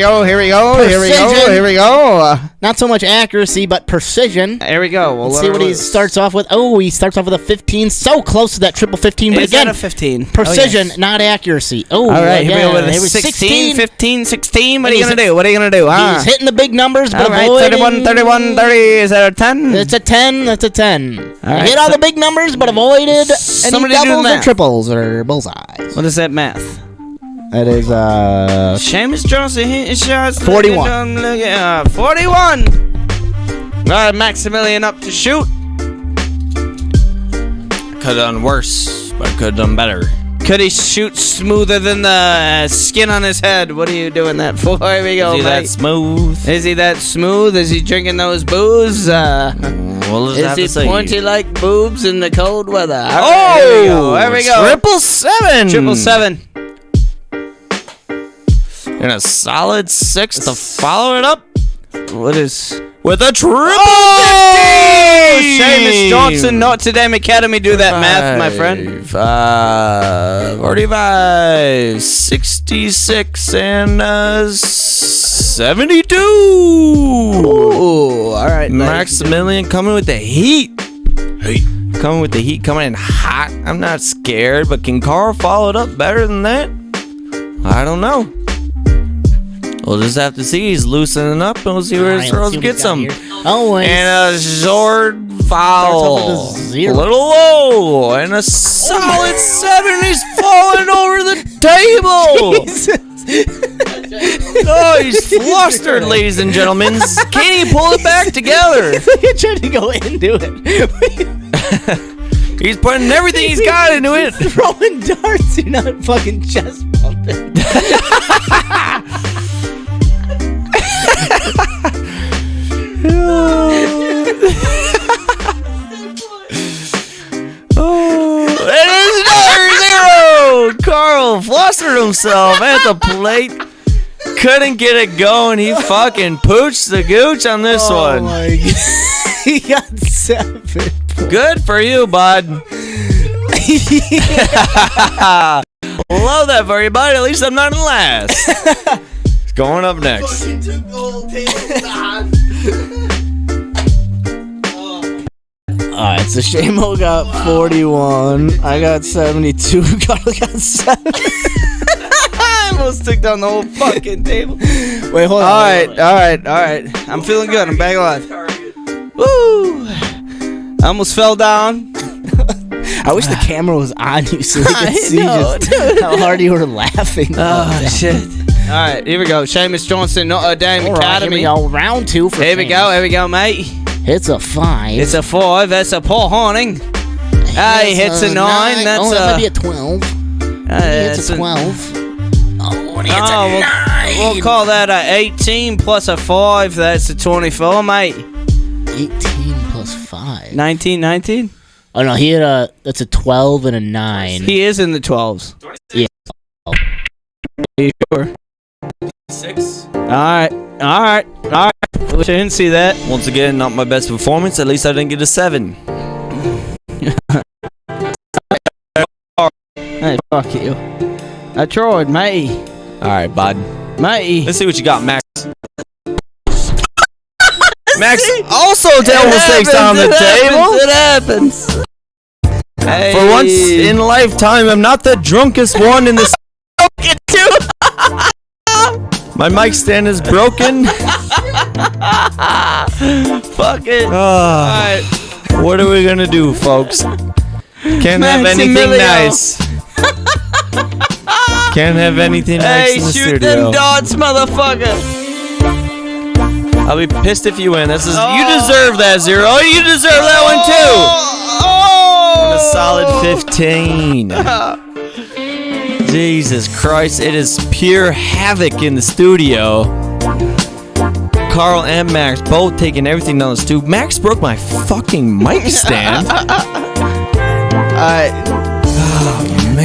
we go. not so much accuracy, but precision. Here we go. Let's see what he starts off with. Oh, he starts off with a 15. So close to that triple 15. But Is again, that a 15? precision, Oh, yes. not accuracy. Oh, All right, yeah, here we go with it a was 16, 15, 16. What are And you going to do? What are you going to do? He's hitting the big numbers, but All right, avoiding... 31, 31, 30. Is that a 10? It's a 10. That's a 10. right, Hit all the big numbers, but avoided any Somebody do the doubles or math. triples or bullseyes. What is that math? That is, Seamus Johnson hitting shots. 41. Look at 41. All right, Maximilian up to shoot. Could have done worse, but could have done better. Could he shoot smoother than the skin on his head? What are you doing that for? Here we go, Is he that mate. smooth? Is he that smooth? Is he drinking those booze? Well, let's Is have he to say. pointy like boobs in the cold weather? All Oh, right, here we go. 777. 777. And a solid 6 to follow it up What is... with a triple 50. Seamus Johnson, Notre Dame Academy. Do that math, my friend. 45, 66, and 72. Ooh, all right. Maximilian coming with the heat. Coming with the heat, coming in hot. I'm not scared, but can Karel follow it up better than that? I don't know. We'll just have to see. He's loosening up, and we'll see where his throws get some. Oh, And a short foul. Starts off with a 0. A little low. And a solid 7. He's falling over the table. Oh, he's flustered, ladies and gentlemen. Can he pull it back together? He tried to go into it. He's putting everything he's got into it. Throwing darts, you're not fucking chest bumping. It is another 0. Karel flustered himself at the plate. Couldn't get it going. He fucking pooched the gooch on this one. My God. He got 7. Good for you, bud. Love that for you, bud. At least I'm not in last. It's going up next. Alright, so Shamo got 41. I got 72. Karel got 7. I almost took down the whole fucking table. Wait, hold on. All right. I'm feeling good. I'm back alive. Woo! I almost fell down. I wish the camera was on you so we could I see know, just how hard you were laughing. Oh, shit. All right, here we go. Seamus Johnson, Notre Dame All right, Academy. here we go. Round 2 for Here we go, mate. It's a 5. It's a 5. That's a Paul Horning. He hits a 9. That's oh, that might be a 12. It's a 12. Oh, and it's a 9. We'll call that a 18 plus a 5. That's a 24, mate. 18 plus 5. 19. Oh, no, that's a 12 and a 9. He is in the 12s. Yeah. Are you sure? 6. All right. Wish I didn't see that. Once again, not my best performance. At least I didn't get a 7. Hey, fuck you. I tried, mate. All right, bud. Mate. Let's see what you got, Max. Max also table stakes on the table. It happens. Hey. For once in a lifetime, I'm not the drunkest one in this. Get to My mic stand is broken. Fuck it. Alright. What are we gonna do, folks? Can't have anything nice. Can't have anything nice in the shoot studio. them dots, motherfucker. I'll be pissed if you win. You deserve that, Zero. You deserve that one too. Oh! A solid 15. Jesus Christ, it is pure havoc in the studio. Karel and Max both taking everything down the stoop. Max broke my fucking mic stand. Do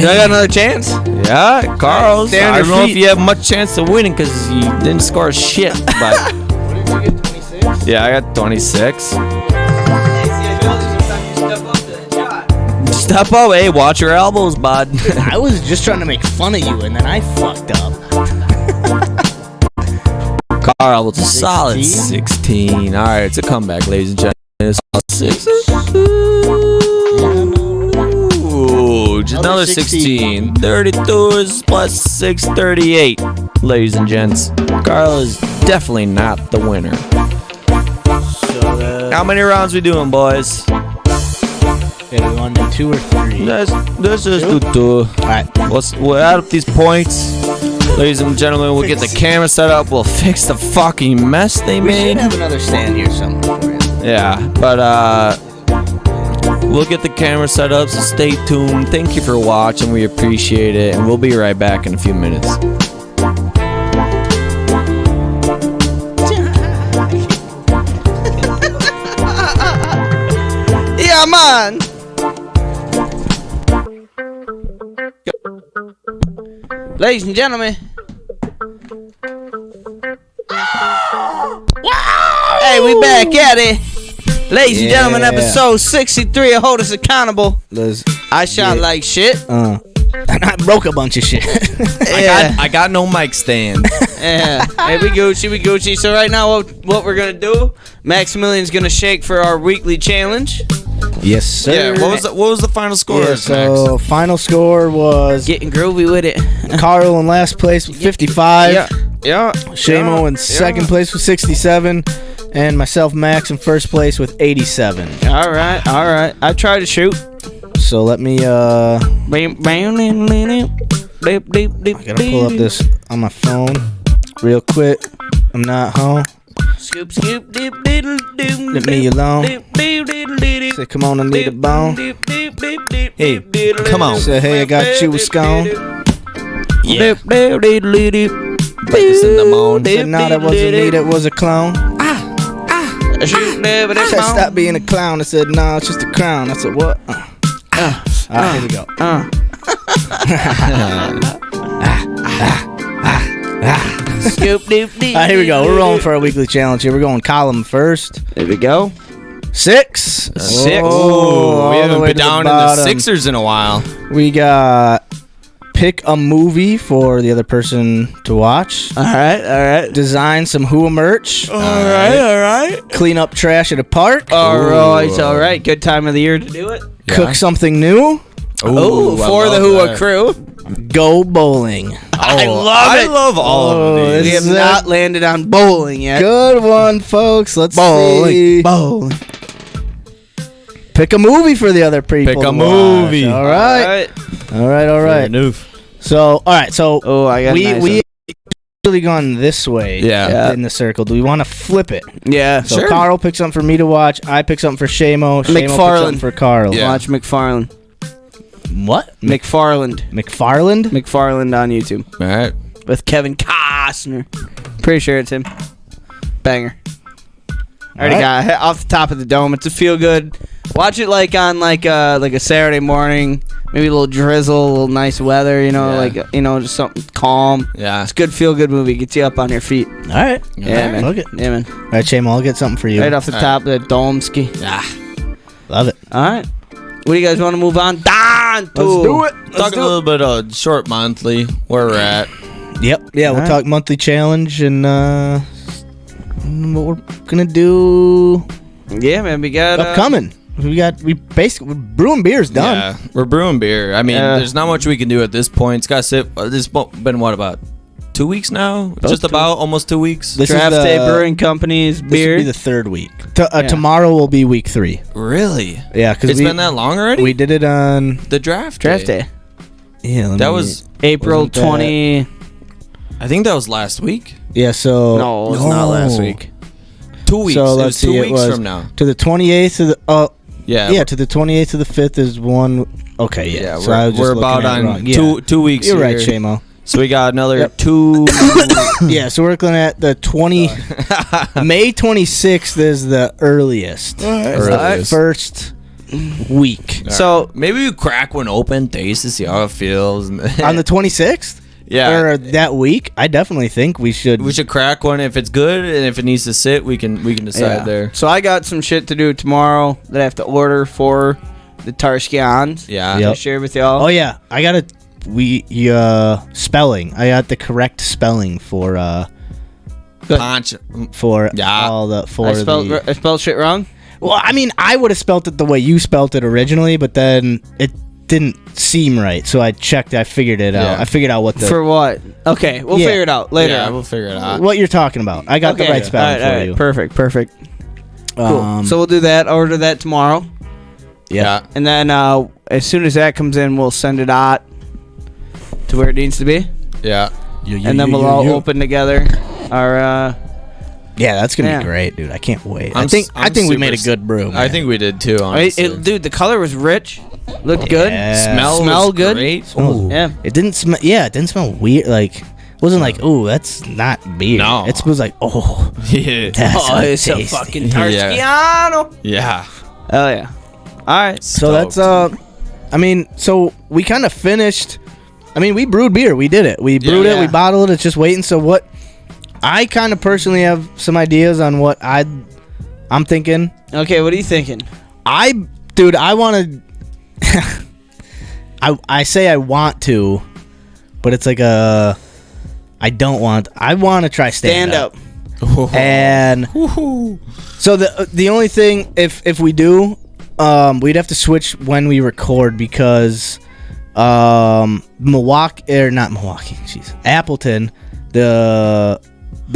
I got another chance? Yeah, Karel. Stay on I your don't know feet. if you have much chance of winning because you didn't score shit. But What did you get? 26. yeah, I got 26. Step up, hey, watch your elbows, bud. I was just trying to make fun of you, and then I fucked up. Karel with a solid 16. All right, it's a comeback, ladies and gentlemen. It's a 6. Ooh, just another 16. 32 is plus 6, 38. Ladies and gents, Karel is definitely not the winner. How many rounds we doing, boys? Okay, we want to do 2 or 3. Let's just do 2. Alright. We'll add up these points. Ladies and gentlemen, we'll get the camera set up. We'll fix the fucking mess they We should made. have another stand here somewhere for you. Yeah, but we'll get the camera set up, so stay tuned. Thank you for watching. We appreciate it, and we'll be right back in a few minutes. Yeah, man. Ladies and gentlemen. Hey, we back at it. Ladies and gentlemen, Yeah. episode 63 of Hold Us Accountable. Let's, I shot like shit. and I broke a bunch of shit. I got no mic stand. Yeah. Hey, we Gucci. So right now, what we're gonna do? Maximilian's gonna shake for our weekly challenge. Yes, sir. Yeah, what was the final score? Yeah, so final score was Getting groovy with it. Karel in last place with 55. Yeah. Shamo in second place with 67. And myself, Max, in first place with 87. All right. I tried to shoot. So let me, I I gotta pull up this on my phone real quick. I'm not home. Scoop, dip, diddle, doom. Let me alone. Say, Say, come on, I need a bone. Hey, come on. Say, hey, I got you a scone. Yeah. Put this in the moan. Said, no, that wasn't me, that was a clone. Said, stop being a clown. I said, no, it's just a crown. I said, what? Alright, here we go. Alright, here we go. We're rolling for our weekly challenge here. We're going column first. There we go. 6. 6. Oh, Ooh, we all the haven't way been to the down in the bottom. Sixers in a while. We got pick a movie for the other person to watch. All right. Design some HUA merch. All right. Clean up trash at a park. All right. Good time of the year to do it. Cook something new. Oh, for the HUA crew. Go bowling. I love all of these. We have Is not that- landed on bowling yet. Good one, folks. Let's see. Bowling. Pick a movie for the other people. Pick a to watch. movie. All right. All right. So, all right. So, Oh, I got a nice we one. actually gone this way. Yeah. In the circle. Do we want to flip it? Yeah. So Karel picks something for me to watch. I pick something for Shamo. Shamo picks McFarlane. something for Karel. Yeah. Watch McFarlane. What? McFarland on YouTube All right. with Kevin Costner. Pretty sure it's him. Banger. I already got it off the top of the dome. It's a feel good. Watch it like on like a Saturday morning, maybe a little drizzle, a little nice weather. Just something calm. Yeah. It's a good feel good movie. Gets you up on your feet. All right. Yeah, man. Look it. Yeah, man. All right, Shamo, I'll get something for you. Right off the top of the dome ski. Love it. All right. What do you guys want to move on? Let's do it. Talk a little bit of short monthly, where we're at. Yep. Yeah, we'll right. talk monthly challenge and what we're gonna do Yeah, man. We got upcoming. We basically brewing beer's done. Yeah, we're brewing beer. I mean, there's not much we can do at this point. It's got to sit. This has been what, about 2 weeks now. About Just two. about almost 2 weeks. This Draft is the, Day Brewing Company's This beer. will be the third week. Yeah. Tomorrow will be week 3. Really? Yeah, because It's been that long already. We did it on the draft Day. yeah. That was. April Wasn't that- 20. I think that was last week. yeah. So No, it was not last week. 2 weeks. So it let's was see. 2 It weeks was from now. to the 28th of the. Yeah. To the 28th of the 5th is one. Okay, yeah. Yeah. So I was just we're looking about at it on wrong. Yeah. 2 weeks. You're right, here. Shamo. So we got another Yep. 2. Yeah, so we're looking at the May 26th is the earliest. Is the Earliest. first week. So Maybe we crack one open, taste to see how it feels. On the 26th? yeah. Or that week? I definitely think we should. We should crack one if it's good, and if it needs to sit, we can decide there. So I got some shit to do tomorrow that I have to order for the Discussion.END. Yeah. Yep. I share with y'all. Oh, yeah. I got to. Spelling. I got the correct spelling for Poncho. Yeah. all the for I spelled, the. I spelled shit wrong. Well, I mean, I would have spelt it the way you spelt it originally, but then it didn't seem right, so I checked. I figured it out. Yeah. I figured out what the For what? Okay, we'll Yeah. figure it out later. Yeah, we'll figure it out. what you're talking about. I got the Okay. right spelling All right, for you. Perfect. Cool. Um, So we'll do that. Order that tomorrow, Yeah. and then as soon as that comes in, we'll send it out to where it needs to be, Yeah. and then we'll all open together our. Yeah, that's gonna Yeah. be great, dude. I can't wait. I'm I think we super made a good brew. I man. think we did too. Honestly. Dude, the color was rich, looked good. Yeah. Smell was good. Great. Ooh. Yeah. It didn't smell. Yeah, it didn't smell weird. Like, it wasn't like, oh, that's not beer. No. It was like, oh, Yeah. that's Oh, so it's a tasty. fucking Yeah. Tarskiano. Yeah. Oh yeah. All right. So that's I mean, so we kind of finished. I mean, we brewed beer. We did it. We brewed it. Yeah. We bottled it. It's just waiting. So what? I kind of personally have some ideas on what I'm thinking. Okay, what are you thinking? I want to. I say I want to, but it's like I don't want. I want to try stand up. And so the only thing if we do, we'd have to switch when we record because Appleton, the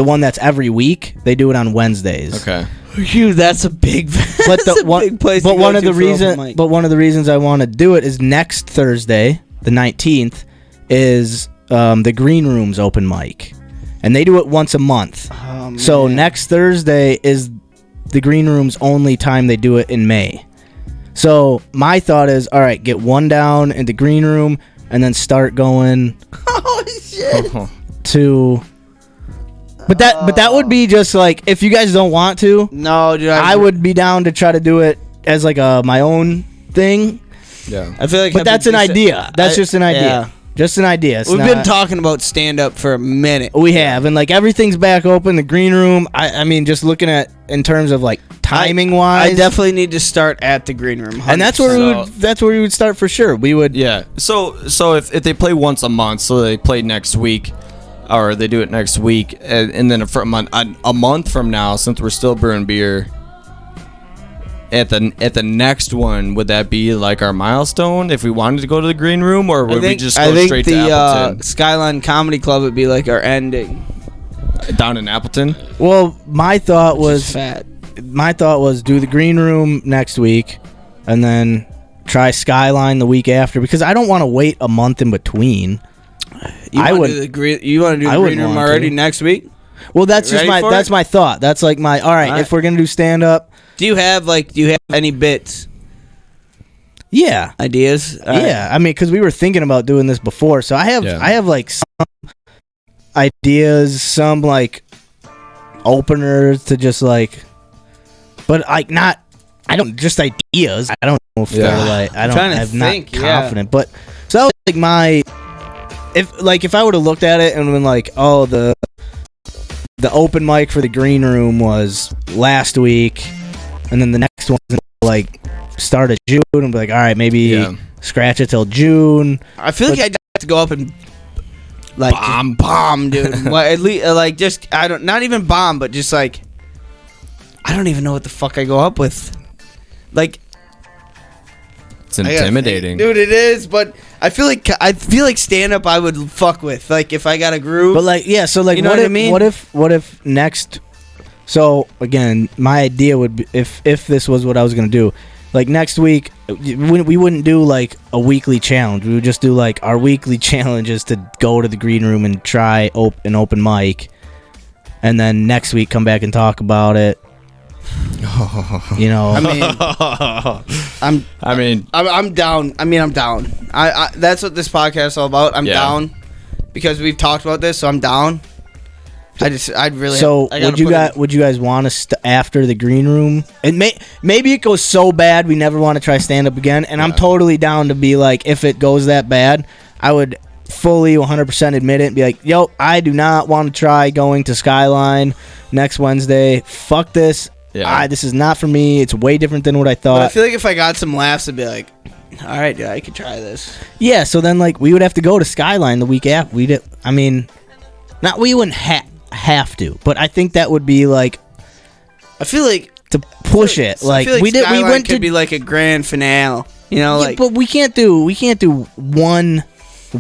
one that's every week, they do it on Wednesdays. Okay. Phew, that's a big. But that's a big place. but to one go of to the for open mic. one of the reasons I want to do it is next Thursday, the 19th, is the Green Room's open mic, and they do it once a month. Oh, So man. next Thursday is the Green Room's only time they do it in May. So my thought is, all right, get one down in the Green Room, and then start going Oh shit. to. But that would be just like, if you guys don't want to, No, dude. I would be down to try to do it as like my own thing. Yeah. I feel like. But that's an idea. That's just an idea. Yeah. Just an idea. It's We've been not- talking about stand up for a minute. We have, and like everything's back open. The Green Room. I mean, just looking at in terms of like timing wise, I definitely need to start at the Green Room. and that's where 100%. that's where we would start for sure. We would. Yeah. So if they play once a month, so they play next week, or they do it next week, and then for a month from now, since we're still brewing beer, at the next one, would that be like our milestone if we wanted to go to the Green Room, or would we just go straight to Appleton? Skyline Comedy Club would be like our ending. Down in Appleton? Well, my thought was Fat. do the Green Room next week, and then try Skyline the week after, because I don't want to wait a month in between. You I wanna would- do the Green. You want to do I the wouldn't Green Room want already to. next week? Well, that's just Ready for that's it? my thought. That's like my all right. All right. If we're gonna do stand up, Do you have any bits yeah. ideas? All right. Yeah, I mean, because we were thinking about doing this before, so I have like some ideas, some like openers to just like, but like not. I don't just ideas. I don't know if they're like. I don't. trying to I'm think, not yeah. confident, but so that was like my. If I would have looked at it and been like, oh, the open mic for the Green Room was last week, and then the next one's like start of June, and be like, all right, maybe scratch it till June. I feel like I'd have to go up and like bomb, dude. Well, at least like just not even bomb, but just like I don't even know what the fuck I go up with. Like It's intimidating. dude. It is, but I feel like stand up I would fuck with, like, if I got a groove. But like, yeah, so like, You know what what I if, mean? what if next? So again, my idea would be if this was what I was gonna do, like next week, we wouldn't do like a weekly challenge. We would just do like our weekly challenge is to go to the green room and try an open mic, and then next week come back and talk about it. You know, I'm down. I'm down. I that's what this podcast is all about. I'm down because we've talked about this, so I'm down. I'd really. So would you guys want to after the green room? And maybe it goes so bad we never want to try stand up again. And I'm totally down to be like, if it goes that bad, I would fully 100% admit it and be like, yo, I do not want to try going to Skyline next Wednesday. Fuck this. Yeah. This is not for me. It's way different than what I thought. But I feel like if I got some laughs, I'd be like, all right, I could try this. Yeah. So then, like, we would have to go to Skyline the week after. We wouldn't have to, but I think that would be like. I feel like to push it. Like, we Skyline went to be like a grand finale. You know, yeah, like. But we can't do 1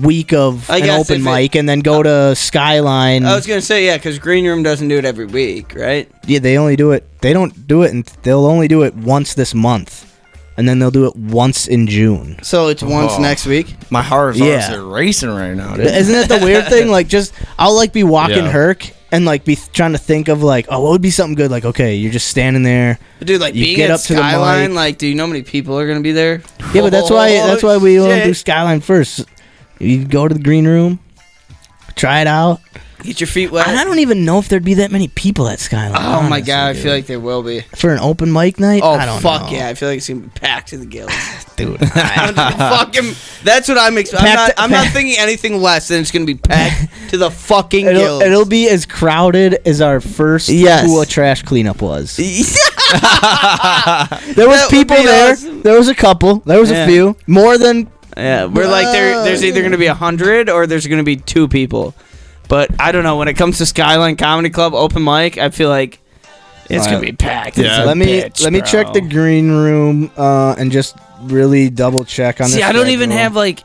week of an open mic and then go to Skyline. I was gonna say, yeah, because Green Room doesn't do it every week, right? Yeah, they only do it. They don't do it, and they'll only do it once this month, and then they'll do it once in June. So it's once next week. My heart is honestly racing right now, dude. Isn't that the weird thing? Like, I'll like be walking Herc and like be trying to think of like, oh, what would be something good? Like, okay, you're just standing there. But dude, like, being at Skyline, like, do you know how many people are gonna be there? Yeah, but that's why we want to do Skyline first. You go to the green room, try it out, get your feet wet. And I don't even know if there'd be that many people at Skyline. Oh honestly, my god, dude. I feel like there will be for an open mic night. Oh I don't fuck know. yeah, I feel like it's gonna be packed to the gills, dude. Fucking, that's what I'm expecting. I'm not thinking anything less than it's gonna be packed to the fucking gills. It'll be as crowded as our first HUA trash cleanup was. There was people there. Awesome. There was a couple. There was a few. More than. Yeah, we're like there's either gonna be 100 or there's gonna be 2 people, but I don't know. When it comes to Skyline Comedy Club open mic, I feel like it's gonna be packed. Yeah. Let me check the green room and just really double check on this. See, I don't even have like.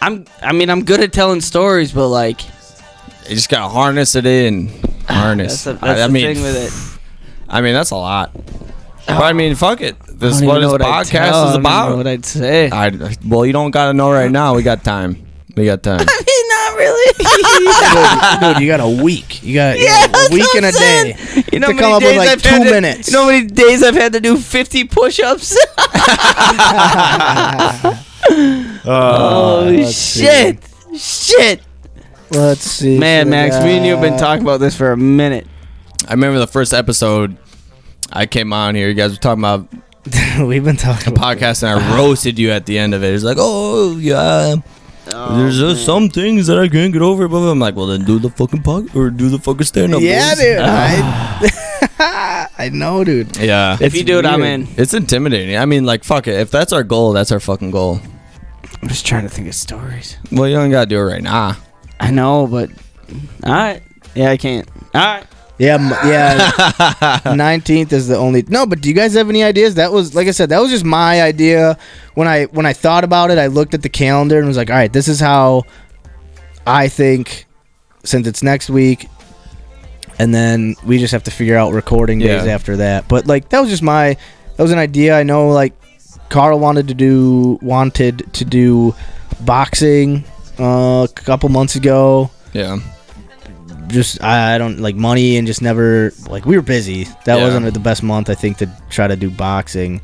I'm good at telling stories, but like, you just gotta harness it in. Harness. That's the thing with it. I mean, that's a lot. But I mean, fuck it. This is what this podcast is about. I don't know what I'd say. Well, you don't gotta know right now. We got time. I mean, not really. Dude, you got a week. You got a week and a day. You know to come up with like 2 minutes. You know how many days I've had to do 50 push-ups? Oh shit! Shit! Let's see. Man, Max, me and you have been talking about this for a minute. I remember the first episode I came on here. You guys were talking about we've been talking about podcast, and I roasted you at the end of it. It's like, oh yeah, there's just some things that I can't get over. But I'm like, well, then do the fucking or do the fucking stand up. Yeah, dude. I know, dude. Yeah. If you do it, I'm in. It's intimidating. I mean, like, fuck it. If that's our goal, that's our fucking goal. I'm just trying to think of stories. Well, you don't gotta do it right now. I know, but all right. Yeah, I can't. All right. Yeah. 19th is the only. No, but do you guys have any ideas? That was, like I said, that was just my idea. When I thought about it, I looked at the calendar and was like, all right, this is how I think, since it's next week, and then we just have to figure out recording days after that. But like, that was an idea. I know, like, Karel wanted to do boxing a couple months ago. Yeah. Just I don't like money and just never, like, we were busy. That wasn't the best month, I think, to try to do boxing.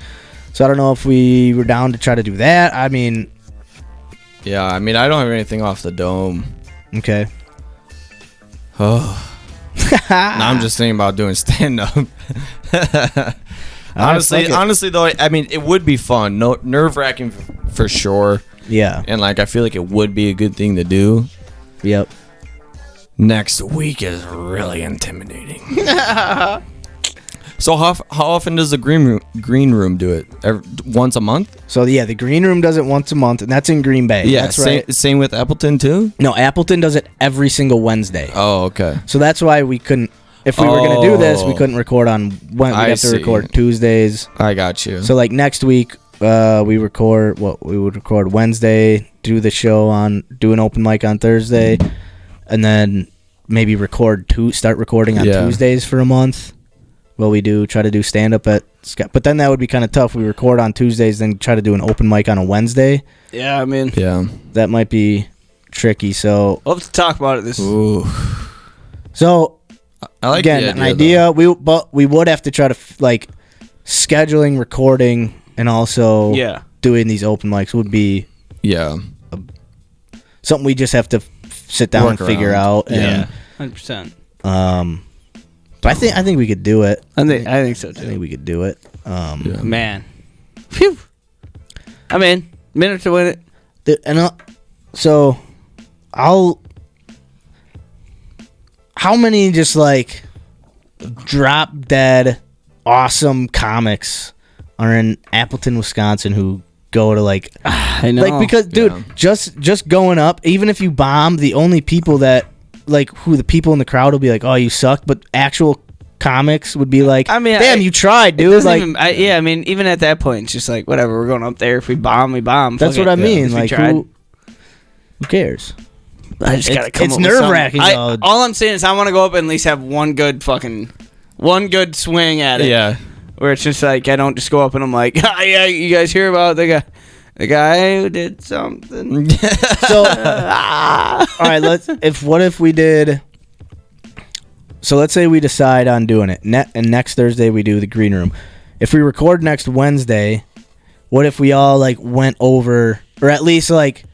So I don't know if we were down to try to do that. I mean, yeah, I mean, I don't have anything off the dome. Okay. Oh. Now I'm just thinking about doing stand up. Honestly though, I mean, it would be fun. No, nerve-wracking for sure. Yeah. And like, I feel like it would be a good thing to do. Yep. Next week is really intimidating. So how often does the green room do it? Once a month? So yeah, the green room does it once a month, and that's in Green Bay. Yeah, that's right. Same with Appleton too? No, Appleton does it every single Wednesday. Oh, okay. So that's why we couldn't. If we were going to do this, we couldn't record on when we'd have to record Tuesdays. I got you. So like next week, we would record Wednesday, do an open mic on Thursday, and then maybe start recording on Tuesdays for a month. Well, we try to do stand up but then that would be kind of tough. We record on Tuesdays, then try to do an open mic on a Wednesday. Yeah, I mean, that might be tricky. So we'll have to talk about it. So I like again, an idea. But we would have to try to scheduling, recording, and also doing these open mics would be something we just have to sit down and figure out. And, 100%. But I think we could do it. I think so too. I think we could do it. Man, phew. I'm in. Minute to win it. How many just like drop dead awesome comics are in Appleton, Wisconsin who go to like I know, like, because dude, just going up, even if you bomb, the only people that like the people in the crowd will be like, oh, you sucked, but actual comics would be like, damn, you tried, dude. Like, I mean, even at that point, it's just like, whatever, we're going up there. If we bomb, we bomb. That's what I mean. Like, who cares? I just gotta come. It's nerve wracking. All I'm saying is, I want to go up and at least have one good swing at it. Yeah. Where it's just like, I don't just go up and I'm like, oh, yeah, you guys hear about the guy who did something. So, all right, what if we did? So let's say we decide on doing it, and next Thursday we do the green room. If we record next Wednesday, what if we all like went over, or at least like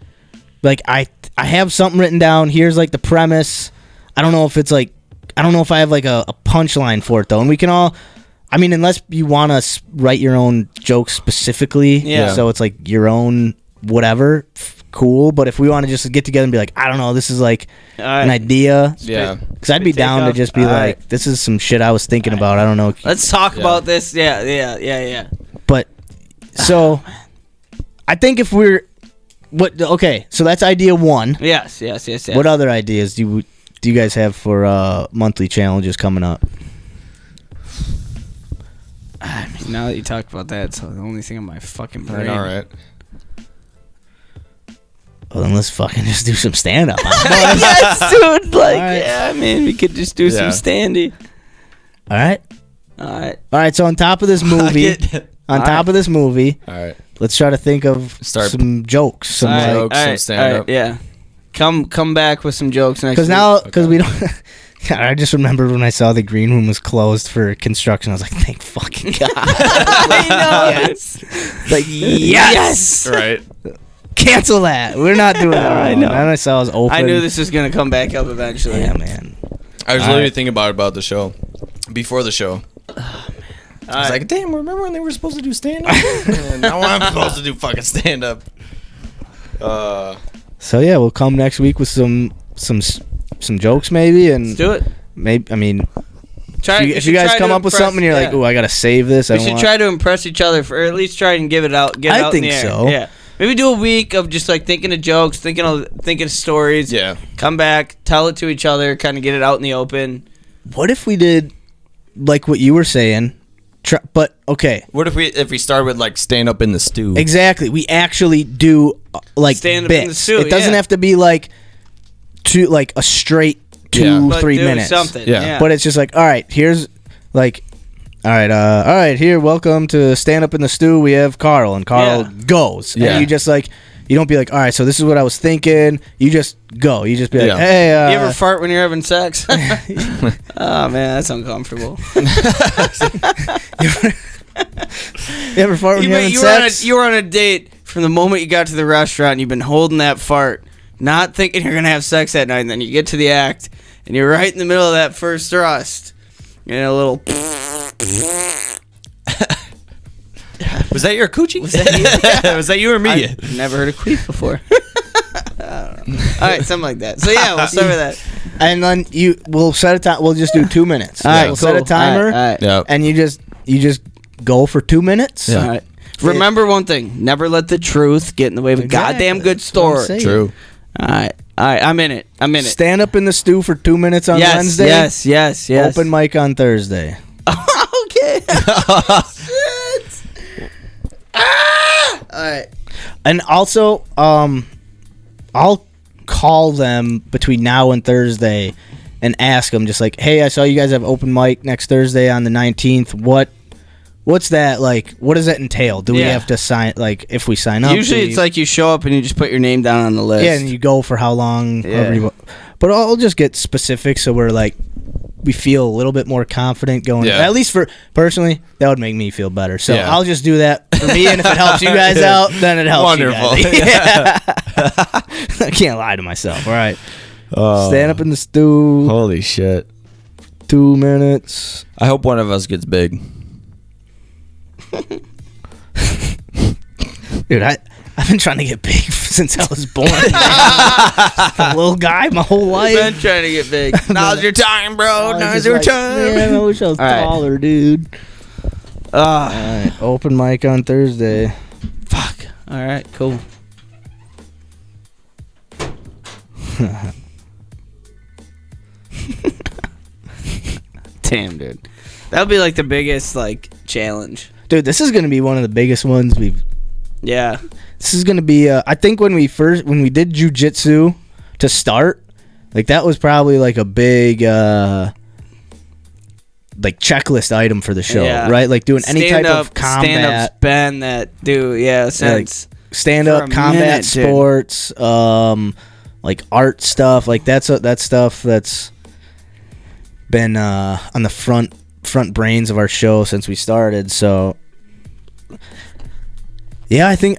I have something written down. Here's like the premise. I don't know if I have like a punchline for it though, and we can all. I mean, unless you want to write your own jokes specifically, so it's like your own whatever, cool. But if we want to just get together and be like, I don't know, this is like an idea, because I'd be down to just be like, this is some shit I was thinking about. I don't know. Let's talk about this. Yeah. But so, I think if we're so that's idea one. Yes. What other ideas do you guys have for monthly challenges coming up? I mean, now that you talked about that, it's the only thing on my fucking brain. All right. Well, then let's fucking just do some stand-up. Yes, dude. Like, I mean, we could just do some standy. All right. So on top of this movie, all right, let's try to think of some jokes, some stand-up. Yeah. Come back with some jokes next week. Because we don't. I just remembered when I saw the green room was closed for construction. I was like, thank fucking God. I know. Yes. Like, yes. Right. Cancel that. We're not doing that. I know. And then I saw it was open. I knew this was going to come back up eventually. Yeah, man. I was literally thinking about the show. Before the show. Oh, man. I was like, damn, remember when they were supposed to do stand-up? And now I'm supposed to do fucking stand-up. So, yeah, we'll come next week with some jokes maybe, and let's do it. Maybe, I mean, if you guys come up with something and you're like, oh, I gotta save this. We should try to impress each other, or at least try and give it out. I think so. Yeah, maybe do a week of just like thinking of jokes, thinking of stories. Yeah, come back, tell it to each other, kind of get it out in the open. What if we did like what you were saying? But okay. What if we start with like stand up in the stew? Exactly. We actually do like stand up bits. in the stew. It doesn't have to be like a straight 2-3 minutes. Something. Yeah. But it's just like, all right, here's like, all right, here, welcome to Stand Up in the Stew. We have Karel, and Karel goes. Yeah. And you just like, you don't be like, all right, so this is what I was thinking. You just go. You just be like, hey. You ever fart when you're having sex? Oh, man, that's uncomfortable. You ever fart when you're having sex? You were on a date from the moment you got to the restaurant, and you've been holding that fart, not thinking you're going to have sex that night, and then you get to the act, and you're right in the middle of that first thrust. And a little... Was that your coochie? Was that you? Was that you or me? I've never heard a queef before. I don't know. All right, something like that. So yeah, we'll start with that. And then we'll set a time. We'll just do 2 minutes. All right, we'll set a timer. All right. Yep. And you just go for 2 minutes. Yeah. All right. Remember one thing: never let the truth get in the way of a goddamn good story. True. All right. I'm in it. Stand up in the stew for 2 minutes on Wednesday. Yes. Open mic on Thursday. Okay. Shit. right. And also, I'll call them between now and Thursday and ask them just like, hey, I saw you guys have open mic next Thursday on the 19th. What's that like? What does that entail? Do we have to sign, like, if we sign up? Usually it's like you show up and you just put your name down on the list. Yeah, and you go for how long. Yeah. But I'll just get specific so we're like, we feel a little bit more confident going. Yeah. At least for personally, that would make me feel better. So Yeah. I'll just do that for me, and if it helps you guys out, then it helps. Wonderful. You guys. Yeah. I can't lie to myself. All right. Stand up in the stew. Holy shit. 2 minutes. I hope one of us gets big. Dude, I've been trying to get big since I was born. A little guy my whole life. Been trying to get big. Now's your time, bro. I was Now's just your like, time. Man, I wish I was All right. taller, dude. All right, open mic on Thursday. Fuck. All right, cool. Damn, dude. That would be like the biggest like challenge. Dude, this is gonna be one of the biggest ones we've. Yeah. This is gonna be. I think when we did jujitsu to start, like that was probably like a big like checklist item for the show, Yeah. right? Like doing any type of combat, Stand-up's been that dude. Yeah, since stand for up a combat minute, dude. sports, like art stuff. Like that's stuff that's been on the front brains of our show since we started. So yeah, I think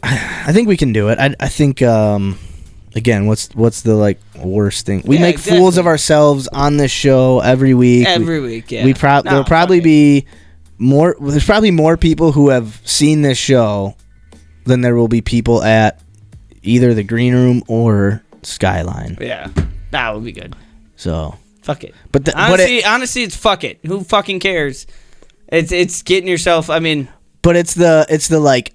we can do it. I think again, what's the like worst thing? We make fools of ourselves on this show every week. every week. Yeah. There'll probably be more. There's probably more people who have seen this show than there will be people at either the green room or Skyline. Yeah, that would be good. So Fuck it. But honestly, it's fuck it. Who fucking cares? It's getting yourself. I mean, but it's the like,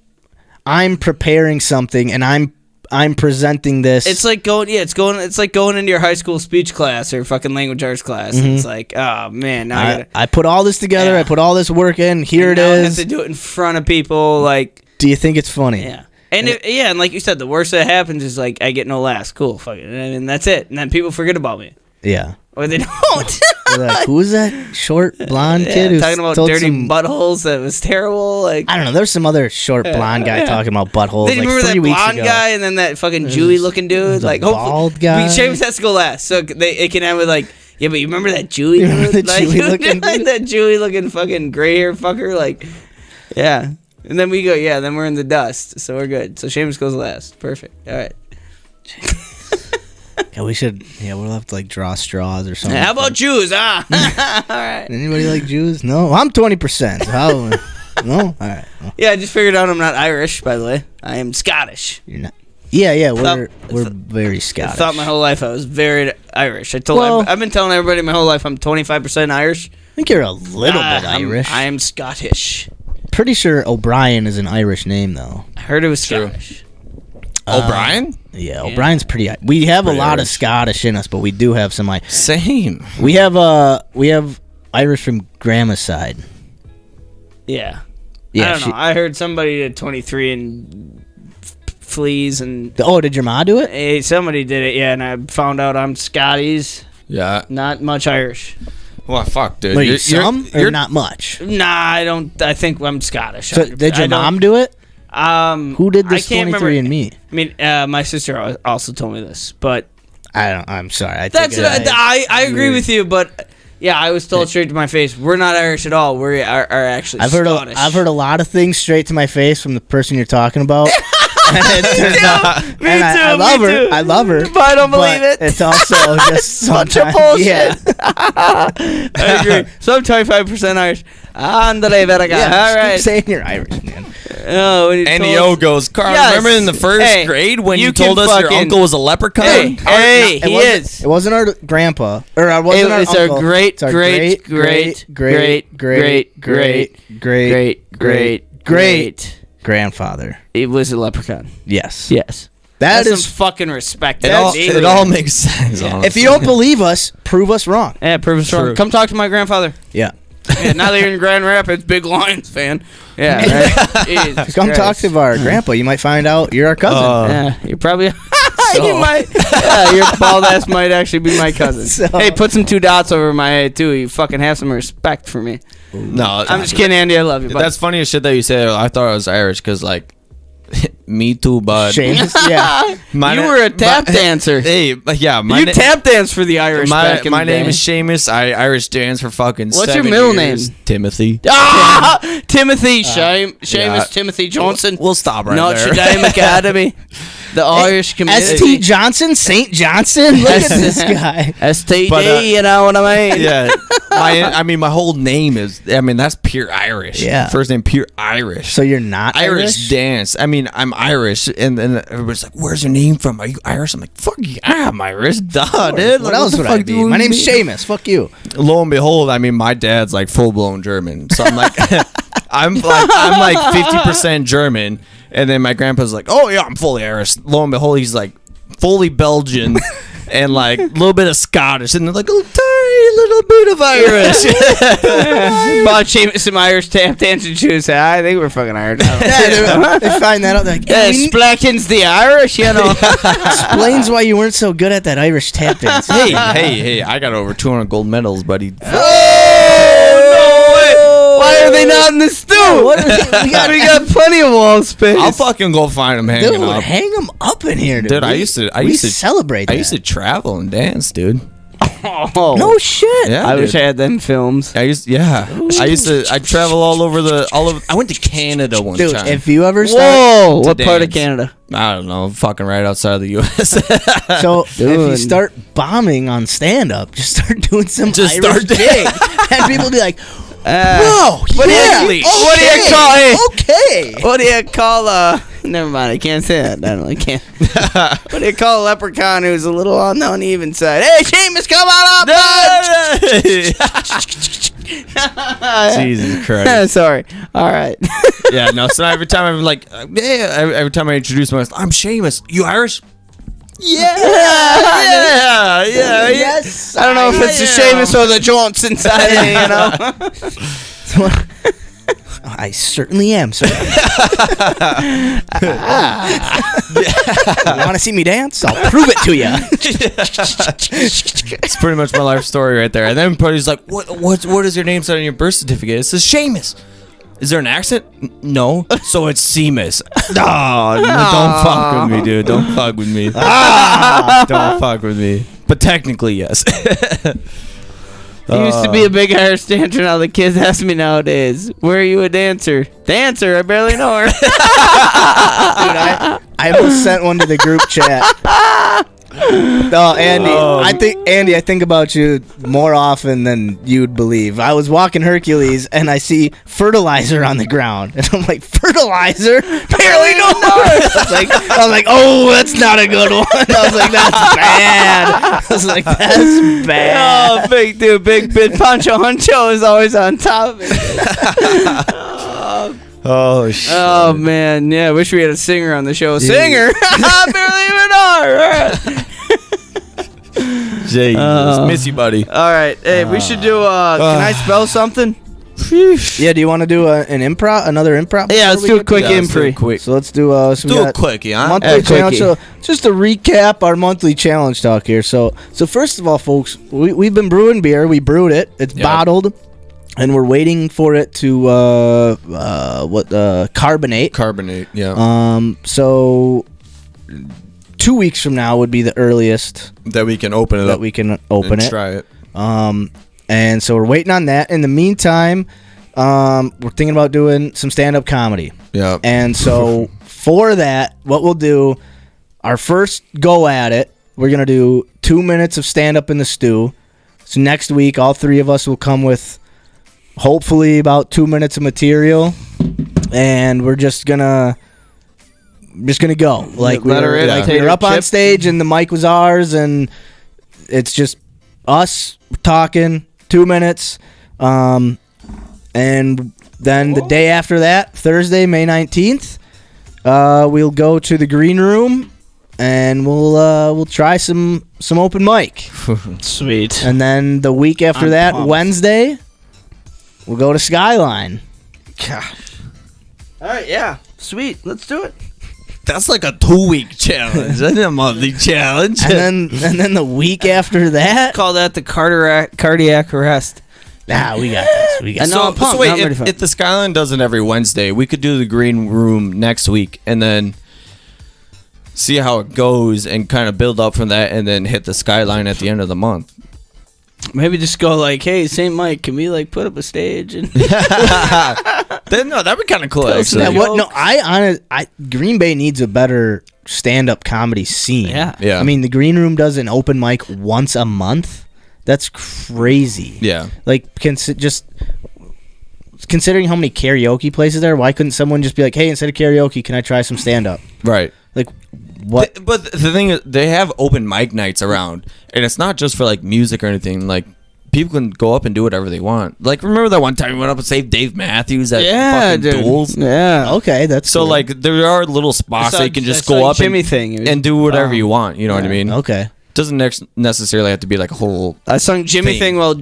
I'm preparing something and I'm presenting this. it's like going. Yeah, it's like going into your high school speech class or fucking language arts class. Mm-hmm. It's like, oh man, now I put all this together. Yeah. I put all this work in. Here it now I have is. to do it in front of people. Like, Do you think it's funny? yeah. And like you said, the worst that happens is like I get no laughs. Cool, fuck it, and that's it. And then people forget about me, Yeah. or they don't. They're like, who's that short blonde Yeah, kid who's talking about told dirty some, buttholes that was terrible. Like, I don't know. There's some other short blonde guy talking about buttholes. Then you like remember 3 that weeks blonde ago. guy and then that fucking Jewy looking dude? the Like, bald guy. Seamus has to go last, so it can end with like, yeah, but you remember that Jewy dude? remember the like, Jewy-looking like dude? that Jewy looking fucking gray hair fucker? Like, yeah. And then we go, yeah, then we're in the dust, so we're good. So Seamus goes last. Perfect. All right. Yeah, we should. Yeah, we'll have to like draw straws or something. How about Jews? All right. Anybody like Jews? No, I'm 20%. So how? No, all right. Well, Yeah, I just figured out I'm not Irish, by the way. I am Scottish. you're not. Yeah, Thought- we're very Scottish. I thought my whole life I was very Irish. I've been telling everybody my whole life I'm 25% Irish. I think you're a little bit Irish. I am Scottish. Pretty sure O'Brien is an Irish name though. I heard it was Scottish. O'Brien? Yeah, O'Brien's pretty. We have a lot of Irish. Scottish in us, but we do have some. Same. We have Irish from grandma's side. Yeah. Yeah, I don't know. I heard somebody did 23 and fleas and Did your ma do it? somebody did it. Yeah, and I found out I'm Scotties. Yeah. Not much Irish. Well, fuck, dude. Wait, some or not much? Nah, I don't. I think I'm Scottish. So did your mom do it? Who did this I can't 23 and me? I mean, my sister also told me this, but I'm sorry. I agree with you, but yeah, I was told straight to my face, we're not Irish at all. We are actually Scottish. I've heard a lot of things straight to my face from the person you're talking about. Me too. I love her. But I don't believe it. It's also just Bunch of sometimes. bullshit. Yeah. I agree. So I'm 25% Irish. Andale verga. Yeah, All just right. keep saying you're Irish, man. Oh, when he told NEO us- goes, Carl, Yes. remember in the first grade when you can told us your fucking- uncle was a leprechaun? Hey, It he wasn't- is. It wasn't our grandpa, or it wasn't our It's uncle. our great, It's our great, grandfather. It was a leprechaun. Yes. Yes. That That's is. some fucking respect. It all makes sense. If you don't believe us, prove us wrong. Yeah, prove us wrong. True. Come talk to my grandfather. Yeah. Yeah, now that you're in Grand Rapids, big Lions fan. Yeah, right? Jesus Come talk Christ. to our grandpa. You might find out you're our cousin. Yeah, you probably. You might. Yeah, your bald ass might actually be my cousin. So- Hey, put some 2 dots over my head too. You fucking have some respect for me. No, I'm just kidding, Andy. I love you. But That's funny as shit that you said. I thought I was Irish because, like, me too, bud. Seamus, yeah. you were a tap dancer. Hey, yeah, You tap dance for the Irish. back in my the name day. is Seamus. I Irish dance for fucking. What's your 7 middle years. name? Timothy. Timothy Seamus Timothy Johnson. We'll stop right Notre there. Dame Academy. The Irish community. S.T. Johnson, St. Johnson. Look at this guy. STD, But, you know what I mean? Yeah, my whole name is. That's pure Irish. Yeah. First name pure Irish. So you're not Irish dance. I'm Irish, and then everybody's like, "Where's your name from? Are you Irish?" I'm like, "Fuck yeah, I'm Irish, duh, dude." What Like, else the would fuck I be? do My you name's mean? Seamus. Fuck you. Lo and behold, my dad's like full blown German, so I'm like, I'm like 50% German, and then my grandpa's like, "Oh yeah, I'm fully Irish." Lo and behold, he's like fully Belgian. And like a little bit of Scottish, and then like a tiny little bit of Irish. Bought Seamus some Irish tap dancing shoes. I think we're fucking Irish. Yeah, they find that out. They're like, Yeah, we Splackens the Irish, you know. explains why you weren't so good at that Irish tap dance. hey! I got over 200 gold medals, buddy. Why are they not in the stew? We got plenty of wall space. I'll fucking go find them hanging Dude, up. hang them up in here, dude. Dude, I used to celebrate that. I used to travel and dance, dude. Oh. No shit. Yeah, I dude. wish I had them films. I travel all over I went to Canada one Dude, time. if you ever start... Whoa! What to part of dance. Canada? I don't know, fucking right outside of the U.S. So if you Dude. start bombing on stand-up, just start doing some Just Irish start- gig. And people be like, Whoa! what do you call it? Okay. What do you call Never mind, I can't say that. I really can't. What do you call a leprechaun who's a little on the uneven side? Hey, Seamus, come on up! Jesus Christ. Sorry. All right. Yeah, no. So every time I'm like, every time I introduce myself, I'm Seamus. You Irish? Yeah. Yes. I don't know if it's the Seamus or the Johnson side, you know. I certainly am, sir. You want to see me dance? I'll prove it to you. It's pretty much my life story right there. And then everybody's like, what does your name say on your birth certificate? It says Seamus. Is there an accent? No. So it's Seamus. Oh, don't fuck with me, dude. Don't fuck with me. Don't fuck with me. But technically, yes. I used to be a big Irish dancer. Now the kids ask me nowadays, "Where are you a dancer?" Dancer? I barely know her. Dude, I almost sent one to the group chat. Oh, Andy, I think about you more often than you'd believe. I was walking Hercules and I see fertilizer on the ground, and I'm like, fertilizer? Barely know her. I was like, oh, that's not a good one. I was like, that's bad. I was like, that's bad. Oh, big dude, big Poncho Honcho is always on top of it. Oh, shit. Oh man, yeah. I wish we had a singer on the show. Singer? I barely even know her. Jesus. Miss you, buddy. All right, hey, we should do. Can I spell something? Yeah, do you want to do another improv? Yeah, let's do a quick Yeah, let's do it improv. quick. So let's do. So we Do a got quickie, huh? monthly challenge. quickie. So just to recap our monthly challenge talk here. So first of all, folks, we've been brewing beer. We brewed it. It's Yep. bottled, and we're waiting for it to carbonate. Carbonate, yeah. So 2 weeks from now would be the earliest that we can open it that up we can open and it. try it. And so we're waiting on that. In the meantime, we're thinking about doing some stand-up comedy. Yeah. And so for that, what we'll do, our first go at it, we're going to do 2 minutes of stand-up in the stew. So next week, all three of us will come with hopefully about 2 minutes of material. And we're just going to go. Like Let her in, like we were up on chip. stage and the mic was ours, and it's just us talking 2 minutes. And then the day after that, Thursday, May 19th, we'll go to the green room and we'll try some open mic. Sweet. And then the week after I'm that, pumped. Wednesday, we'll go to Skyline. Gosh. All right, yeah. Sweet. Let's do it. That's like a 2-week challenge. That's a monthly challenge. And then the week after that, Call that the cardiac arrest. nah, we got this. We got I know. I'm pumped. wait, I'm ready for it. if the Skyline does it every Wednesday, we could do the green room next week and then see how it goes and kind of build up from that and then hit the Skyline at the end of the month. Maybe just go like, hey, St. Mike, can we like put up a stage? And Then no, that'd be kind of cool. Tell Actually. some Yeah, what? No, I Green Bay needs a better stand-up comedy scene. Yeah. I mean, the Green Room does an open mic once a month. That's crazy. Yeah. Like, just considering how many karaoke places there, why couldn't someone just be like, hey, instead of karaoke, can I try some stand-up? Right. Like, what? But the thing is, they have open mic nights around, and it's not just for like music or anything. Like people can go up and do whatever they want. Like remember that one time we went up and saved Dave Matthews at fucking Duels? Yeah. Okay, that's So cool. like there are little spots that you can just go up Jimmy thing. and do whatever you want. You know what I mean? Okay. Doesn't necessarily have to be like a whole. I sung Jimmy thing while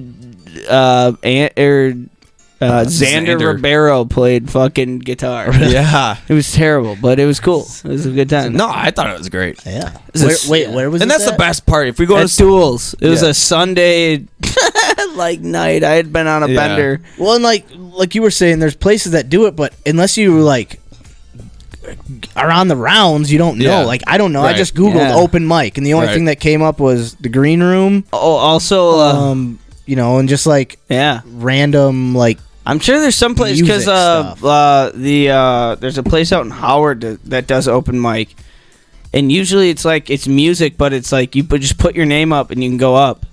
Xander Ribeiro played fucking guitar. Yeah. It was terrible, but it was cool. It was a good time. No, I thought it was great. Yeah. This is- Where was And this that's the at? best part. If we go At to Duels. It was Yeah. a Sunday like night. I had been on a Yeah. bender. Well, and like you were saying, there's places that do it, but unless you like are on the rounds, you don't know. Yeah. Like I don't know. I Right. just googled Yeah. open mic, and the only Right. thing that came up was the Green Room. Oh, also, You know, and just like yeah. random like I'm sure there's some place because Music stuff. there's a place out in Howard that does open mic, and usually it's music, but it's like you just put your name up and you can go up,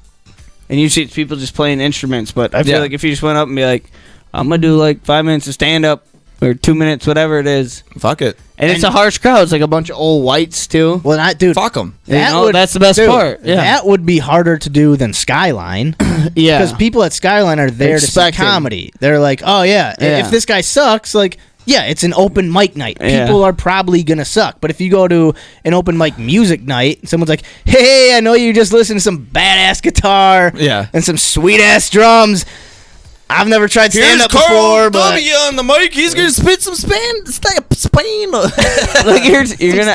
and usually it's people just playing instruments. But I feel Yeah. like if you just went up and be like, I'm gonna do like 5 minutes of stand up or 2 minutes, whatever it is, fuck it, and it's a harsh crowd. It's like a bunch of old whites too. well, not dude. fuck them. That's the best dude, part. Yeah, That would be harder to do than Skyline. yeah. Because people at Skyline are there to see Expecting. comedy. They're like, oh yeah, Yeah. if this guy sucks, like, yeah, it's an open mic night. Yeah. People are probably gonna suck. But if you go to an open mic music night, and someone's like, hey, I know you just listened to some badass guitar Yeah. and some sweet ass drums. I've never tried stand up before, Carl but W on the mic. He's gonna spit some Spain. like you're gonna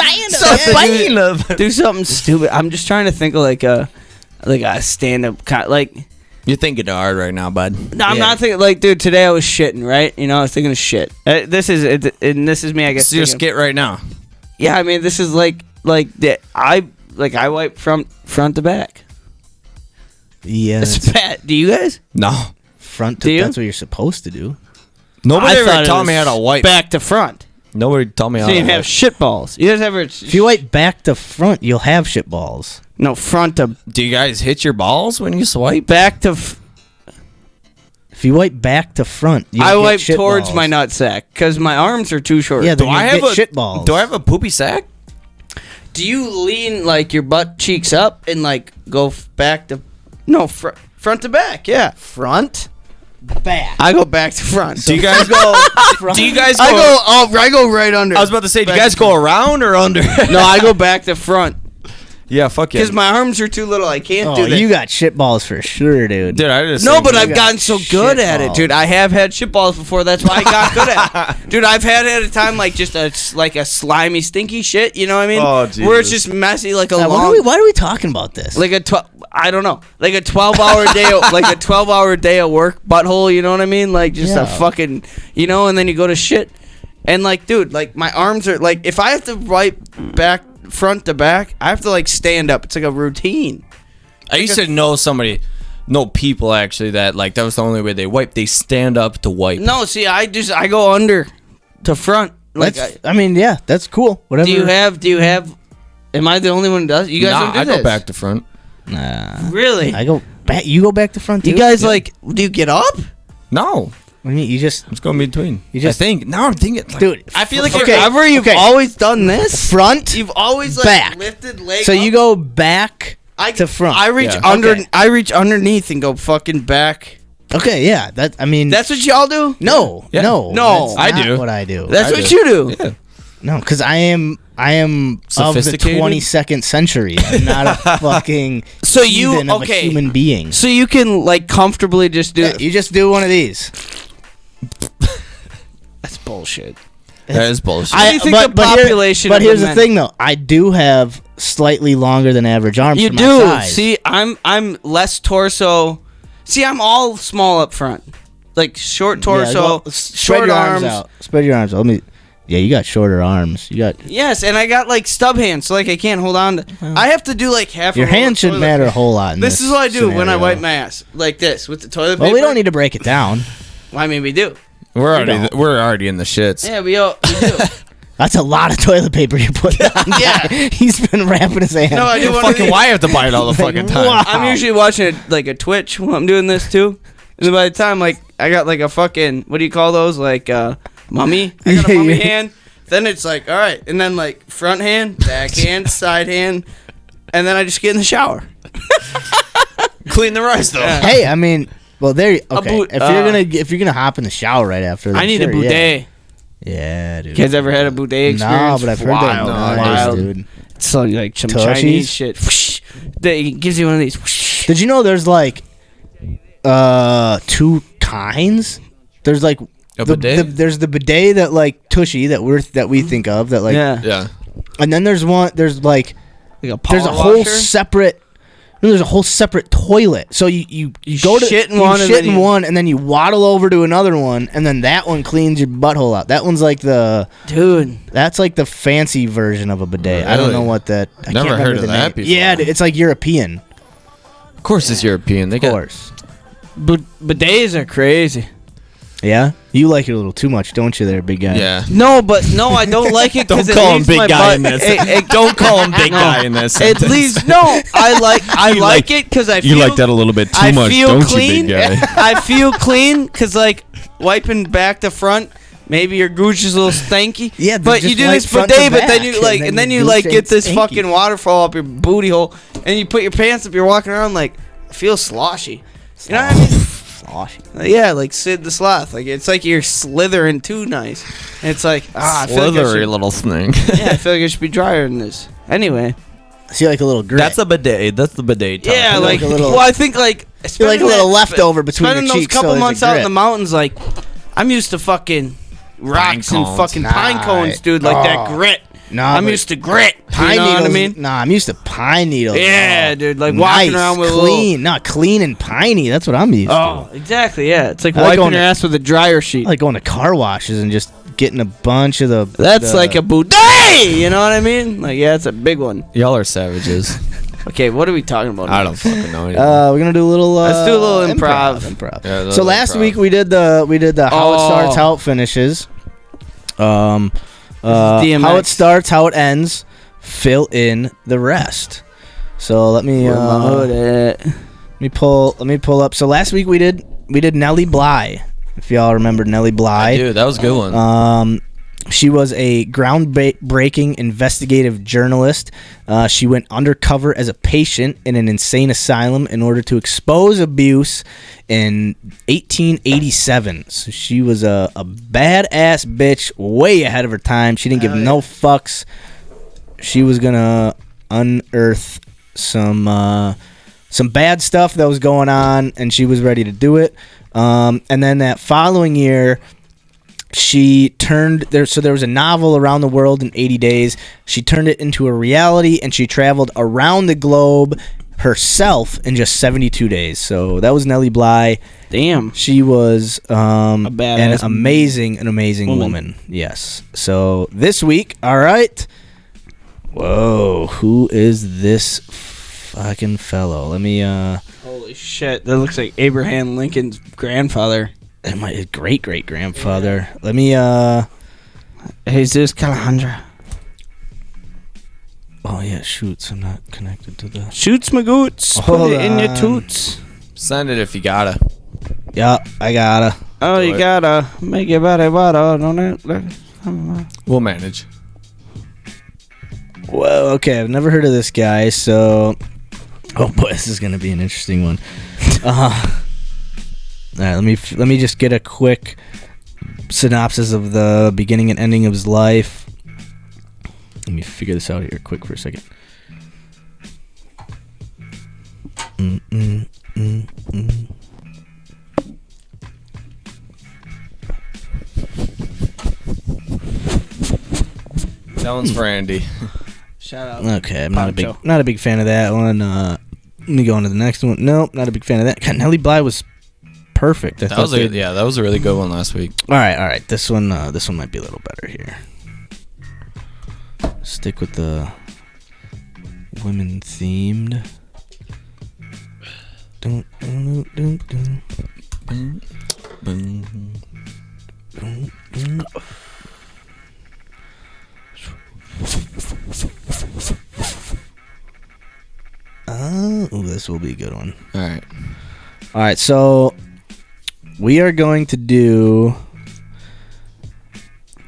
Spain. do something stupid. I'm just trying to think of like a stand up like. You're thinking hard right now, bud. No, I'm not thinking like, dude. Today I was shitting, right? You know, I was thinking of shit. This is me, I guess. It's your thinking- skit right now. Yeah, I mean, this is like I wipe from front to back. yeah, It's bad. Do you guys? No. front Do to you? that's what you're supposed to do. Nobody I ever thought it taught me was how to wipe. back to front. Nobody taught me how So you to have wipe. shit balls. You guys ever? If you wipe back to front, you'll have shit balls. No, front to Do you guys hit your balls when you swipe? back to. If you wipe back to front, you'll I get wipe shit towards balls. my nutsack because my arms are too short. Yeah, Do then I you have get a shit balls. Do I have a poopy sack? Do you lean like your butt cheeks up and like go back to? No, front to back. Yeah, front? Back. I go back to front. Do you guys go? Do you guys go? I go right under. I was about to say, do you guys go around or under? No, I go back to front Yeah, fuck yeah. because my arms are too little. I can't Oh, do that. you got shit balls for sure, dude. Dude, I just No, but you I've got gotten so shit good at it, balls. dude. I have had shit balls before. That's why I got good at it. Dude, I've had at a time like just a slimy, stinky shit. You know what I mean? Oh, Where it's Jesus. just messy, like a Now, long, why are we talking about this? like a I don't know, like a 12-hour day, like a 12-hour day of work butthole. You know what I mean? Like just Yeah. a fucking, you know, and then you go to shit, and like, dude, like my arms are like, if I have to wipe back front to back, I have to like stand up. It's like a routine. I used to know people actually that like that was the only way they wipe. They stand up to wipe. No, see, I go under to front. Like, I mean, yeah, that's cool. Whatever. do you have? Am I the only one who does? You guys Nah, don't do I this. go back to front. Nah. Really? I go back. You go back to front. Too? You guys Yeah. like? Do you get up? No, What do you mean? You just let's go in between. You just- I think now I'm thinking, like, dude. I feel like Okay, ever you've okay. always done this. front. You've always like Back. lifted leg. So you up. go back to front. I reach Yeah. under. Okay. I reach underneath and go fucking back. Okay, yeah. That I mean, That's what y'all do. no, Yeah. no, No, that's I not do. What I do. That's I what do. you do. Yeah. No, because I am of the Sophisticated? 22nd century. I'm not a fucking So you heathen of a okay? human being. So you can like comfortably just do. Yeah, you just do one of these. That's bullshit. That is bullshit. What do you think the population But of the here's the men- thing, though. I do have slightly longer than average arms. You for my do. size. See, I'm less torso. See, I'm all small up front. Like short torso, Yeah, well, spread short your arms. out. Spread your arms out. Yeah, you got shorter arms. You got Yes, and I got like stub hands, so like I can't hold on to. I have to do like half. your of a hand shouldn't toilet matter a paper. whole lot. In This is what I do when I scenario. wipe my ass, like this with the toilet paper. Well, we don't need to break it down. Well, I mean, we do. We're already in the shits. Yeah, we do. That's a lot of toilet paper you put on. Yeah. He's been wrapping his hand. No, I do one of Fucking these. why I have to buy it all the fucking time? Wow. I'm usually watching like a Twitch while I'm doing this too, and then by the time like I got like a fucking what do you call those like mummy? I got a mummy hand. Then it's like all right, and then like front hand, back hand, side hand, and then I just get in the shower. Clean the rice though. Yeah. Hey, I mean, well, there. Okay, boot- if you're gonna hop in the shower right after, then I need sure, a bidet. Yeah, dude. You guys ever had a bidet experience? No, but I've heard that. Wild, Nice, wild. dude. It's so like some Tushies? Chinese shit. Whoosh. It gives you one of these. Whoosh. Did you know there's like two kinds? There's like A bidet? there's the bidet that like tushy that we think of that like Yeah. Yeah. and then there's like Like a there's a power whole washer? separate. There's a whole separate toilet. So you go to shit in you one and shit then in you- one, and then you waddle over to another one, and then that one cleans your butthole out. That one's like Dude. that's like the fancy version of a bidet. I don't Really? know what that. I Never can't heard remember of the that name. before. Yeah, dude, it's like European. Of course it's European. They Of got course. Bidets are crazy. Yeah, you like it a little too much, don't you, there, big guy? yeah. No, I don't like it because Don't call him big guy in this. Don't call him big guy in this. It sentence. leaves no. I like like- it because I feel You like that a little bit too I much, feel don't clean. you, big guy? I feel clean because like wiping back to front. Maybe your gooch is a little stanky. Yeah, but just you do wipe this front bidet, to but then back, you like, and then you your like gooch get ain't this stinky. fucking waterfall up your booty hole, and you put your pants up. You're walking around like I feel sloshy. You know what I mean? Sloshy. Yeah, like Sid the Sloth. Like it's like you're slithering too nice. And it's like I feel like I Slithery should, little thing. yeah, I feel like I should be drier than this. Anyway, See, like a little grit. That's a bidet. That's the bidet. Top. yeah, like like a little- well, I think like You're like a spending little that- leftover between your spending those cheeks, couple so there's a months out in grit. the mountains. Like I'm used to fucking rocks and cones. fucking pine Nah, cones, dude. Like that oh. grit. Nah, I'm but used to grit. pine you know needles. what I mean? Nah, I'm used to pine needles. Yeah, Oh, dude. Like nice, walking around with a clean, not clean and piney. That's what I'm used Oh, exactly. Yeah, it's like I like wiping going your to- ass with a dryer sheet. to. I like going to car washes and just getting a bunch of the. That's the- like a bidet. You know what I mean? Like yeah, it's a big one. Y'all are savages. Okay, what are we talking about? I now? don't fucking know. Anymore. We're gonna do a little. Let's do a little improv. Improv. Yeah, a So little last improv. week we did the how it starts, Oh. how it finishes. How DMX. it starts, how it ends. Fill in the rest. So let me let me pull up. So last week we did Nellie Bly. If y'all remember Nellie Bly. Dude, that was a good one. She was a groundbreaking investigative journalist. She went undercover as a patient in an insane asylum in order to expose abuse in 1887. So she was a badass bitch, way ahead of her time. She didn't give no fucks. She was gonna unearth some bad stuff that was going on, and she was ready to do it. And then that following year, she turned there. So there was a novel around the world in 80 days. She turned it into a reality, and she traveled around the globe herself in just 72 days. So that was Nellie Bly. Damn. She was an badass amazing woman. Yes. So this week, all right. Whoa, who is this fucking fellow? Let me Holy shit! That looks like Abraham Lincoln's grandfather. my great grandfather. Let me Jesus Calandra. oh yeah, shoots. I'm not connected to the. Shoots my goots. Put Hold it in your on. toots. Send it if you gotta. Yeah, I gotta. Oh, Do you it. gotta make your body water. Don't it? We'll manage. Well, okay, I've never heard of this guy, so oh boy, this is gonna be an interesting one. All right, let me just get a quick synopsis of the beginning and ending of his life. Let me figure this out here quick for a second. That one's for Andy. Shout out. Okay, I'm Poncho. not a big fan of that one. Let me go on to the next one. Nope, not a big fan of that. God, Nelly Bly was perfect. That was a really good one last week. All right. This one might be a little better here. Stick with the women themed. This will be a good one. All right. So we are going to do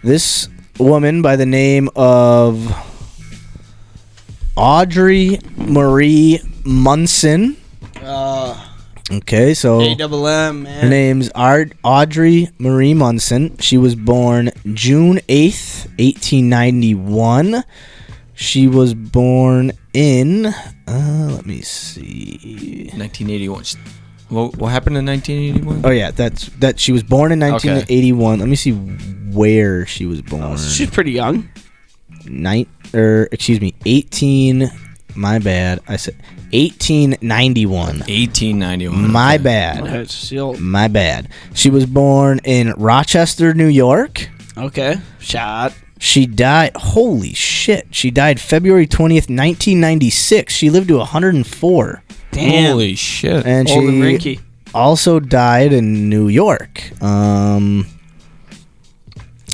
this woman by the name of Audrey Marie Munson. Okay, so AMM, man. her name's Audrey Marie Munson. She was born June 8th, 1891. She was born in, let me see. 1981. What happened in 1981? Oh, yeah, that she was born in 1981. Okay. Let me see where she was born. Oh, she's pretty young. 18, my bad. I said 1891. 1891. My bad. Okay, still. My bad. She was born in Rochester, New York. Okay. Shot. She died. Holy shit. She died February 20th, 1996. She lived to 104. Damn. Holy shit. And Old and she wrinky. also died in New York. What'd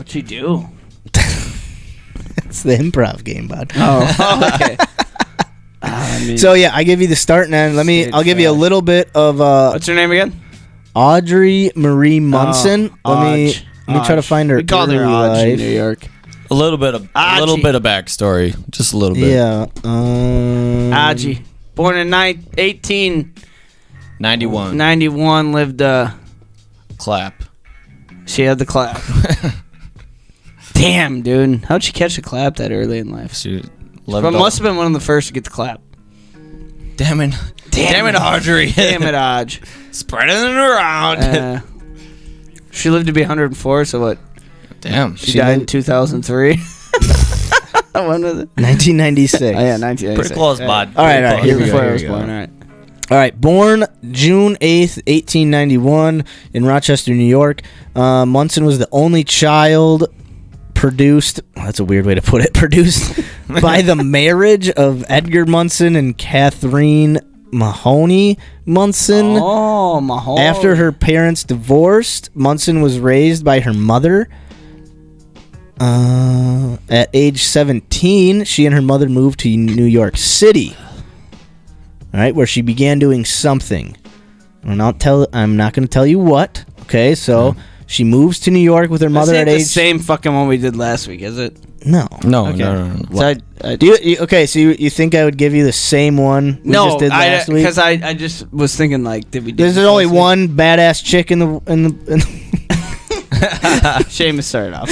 she do? It's the improv game, bud. Oh, okay. So yeah, I give you the start and end. I'll give you a little bit of what's her name again? Audrey Marie Munson. Let me try to find her. We called her early Audrey life. in New York. A little bit of backstory, just a little bit. Yeah. Audrey, born in 1891, 91. lived. Clap. She had the clap. Damn, dude, how'd she catch the clap that early in life? She must have been one of the first to get the clap. Damn it, Audrey. Damn it, Audrey. Spreading it around. She lived to be 104, so what? Damn. She died in 2003. When was it? 1996. Oh, yeah, 1996. Pretty close, bud. All right, here we Before go. I was born, all right. All right, born June 8th, 1891 in Rochester, New York. Munson was the only child produced, that's a weird way to put it, produced by the marriage of Edgar Munson and Catherine Mahoney Munson. Oh, Mahoney. After her parents divorced, Munson was raised by her mother. At age 17, she and her mother moved to New York City. All right, where she began doing something. I'm not going to tell you what. Okay, so she moves to New York with her mother at age. The same fucking one we did last week, is it? No. No. So Okay, so you think I would give you the same one we just did last week? Because I just was thinking like, did we? There's only one badass chick in the. Seamus started off.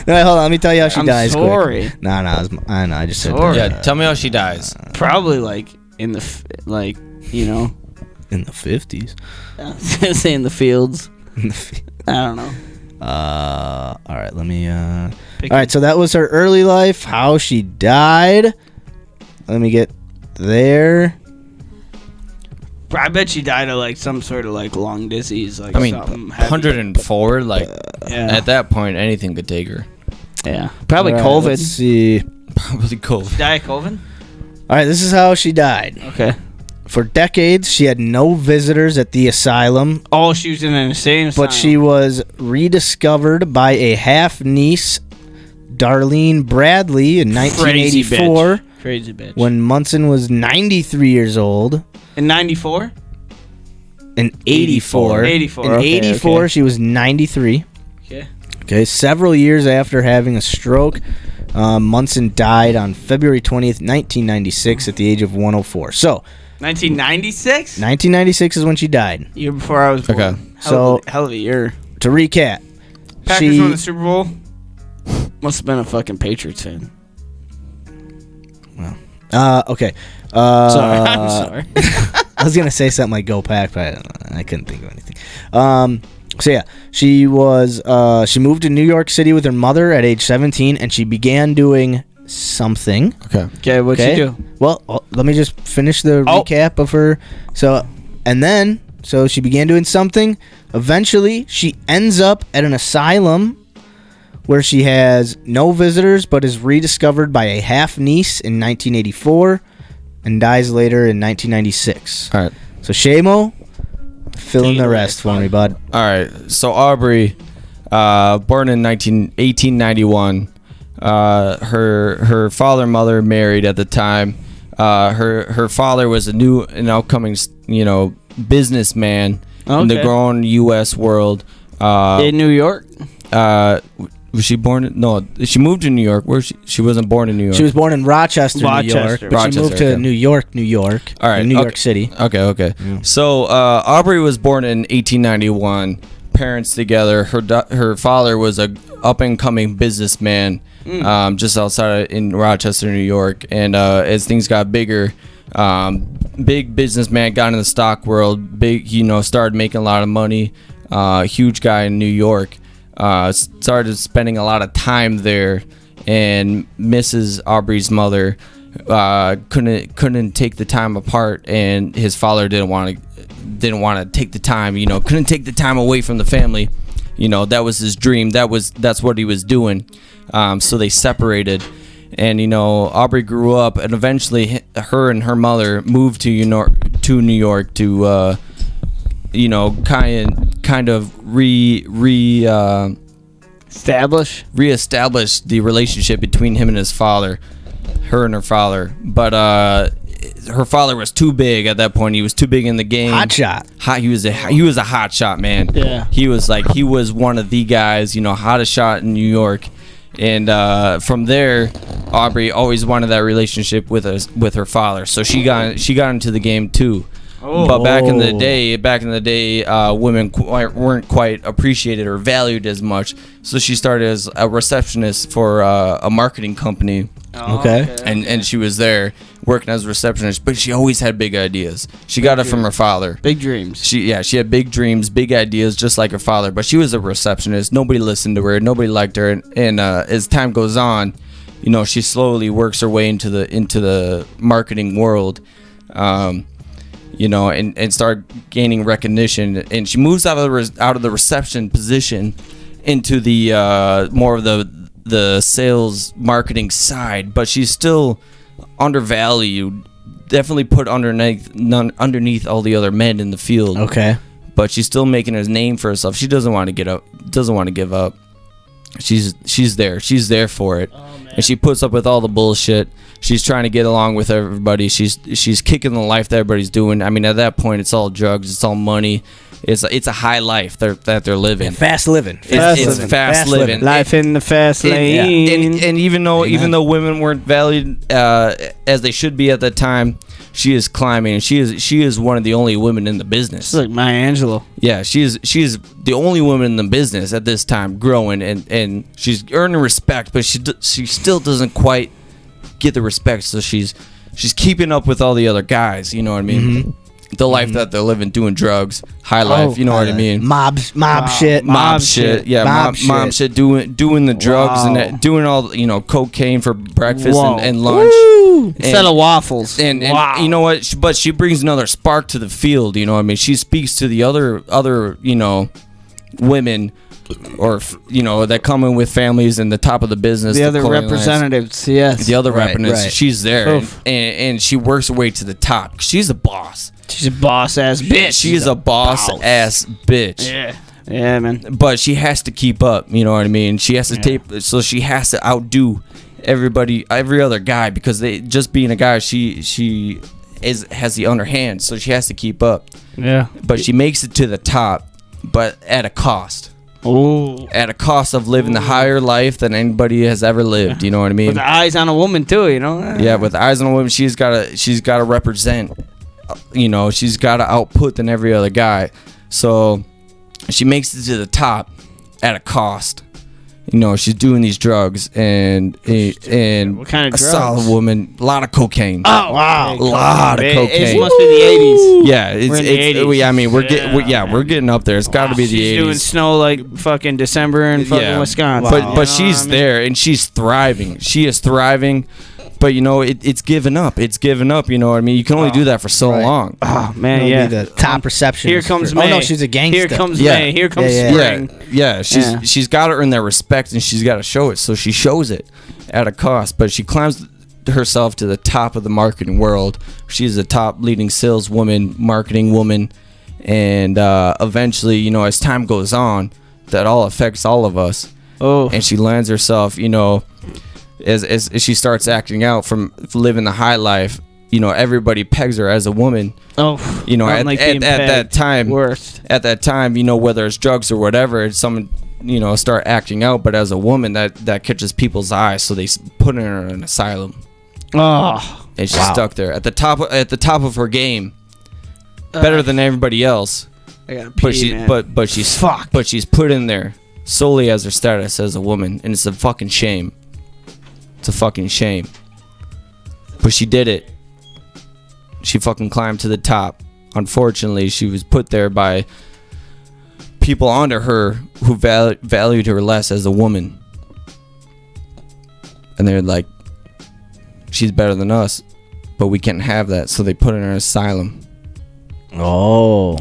No, hold on. Let me tell you how she dies. Sorry. Quick. No, I know. I just said. Sorry. Yeah, tell me how she dies. Probably like in the in the 50s. I was gonna say in the fields. I don't know. All right. Let me. All right. So that was her early life. How she died. Let me get there. I bet she died of like some sort of like lung disease. Like, I mean, something heavy. 104. Like Yeah. at that point, anything could take her. Yeah. Probably All right, COVID. Let's see. Probably COVID. Die of COVID? All right. This is how she died. Okay. For decades, she had no visitors at the asylum. Oh, she was in an insane asylum. But she was rediscovered by a half-niece, Darlene Bradley, in 1984. Crazy bitch. When Munson was 93 years old. In 94? In 84. 84. In Okay, 84, okay. she was 93. Okay. Okay, several years after having a stroke, Munson died on February 20th, 1996 at the age of 104. So, 1996? 1996 is when she died. Year before I was born. Okay. So, hell of a year. to recap, Packers won the Super Bowl. Must have been a fucking Patriots fan. okay. Sorry, I'm sorry. I was gonna say something like "Go Pack," but I couldn't think of anything. So yeah, she moved to New York City with her mother at age 17, and she began doing something. Okay, what'd she do? Well, let me just finish the recap of her. So she began doing something. Eventually, she ends up at an asylum where she has no visitors, but is rediscovered by a half-niece in 1984 and dies later in 1996. All right. So Shamo, fill in the rest for me, bud. All right. So Aubrey, born in 1891. Her father and mother married at the time. Her father was an outcoming, businessman in the growing U.S. world. In New York? Was she born? No, she moved to New York. Where she wasn't born in New York. She was born in Rochester, New York, but she moved to New York. All right, New York City. Okay. Yeah. So Aubrey was born in 1891. Parents together. Her father was a up and coming businessman, just outside in Rochester, New York. And as things got bigger, big businessman, got in the stock world. Started making a lot of money. Huge guy in New York. Started spending a lot of time there, and Mrs. Aubrey's mother couldn't take the time apart, and his father didn't want to take the time. Couldn't take the time away from the family. That was his dream. That's what he was doing. So they separated, and Aubrey grew up, and eventually her and her mother moved to New York to kind of reestablish the relationship between him and his father, her and her father. But her father was too big at that point. He was too big in the game. Hot shot. He was a hot shot, man. Yeah. He was one of the guys, hottest shot in New York. And from there, Aubrey always wanted that relationship with her father. So she got into the game too. But back in the day, women weren't quite appreciated or valued as much. So she started as a receptionist for a marketing company. Okay. And she was there working as a receptionist, but she always had big ideas. She got it from her father. Big dreams. She had big dreams, big ideas, just like her father. But she was a receptionist. Nobody listened to her. Nobody liked her. And as time goes on, she slowly works her way into the marketing world. And start gaining recognition, and she moves out of the reception position into the more of the sales marketing side, but she's still undervalued, definitely put underneath all the other men in the field. Okay, but she's still making a name for herself. She doesn't want to give up. She's there for it. And she puts up with all the bullshit. She's trying to get along with everybody. She's kicking the life that everybody's doing. I mean, at that point, it's all drugs. It's all money. It's a high life that they're living. Fast living. It's fast living. Life in the fast lane. And even though women weren't valued as they should be at that time, she is climbing, and she is one of the only women in the business. It's like Maya Angelou. Yeah, she's the only woman in the business at this time, growing, and she's earning respect, but she still doesn't quite get the respect. So she's keeping up with all the other guys. You know what I mean? Mm-hmm. The life that they're living, doing drugs, high life. You know what I mean? Mob shit. Yeah, mob shit. Doing the drugs and doing all cocaine for breakfast and lunch. Instead of waffles. And you know what? But she brings another spark to the field. You know what I mean? She speaks to the other women, or that come in with families and the top of the business. The other representatives, yes. The other representatives. Right. She's there, and she works her way to the top. She's a boss. She's a boss ass bitch. She's a boss ass bitch. Yeah, man. But she has to keep up. You know what I mean? She has to so she has to outdo every other guy, because just being a guy, she has the underhand. So she has to keep up. Yeah. But she makes it to the top, but at a cost. Ooh. At a cost of living the higher life than anybody has ever lived. You know what I mean? With the eyes on a woman too. Yeah, with the eyes on a woman, she's got to represent. She's got to output than every other guy. So she makes it to the top at a cost. You know, she's doing these drugs and What kind of a drugs? solid woman, a lot of cocaine. Oh wow, a lot of cocaine. It must be the 80s. Yeah, We're in the 80s. I mean, we're getting up there. It's got to be the She's 80s. doing snow like fucking December in fucking Wisconsin. But she's there and she's thriving. She is thriving. But you know, it's given up. It's given up. You know what I mean? You can only do that for so long. Oh man, It'll yeah. be the top reception. Here comes Oh May. no, she's a gangster. Here comes Yeah. May. Here comes Yeah, spring. Yeah. She's got to earn their respect and she's got to show it. So she shows it at a cost. But she climbs herself to the top of the marketing world. She's the top leading saleswoman, marketing woman, and eventually, you know, as time goes on, that all affects all of us. Oh, And she lands herself, you know, as she starts acting out from living the high life, you know, everybody pegs her as a woman. oh, You know, nothing at like being that pegged. time, Worst. at that time, you know, whether it's drugs or whatever, it's someone, you know, start acting out. But as a woman, that catches people's eyes, so they put her in an asylum, Oh, and she's stuck there at the top of her game, better than everybody else. I gotta pee, man. But she's put in there solely as her status as a woman, and it's a fucking shame. It's a fucking shame. But she did it. She fucking climbed to the top. Unfortunately, she was put there by people under her who valued her less as a woman. And they're like, she's better than us, but we can't have that. So they put her in an asylum. Oh,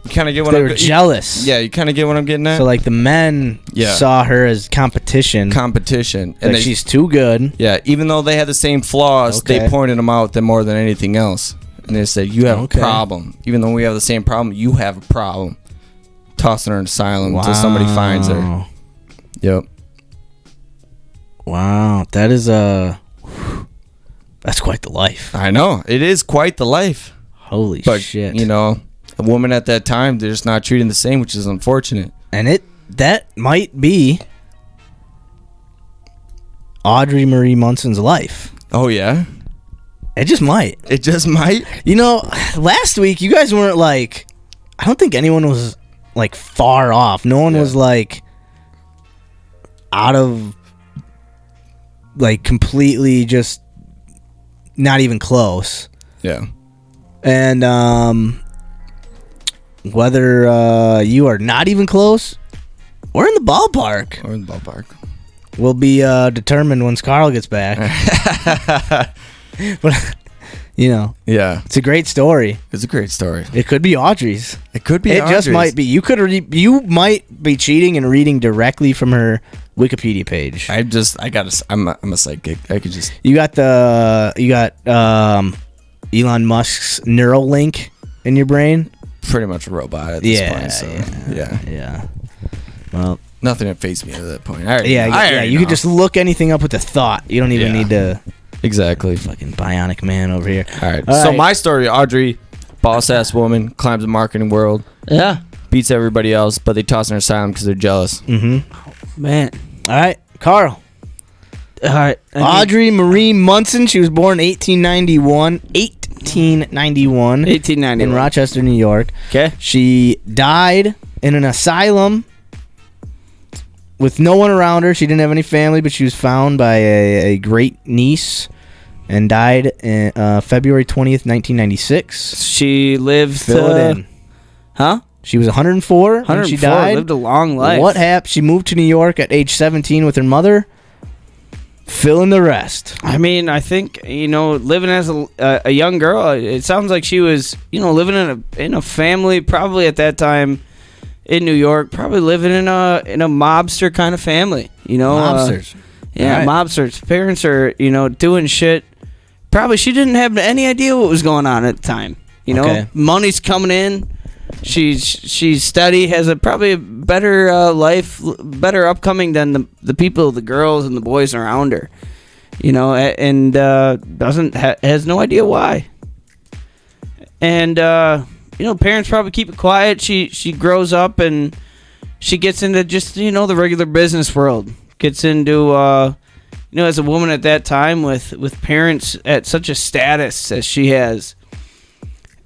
You kind of get what they I'm were jealous. Yeah, you kind of get what I'm getting at. So like the men saw her as competition. Competition, And she's too good. Yeah, even though they had the same flaws, they pointed them out more than anything else. And they said, you have a problem. Even though we have the same problem, you have a problem. Tossing her in asylum until somebody finds her. Yep. Wow, that's quite the life. I know. It is quite the life. Holy But, shit. you know, a woman at that time, they're just not treating the same, which is unfortunate. And that might be Audrey Marie Munson's life. Oh, yeah? It just might. It just might? You know, last week you guys weren't like, I don't think anyone was like far off. No one was like out of, like, completely just not even close. Yeah. And whether you are not even close or in the ballpark, will be determined once Karel gets back. But, you know, it's a great story. It's a great story. It could be Audrey's. It could be It Audrey's. just might be. You might be cheating and reading directly from her Wikipedia page. I'm a psychic. I could just. You got Elon Musk's Neuralink in your brain. Pretty much a robot at this point. So, yeah. Well, nothing that fazed me at that point. You could just look anything up with a thought. You don't even need to. Exactly. Fucking bionic man over here. All right. So my story, Audrey, boss ass woman, climbs the marketing world. Yeah. Beats everybody else, but they toss her in asylum because they're jealous. Mm-hmm. Man. All right, Karel. All right. Audrey Marie Munson. She was born 1891 in Rochester, New York. Okay. She died in an asylum with no one around her. She didn't have any family, but she was found by a great niece and died in, February 20th, 1996. She lived... Fill it in. Huh? She was 104 when she died. Lived a long life. What happened? She moved to New York at age 17 with her mother. Fill in the rest. I mean, I think, you know, living as a young girl, it sounds like she was, you know, living in a family probably at that time in New York, probably living in a mobster kind of family, you know. Mobsters. Mobsters. Parents are, you know, doing shit. Probably she didn't have any idea what was going on at the time. You know, money's coming in. She's steady, has probably a better life, better upcoming than the people, the girls and the boys around her. You know, and has no idea why. And you know, parents probably keep it quiet. She grows up and she gets into just, you know, the regular business world. Gets into you know, as a woman at that time with parents at such a status as she has,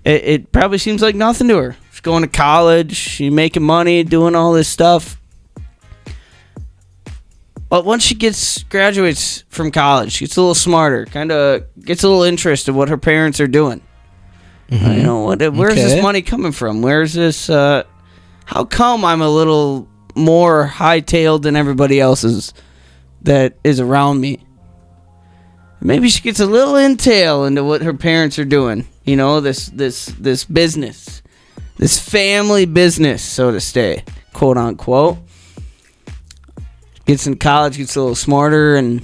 it probably seems like nothing to her. She's going to college, she's making money, doing all this stuff. But once she graduates from college, she gets a little smarter, kind of gets a little interest in what her parents are doing. You know, where's this money coming from? Where's this? How come I'm a little more hightailed than everybody else's that is around me? Maybe she gets a little intel into what her parents are doing. You know, this business, this family business, so to say, quote unquote. Gets in college, gets a little smarter, and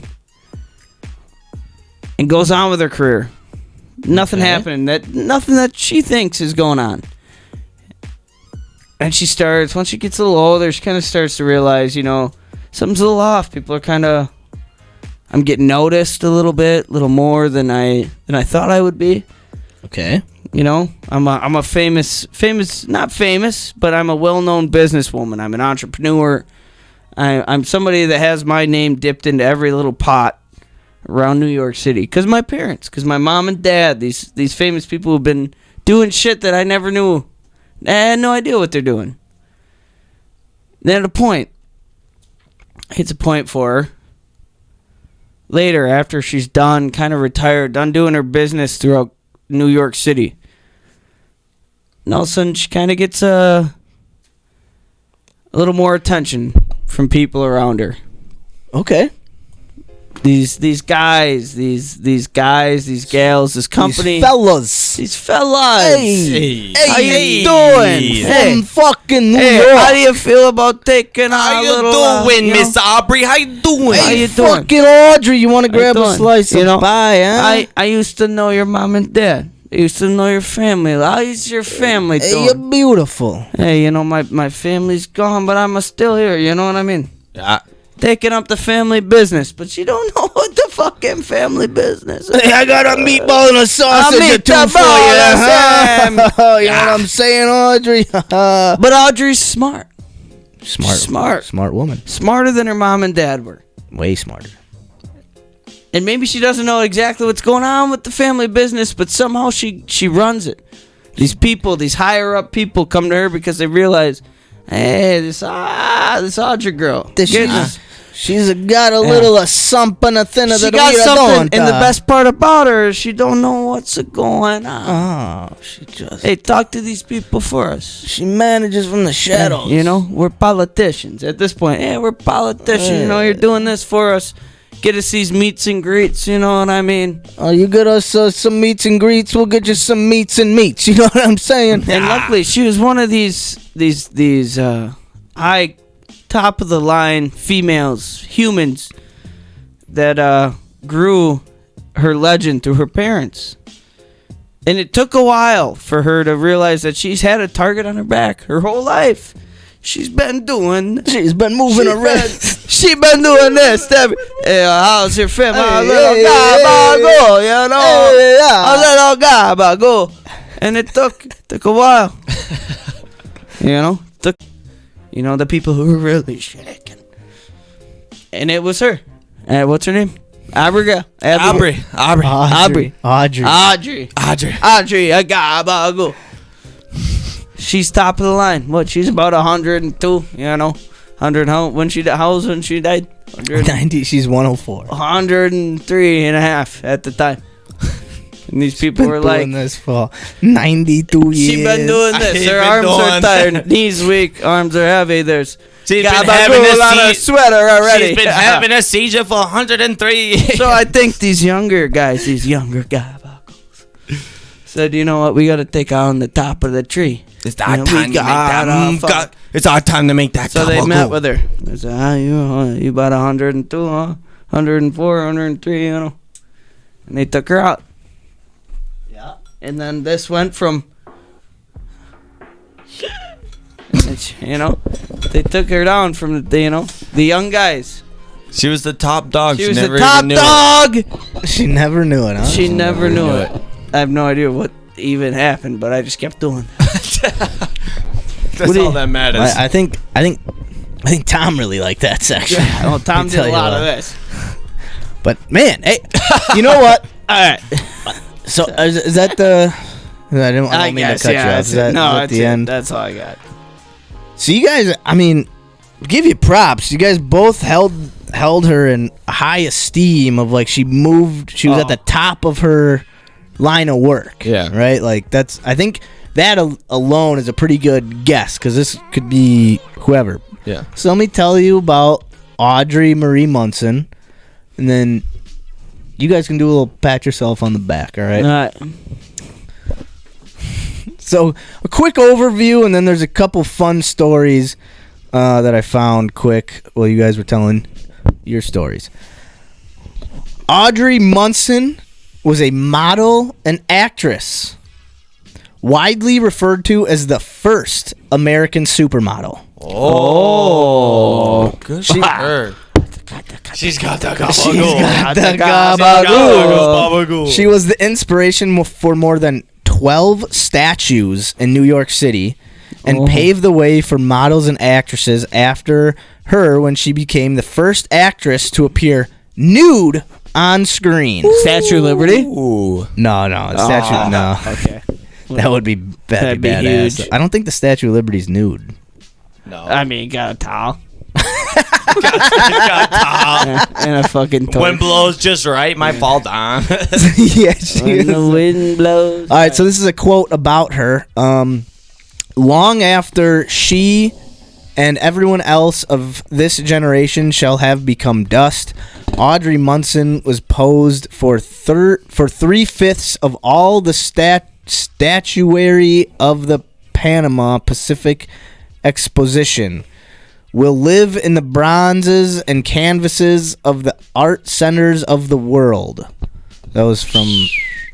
goes on with her career. Nothing happening. Nothing that she thinks is going on. And once she gets a little older, she kind of starts to realize, you know, something's a little off. People are I'm getting noticed a little more than I thought I would be. Okay. You know, I'm a famous, not famous, but I'm a well-known businesswoman. I'm an entrepreneur. I'm somebody that has my name dipped into every little pot around New York City. Because my mom and dad, these famous people who've been doing shit that I never knew. I had no idea what they're doing. Then hits a point for her. Later, after she's done, kind of retired, done doing her business throughout New York City. And all of a sudden, she kind of gets a little more attention from people around her. Okay. These guys, these gals, this company, these fellas. Hey, how you doing? From fucking New York. How do you feel about taking a little? How you doing, Miss Aubrey? How you doing? How you doing? Fucking Audrey, you want to grab a slice of pie, huh? I used to know your mom and dad. I used to know your family. How's your family doing? Hey, you're beautiful. Hey, you know, my family's gone, but I'm still here. You know what I mean? Yeah. Taking up the family business, but you don't know what the fucking family business is. Hey, I got a meatball and a sausage or two for you, huh? You know what I'm saying, Audrey? But Audrey's smart. Smart woman. Smarter than her mom and dad were. Way smarter. And maybe she doesn't know exactly what's going on with the family business, but somehow she runs it. These people, these higher up people come to her because they realize, hey, this Audrey girl. She's got a little of something, a thinner she that got we something, don't. and the best part about her is she don't know what's going on. Oh, she just... Hey, talk to these people for us. She manages from the shadows. You know, we're politicians at this point. Yeah, we're politicians. You know, you're doing this for us. Get us these meets and greets, you know what I mean? Oh, you get us some meets and greets, we'll get you some meets and meats, you know what I'm saying? And luckily, she was one of these high, top of the line humans that grew her legend through her parents. And it took a while for her to realize that she's had a target on her back her whole life. She's been moving around. She's been doing this. Hey, how's your family? A little gabago, you know. A little gabago. And it took a while. You know, the people who were really shaking. And it was her. What's her name? Audrey. A gabago. She's top of the line. What? She's about 102. You know, 100. How old when she died? 90. She's 104. 103 and a half at the time. And these people were like, this for 92 years. She's been doing this. Her arms are tired, knees weak, arms are heavy. She's been having a sweater already. She's been having a seizure for 103 years. So I think these younger guys, said, you know what? We got to take on the top of the tree. It's our time to make that. It's our time to make that. So they met with her. They said, you about 102, huh? 104, 103, you know. And they took her out. Yeah. And then this went from, you know, they took her down from the young guys. She was the top dog. She was the top dog. She never knew it, huh? She never knew it. I have no idea what even happened, but I just kept doing it. That's all that matters. I think Tom really liked that section. Yeah, well, Tom did a lot of this. But man, hey, you know what? All right. So is that the? I don't mean to cut you off. Is that at the end? That's all I got. So you guys, I mean, give you props. You guys both held held her in high esteem of like she was at the top of her line of work. Yeah. Right? Like I think that alone is a pretty good guess because this could be whoever. Yeah. So let me tell you about Audrey Marie Munson, and then you guys can do a little pat yourself on the back, all right? All right. So a quick overview, and then there's a couple fun stories that I found quick while you guys were telling your stories. Audrey Munson was a model and actress, widely referred to as the first American supermodel. Oh, good for her. She's got the gabagool. She was the inspiration for more than 12 statues in New York City and paved the way for models and actresses after her when she became the first actress to appear nude on screen. Statue of Liberty? Ooh. No. Statue, no. Okay. That'd be badass. huge. I don't think the Statue of Liberty's nude. No. I mean, got a towel. got tall. And a fucking torch. Wind blows just right, might fall down. Yeah, she When the was. wind blows. All right, so this is a quote about her. Long after she and everyone else of this generation shall have become dust, Audrey Munson was posed for 3/5 of all the statuary of the Panama Pacific Exposition. Will live in the bronzes and canvases of the art centers of the world. That was from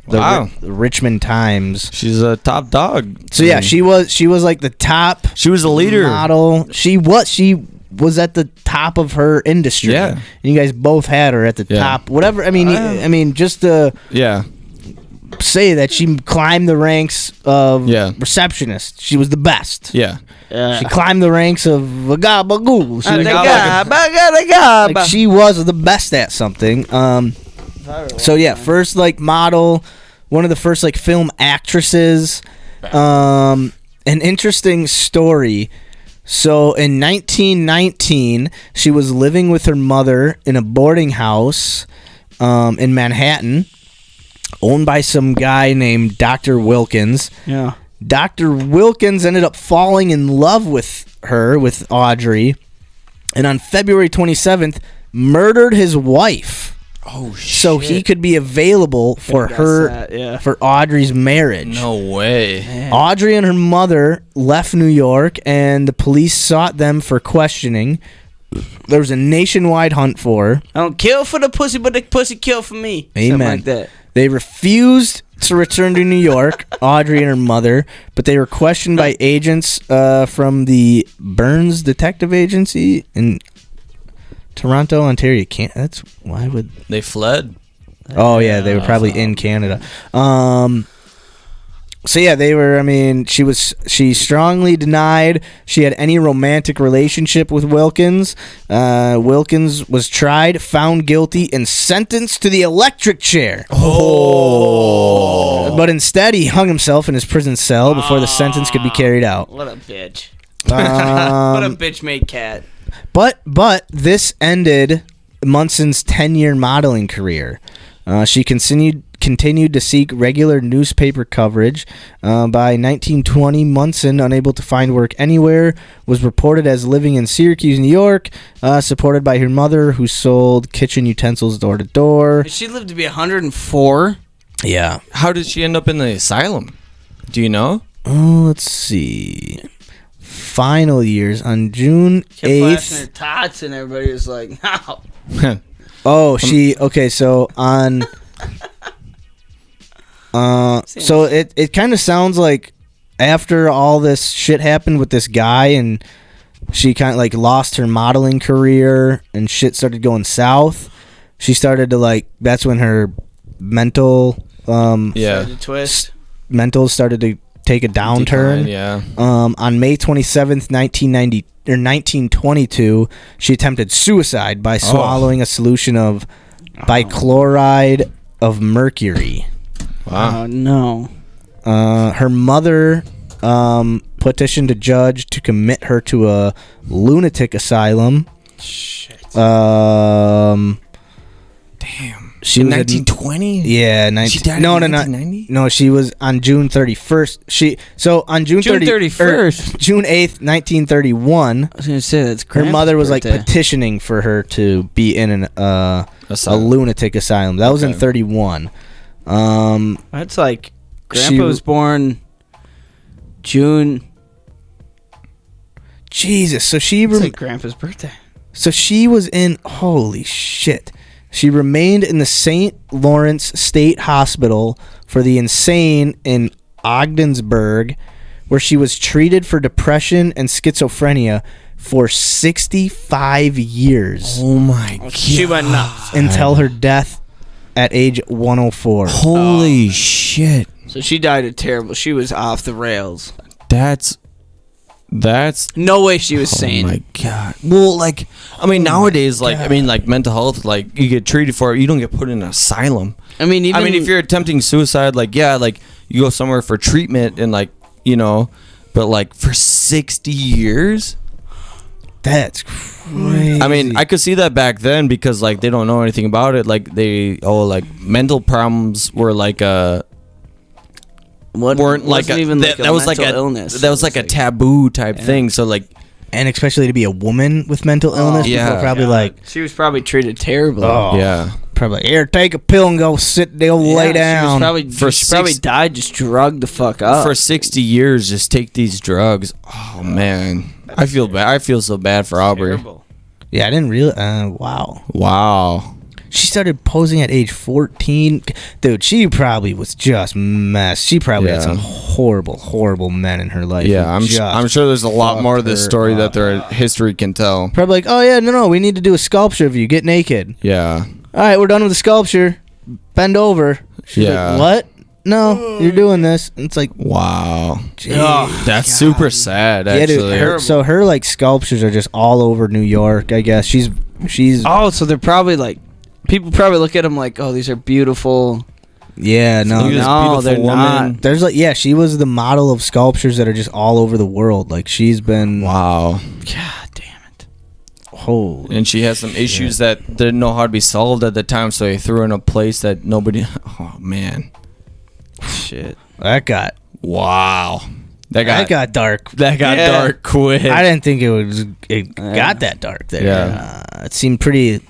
the Richmond Times. She's a top dog. So yeah, she was like the top. She was a leader. Model. She was at the top of her industry. Yeah. And you guys both had her at the top. Whatever. I mean, just to say that she climbed the ranks of receptionist. She was the best. Yeah. She climbed the ranks of Vagabagoo. Like She was the best at something. So yeah, first like model, one of the first like film actresses. An interesting story. So in 1919, she was living with her mother in a boarding house in Manhattan, owned by some guy named Dr. Wilkins. Yeah. Dr. Wilkins ended up falling in love with Audrey, and on February 27th, murdered his wife. Oh, shit. So he could be available for for Audrey's marriage. No way. Man. Audrey and her mother left New York, and the police sought them for questioning. There was a nationwide hunt for her. I don't kill for the pussy, but the pussy kill for me. Amen. Something like that. They refused to return to New York, Audrey and her mother, but they were questioned by agents from the Burns Detective Agency in Toronto, Ontario. That's why would they fled? Oh yeah, they were probably in Canada. So yeah, they were. I mean, she strongly denied she had any romantic relationship with Wilkins. Wilkins was tried, found guilty, and sentenced to the electric chair. Oh! But instead, he hung himself in his prison cell before the sentence could be carried out. What a bitch. What a bitch made cat. But this ended Munson's 10-year modeling career. She continued to seek regular newspaper coverage. By 1920, Munson, unable to find work anywhere, was reported as living in Syracuse, New York, supported by her mother, who sold kitchen utensils door to door. She lived to be 104. Yeah. How did she end up in the asylum? Do you know? Oh, let's see. Final years on June Kept flashing 8th. her tots, and everybody was like, "No." Oh, okay. So on. So it kind of sounds like after all this shit happened with this guy, and she kind of like lost her modeling career, and shit started going south. She started to like. That's when her mental Started to twist. mental started to take a downturn. Yeah. On May 27th, 1922, she attempted suicide by swallowing a solution of bichloride of mercury. Wow. Oh, no. Her mother petitioned a judge to commit her to a lunatic asylum. Shit. Damn. She in was 1920. Yeah, She died no, in no, no, 1990? no. She was on June 31st. On June 31st. June 8th, 1931. I was gonna say that's Her Grandpa's mother was like birthday. petitioning for her to be in a Asylum. lunatic asylum. That was in Okay. 31. That's like She- Grandpa was born June. Jesus. So she It's like Grandpa's birthday. So she was in, holy shit. She remained in the St. Lawrence State Hospital for the insane in Ogdensburg, where she was treated for depression and schizophrenia for 65 years Oh my god. She went nuts. until her death at age 104. Holy shit. So she died a terrible. She was off the rails. That's No way she was oh sane. my god. Well, like, I mean, nowadays, like, I mean, like, mental health, like, you get treated for it. You don't get put in an asylum. I mean, even if you're attempting suicide, like, yeah, like, you go somewhere for treatment and, like, you know, but, like, for 60 years? That's crazy. I mean, I could see that back then because, like, they don't know anything about it. Like, mental problems were, like, weren't like even like that was like a illness. that was like a taboo type thing. So, like, and especially to be a woman with mental illness, yeah. people are probably like, she was probably treated terribly. yeah. probably, here, take a pill and go sit, they'll lay down. She probably died just drugged the fuck up. For 60 years, just take these drugs. Oh man, I feel bad. I feel so bad for Aubrey. Terrible. Yeah, I didn't really. Wow. Wow. She started posing at age 14. Dude, she probably was just mess. She probably had Yeah. some horrible, horrible men in her life. Yeah, who I'm just sure there's a lot more of this fucked story her that their history can tell. probably like, oh yeah, no, we need to do a sculpture of you. Get naked. Yeah. All right, we're done with the sculpture. Bend over. She's Yeah. like, what? No, you're doing this. And it's like, Wow. Jeez. That's super sad. Yeah, dude. Actually. So her like sculptures are just all over New York. I guess she's. Oh, so they're probably like people probably look at them like, oh, these are beautiful. Yeah, no, Look at this no, beautiful they're woman. not. There's like, yeah, she was the model of sculptures that are just all over the world. Like she's been. Wow. God damn it. Holy. And she has some issues that didn't know how to be solved at the time, so they threw her in a place that nobody. Oh man. Shit. That got. Wow. That got dark. dark quick. I didn't think it was. It got that dark there. Yeah. It seemed pretty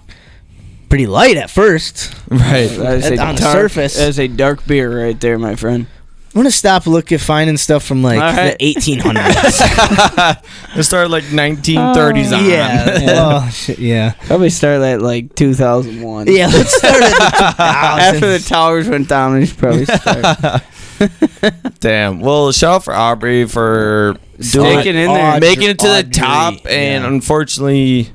light at first. Right. That is On the surface. That is a dark beer right there, my friend. I'm gonna stop finding stuff from like All right. the 1800s. It started like 1930s on. yeah. Well, shit, yeah. Probably started at like 2001. Yeah. Let's start at the After the towers went down, we should probably start. Damn. Well, shout out for Aubrey for Sticking in there. making it to the Audrey, top, and yeah. unfortunately,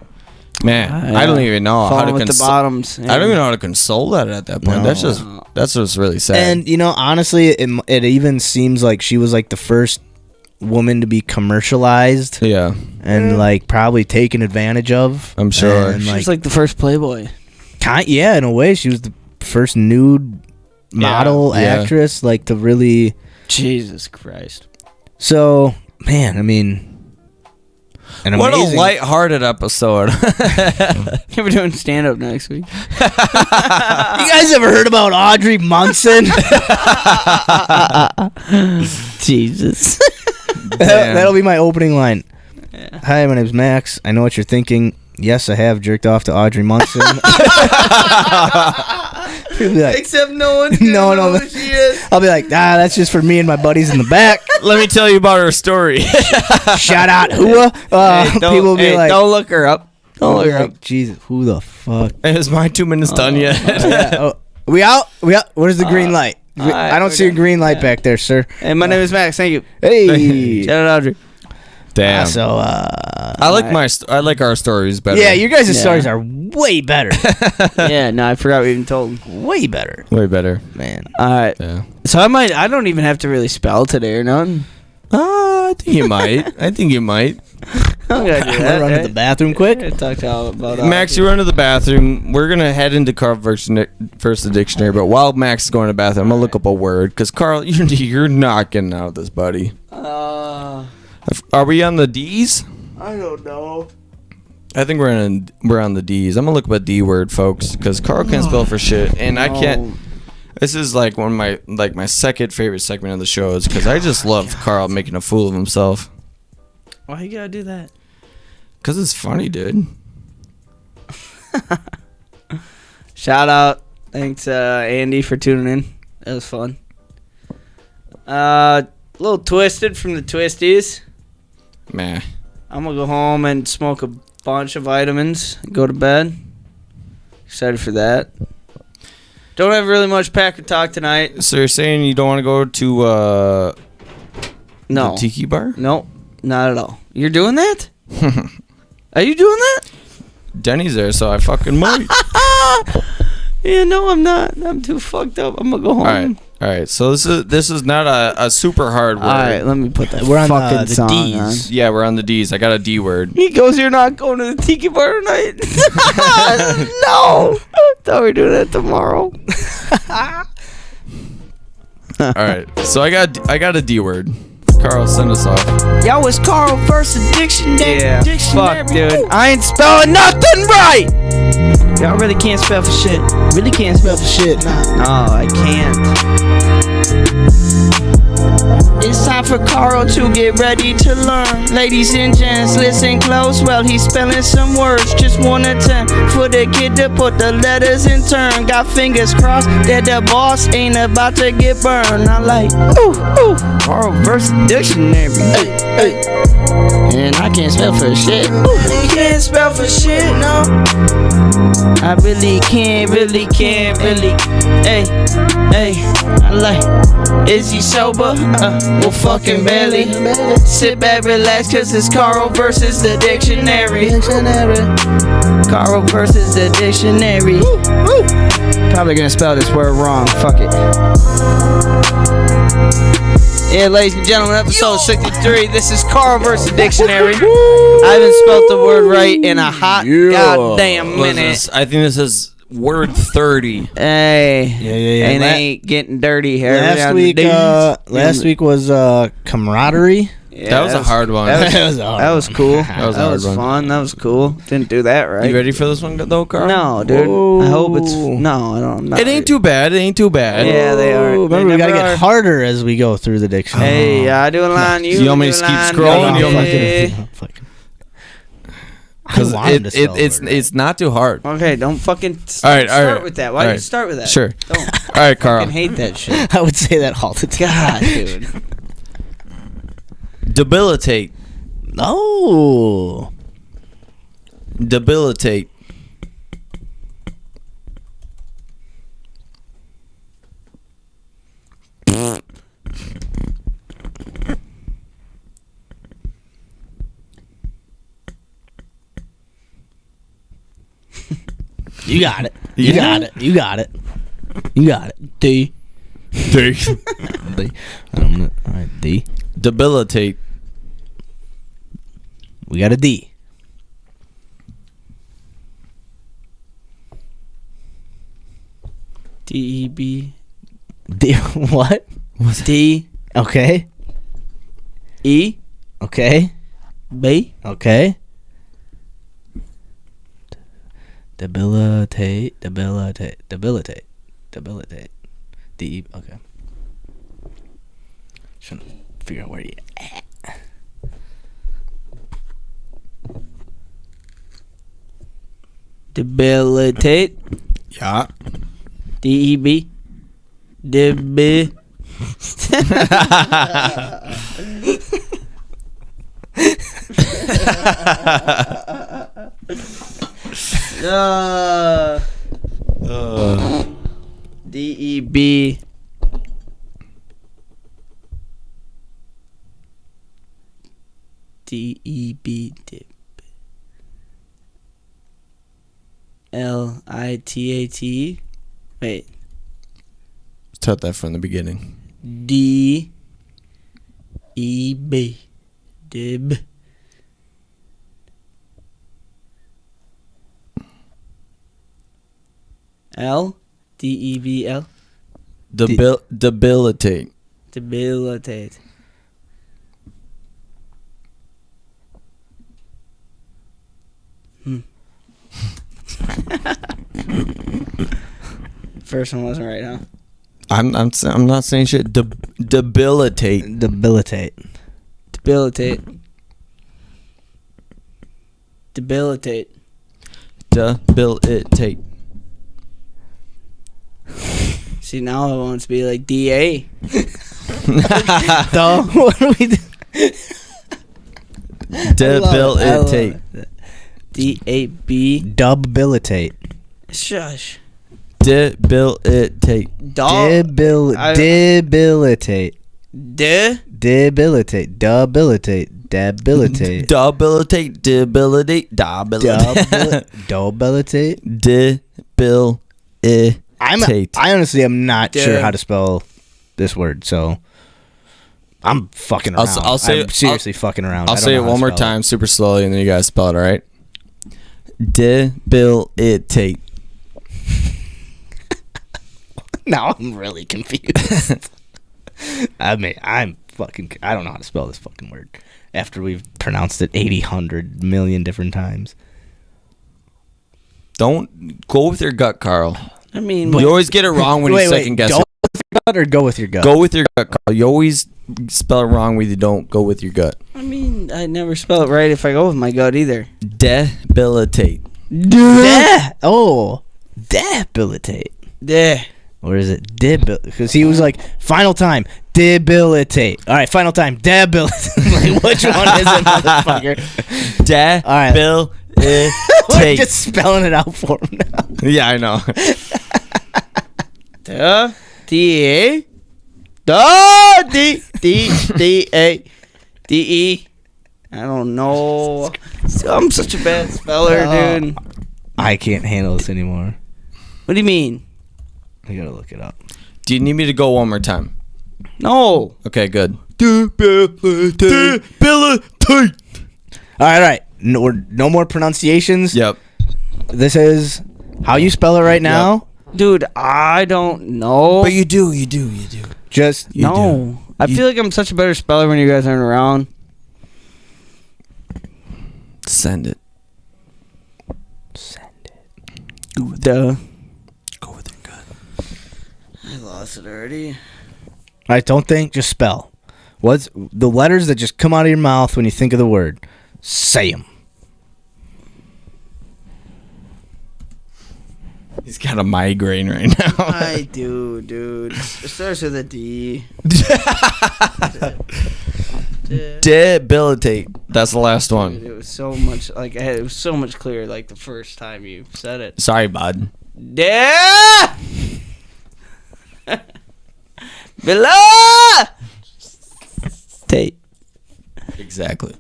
man, I don't even know how Falling to with the bottoms. I don't even know how to console that at that point. No. That's just really sad. And you know, honestly, it even seems like she was like the first woman to be commercialized yeah, and like probably taken advantage of. I'm sure. And, She like, was like the first Playboy. yeah, in a way, she was the first nude model Yeah. actress, like to really. Jesus Christ. So, man, I mean, an What amazing. a lighthearted episode. We're doing stand up next week. You guys ever heard about Audrey Munson? Jesus. That'll be my opening line. Hi, my name's Max. I know what you're thinking. Yes, I have jerked off to Audrey Munson. He'll be like, Except no one's No, gonna no, know who she is. I'll be like, that's just for me and my buddies in the back. Let me tell you about her story. Shout out HUA. People will be like, don't look her up. Don't look her up. Jesus, who the fuck? Is my 2 minutes done yet? Yeah, we out? Where's the green light? I don't see a green light back there, sir. Hey, my name is Max. Thank you. Hey. Shout out Audrey. Damn. So, I like our stories better. yeah, your guys' stories are way better. Yeah, no, I forgot we even told. Way better, way better. man. All right. Yeah. So I don't even have to really spell today or nothing. I think you might. I think you might. I'm gonna do I'm that. gonna run to the bathroom quick. I talked all about Max, you run to the bathroom. We're gonna head into Carl first the dictionary, but while Max is going to the bathroom, I'm gonna look up a word because Carl, you're not getting out of this, buddy. Are we on the D's? I don't know. I think we're on the D's. I'm gonna look up a D word, folks, because Karel can't spell for shit, and I can't. This is like one of my second favorite segment of the show is because I just love Karel making a fool of himself. Why you gotta do that? Because it's funny, dude. Shout out. Thanks, Andy, for tuning in. That was fun. A little twisted from the Twisties. Meh. I'm going to go home and smoke a bunch of vitamins and go to bed. Excited for that. Don't have really much pack of talk tonight. So you're saying you don't want to go to No. the tiki bar? Nope, not at all. You're doing that? Are you doing that? Denny's there, so I fucking might. Yeah, no, I'm not. I'm too fucked up. I'm gonna go home. All right. So this is not a super hard word. All right, let me put that. We're on fucking the song D's. on. Yeah, we're on the D's. I got a D word. He goes, "You're not going to the tiki bar tonight." No, I thought we were doing that tomorrow. All right. So I got a D word. Karel, send us off. Yo, it's Karel versus Dictionary. Yeah, fuck, dude. I ain't spelling nothing right. Y'all really can't spell for shit. Really can't spell for shit. Nah. No, I can't. It's time for Karel to get ready to learn. Ladies and gents, listen close. Well, he's spelling some words. Just one attempt for the kid to put the letters in turn. Got fingers crossed that the boss ain't about to get burned. I'm like, ooh, ooh. Karel versus Dictionary. Hey, hey. And I can't spell for shit. Ooh, can't spell for shit, no. I really can't. Hey, hey. I like, is he sober? Well, fucking barely. Sit back, relax, cause it's Karel versus the dictionary. Karel versus the dictionary. Probably gonna spell this word wrong. Fuck it. Yeah, ladies and gentlemen, episode 63. This is Karel versus Dictionary. I haven't spelled the word right in a hot goddamn minute. I think this is word 30. Hey, Yeah. and ain't getting dirty here. Last week was camaraderie. Yeah, That was a hard one. That was a hard That was one. cool. That was a That hard was one. fun. That was cool. Didn't do that right. You ready for this one though, Karel? No, dude. I hope it's no. I don't. I'm not It ain't too bad. Yeah, they are. Ooh, They remember, we gotta never get are. harder as we go through the dictionary. Hey, I do a line. You You want me do to a keep line, scrolling? yeah. You want Because it's not too hard. Okay, don't fucking All right. start with that. Why All do you right. start with that? Sure. Don't. All right, I Karel. fucking hate that shit. I would say that all the time. God, dude. Debilitate. No. Debilitate. You got it. You You got it. You got it. You got it. D. D. D. All right, D. Debilitate. We got a D. D-E-B. D. What? D. Okay. E. Okay. B. Okay. Debilitate. D. Okay. Trying to figure out where you at. Debilitate. Yeah. D-E-B. Debi. D-E-B. D-E-B. L-I-T-A-T. Wait. Start that from the beginning. D-E-B. Dib. L. D-E-B-L. Debilitate. Debilitate. First one wasn't right, huh? I'm not saying shit. Debilitate. Debilitate. Debilitate. Debilitate. Debilitate. See, now I want it to be like DA. What do we do? Debilitate. DAB. Debilitate. Shush. Debilitate. Debilitate. Debilitate. Debilitate. Debilitate. Debilitate. Debilitate. Debilitate. Debilitate. I honestly am not sure how to spell this word, so I'm fucking around. I'll say I'm seriously fucking around. I'll say it one more time, super slowly, and then you guys spell it. All right. Debilitate. Now I'm really confused. I don't know how to spell this fucking word after we've pronounced it 100 million different times. Don't go with your gut, Karel. I mean, You always get it wrong when you second guess. Go with your gut or go with your gut? Go with your gut, Karel. You always spell it wrong when you don't go with your gut. I mean, I never spell it right if I go with my gut either. Debilitate. Debilitate. Or is it debilitate? Because he was like, final time, debilitate. All right, final time, debilitate. Like, which one is it, motherfucker? Debilitate. We're just spelling it out for him now. Yeah, I know. D-A? D-D-D-A. D-E. I don't know. I'm such a bad speller, dude. I can't handle this anymore. What do you mean? I gotta look it up. Do you need me to go one more time? No. Okay, good. Debilitate. All right. No more pronunciations. Yep. This is how you spell it right now. Dude, I don't know. But you do. Just No. I feel like I'm such a better speller when you guys aren't around. Send it. Go with your gut. I lost it already. All right, don't think, just spell. What's the letters that just come out of your mouth when you think of the word? Say them. He's got a migraine right now. I do, dude. It starts with a D. Debilitate. That's the last Dude, one. it was so much it was so much clearer like the first time you said it. Sorry, bud. Yeah. Below. Tate. Exactly.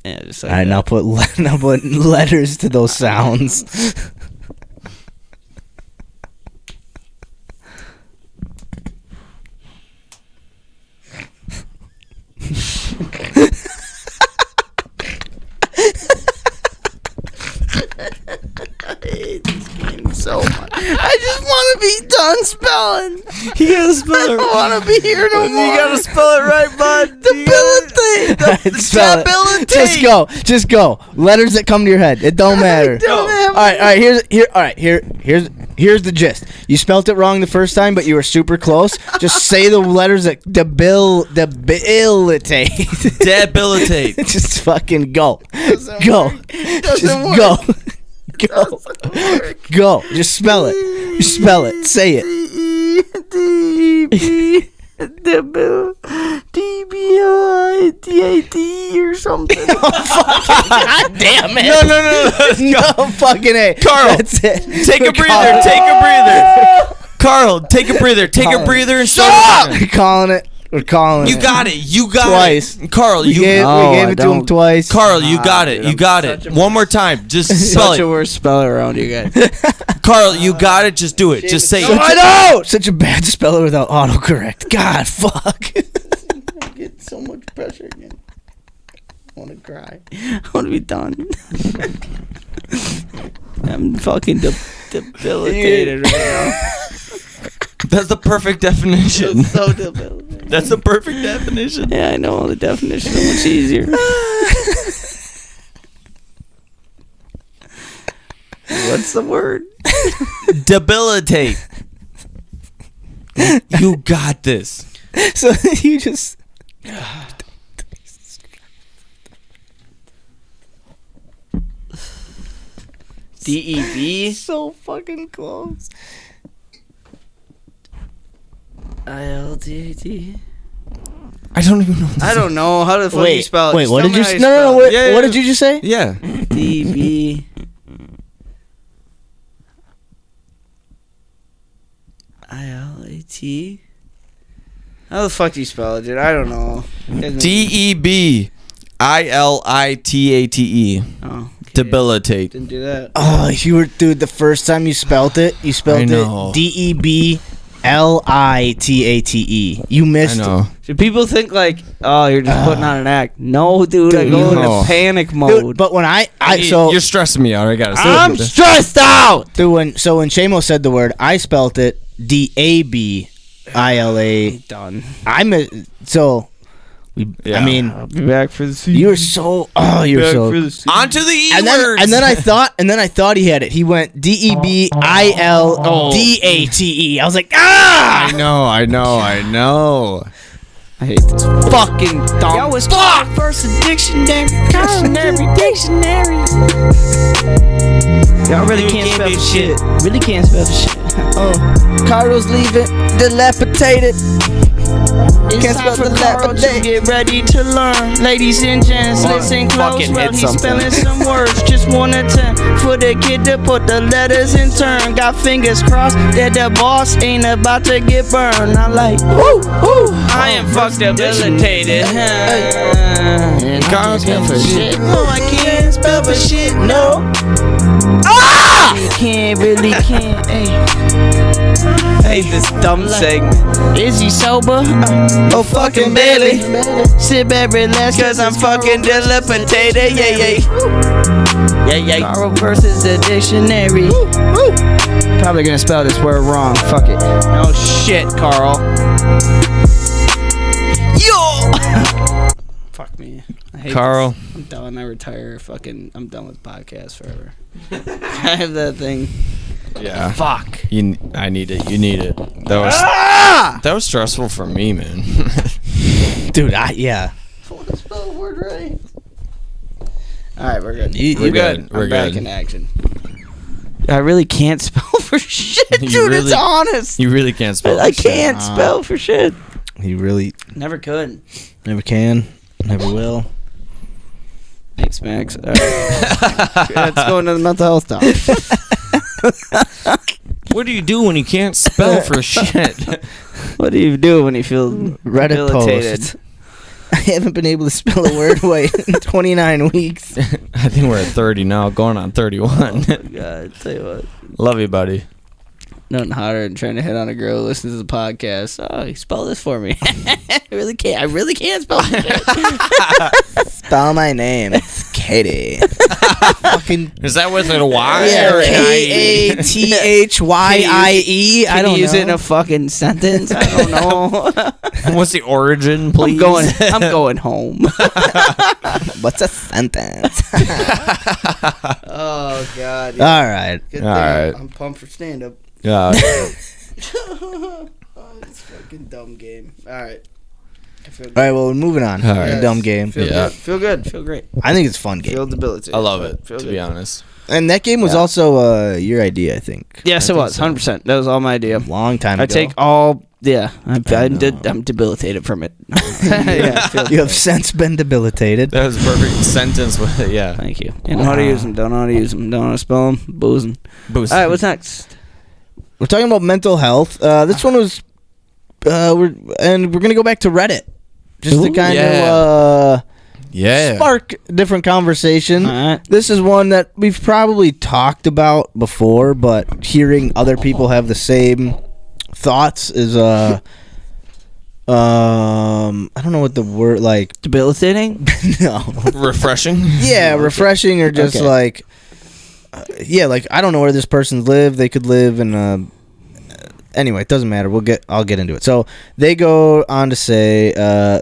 Yeah, just All right, now put letters to those sounds. so much. I just want to be done spelling. You gotta spell it. I don't want to be here no more. You gotta spell it right, bud. Debilitate. Spell it. Just go. Letters that come to your head. It don't matter. All right. Here's the gist. You spelt it wrong the first time, but you were super close. Just say the letters that debilitate. Debilitate. Just fucking go. Go. Go. Just spell it. Say it. D-B-O-I-T-A-T or something. God damn it. No fucking A. Karel, That's it. take a breather. Karel, take a breather. Take a breather and start. We're calling it. You got it. Twice. Karel, We gave it to him twice. Karel, you got it. You got it. One more time. Just spell Such a it. worst speller around you guys. Karel, you got it. Just do it. Just say it. I know. Such a bad speller without autocorrect. God, fuck. I get so much pressure again. I want to cry. I want to be done. I'm fucking debilitated right now. That's the perfect definition. So debilitated. That's the perfect definition. Yeah, I know. The definition is much easier. What's the word? Debilitate. You got this. So you just. DEB. So fucking close. ILDT. I don't even know. I don't know how the fuck you spell it. Wait, Just what tell did me you? how No, spell it. wait, Yeah, what yeah. did you just say? Yeah. DB. ILAT. How the fuck do you spell it, dude? I don't know. DEBILITATE. Oh, okay. Debilitate. Didn't do that. Oh, you were, dude. The first time you spelled it, you spelled I know. it DEBLITATE. You I missed. know. Should people think like, oh, you're just putting on an act? No, dude. I go no. into panic Dude, mode. but when I You- so you're stressing me out. I gotta say. I'm stressed out. dude, when Shamo said the word, I spelled it DABILA. Done. So. Yeah. I mean, I'll be back for the season. you were so. Oh, you're so. On to the E And words. then I thought he had it. He went DEBILDATE. I was like, ah! I know. I hate this fucking dumb. Yo, it's Karel versus dictionary. Dictionary. Y'all really can't spell for shit. Really can't spell for shit. Carlos leaving dilapidated. It's Can't time spell for Karel to dilapidate. get ready to learn. Ladies and gents, listen close fucking while hit he's something. spelling some words. Just one attempt for the kid to put the letters in turn. Got fingers crossed that the boss ain't about to get burned. I like, woo, woo. I am fucked up debilitated. And I can't spell for shit. No, I can't spell for shit. No. Really can't. Hey. I hate this dumb segment. Is he sober? Oh, fucking barely. Sit back, relax, Cause I'm fucking dilapidated. Yeah. Karel versus the dictionary. Probably gonna spell this word wrong. Fuck it. No shit, Karel. Yo! Fuck me. I hate Karel. this. I'm done. I retire. I'm done with podcasts forever. I have that thing. Yeah. Fuck. I need it. You need it. That was stressful for me, man. Dude, yeah. Alright, we're good. We're good. We're I'm back good. in action. I really can't spell for shit, You dude. It's really- honest. You really can't spell. I for shit. can't spell for shit. He really Never could. never can, never will. Thanks, Max. All right. Let's go into the mental health talk. What do you do when you can't spell for shit? What do you do when you feel Reddit debilitated? post. I haven't been able to spell a word right in 29 weeks. I think we're at 30 now, going on 31. God, tell you what. Love you, buddy. Nothing hotter than trying to hit on a girl who listens to the podcast. Oh, you spell this for me. I really can't spell shit. Spell my name. It's Katie. Fucking Is that with a Y yeah, or an I-E? KATHYIE. I Can don't you use know. it in a fucking sentence? I don't know. What's the origin, please? I'm going home. What's a sentence? Oh God. All right. Good All right. I'm pumped for stand up. Yeah. Oh, it's fucking dumb game. All right. I feel All right. Well, we're moving on. All right. Dumb game. Feel Yeah. good. Feel good. Feel great. I think it's a fun game. Feel debilitated. I love it, Feel to good. be honest. And that game was also your idea, I think. Yes, I it think was. so. 100%. That was all my idea. Long time I ago. take all. Yeah, I'm know. debilitated from it. Yeah, I feel You have good. since been debilitated. That was a perfect sentence. With it. Yeah. Thank you. You know how to use them. Don't know how to use them. Don't know how to spell them. Boozing. Boost. All right, what's next? We're talking about mental health. This one was, we're gonna go back to Reddit, just to Ooh. kind Yeah. of Yeah. spark different conversation. All right. This is one that we've probably talked about before, but hearing other people have the same thoughts is I don't know what the word like. Debilitating? No. Refreshing. Yeah, refreshing or just Okay. like like I don't know where this person's live. They could live in anyway, it doesn't matter. I'll get into it. So they go on to say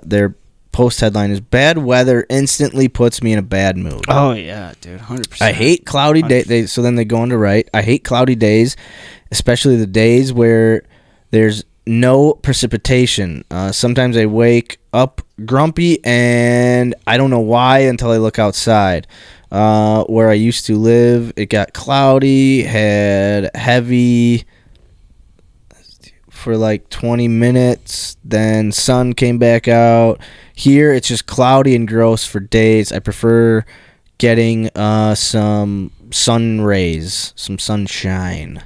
they're post headline is bad weather instantly puts me in a bad mood. Oh yeah, dude, 100%. I hate cloudy days. So then they go on to write, I hate cloudy days, especially the days where there's no precipitation. Sometimes I wake up grumpy and I don't know why until I look outside. Where I used to live, it got cloudy, had heavy for like 20 minutes, then sun came back out. Here it's just cloudy and gross for days. I prefer getting some sun rays, some sunshine.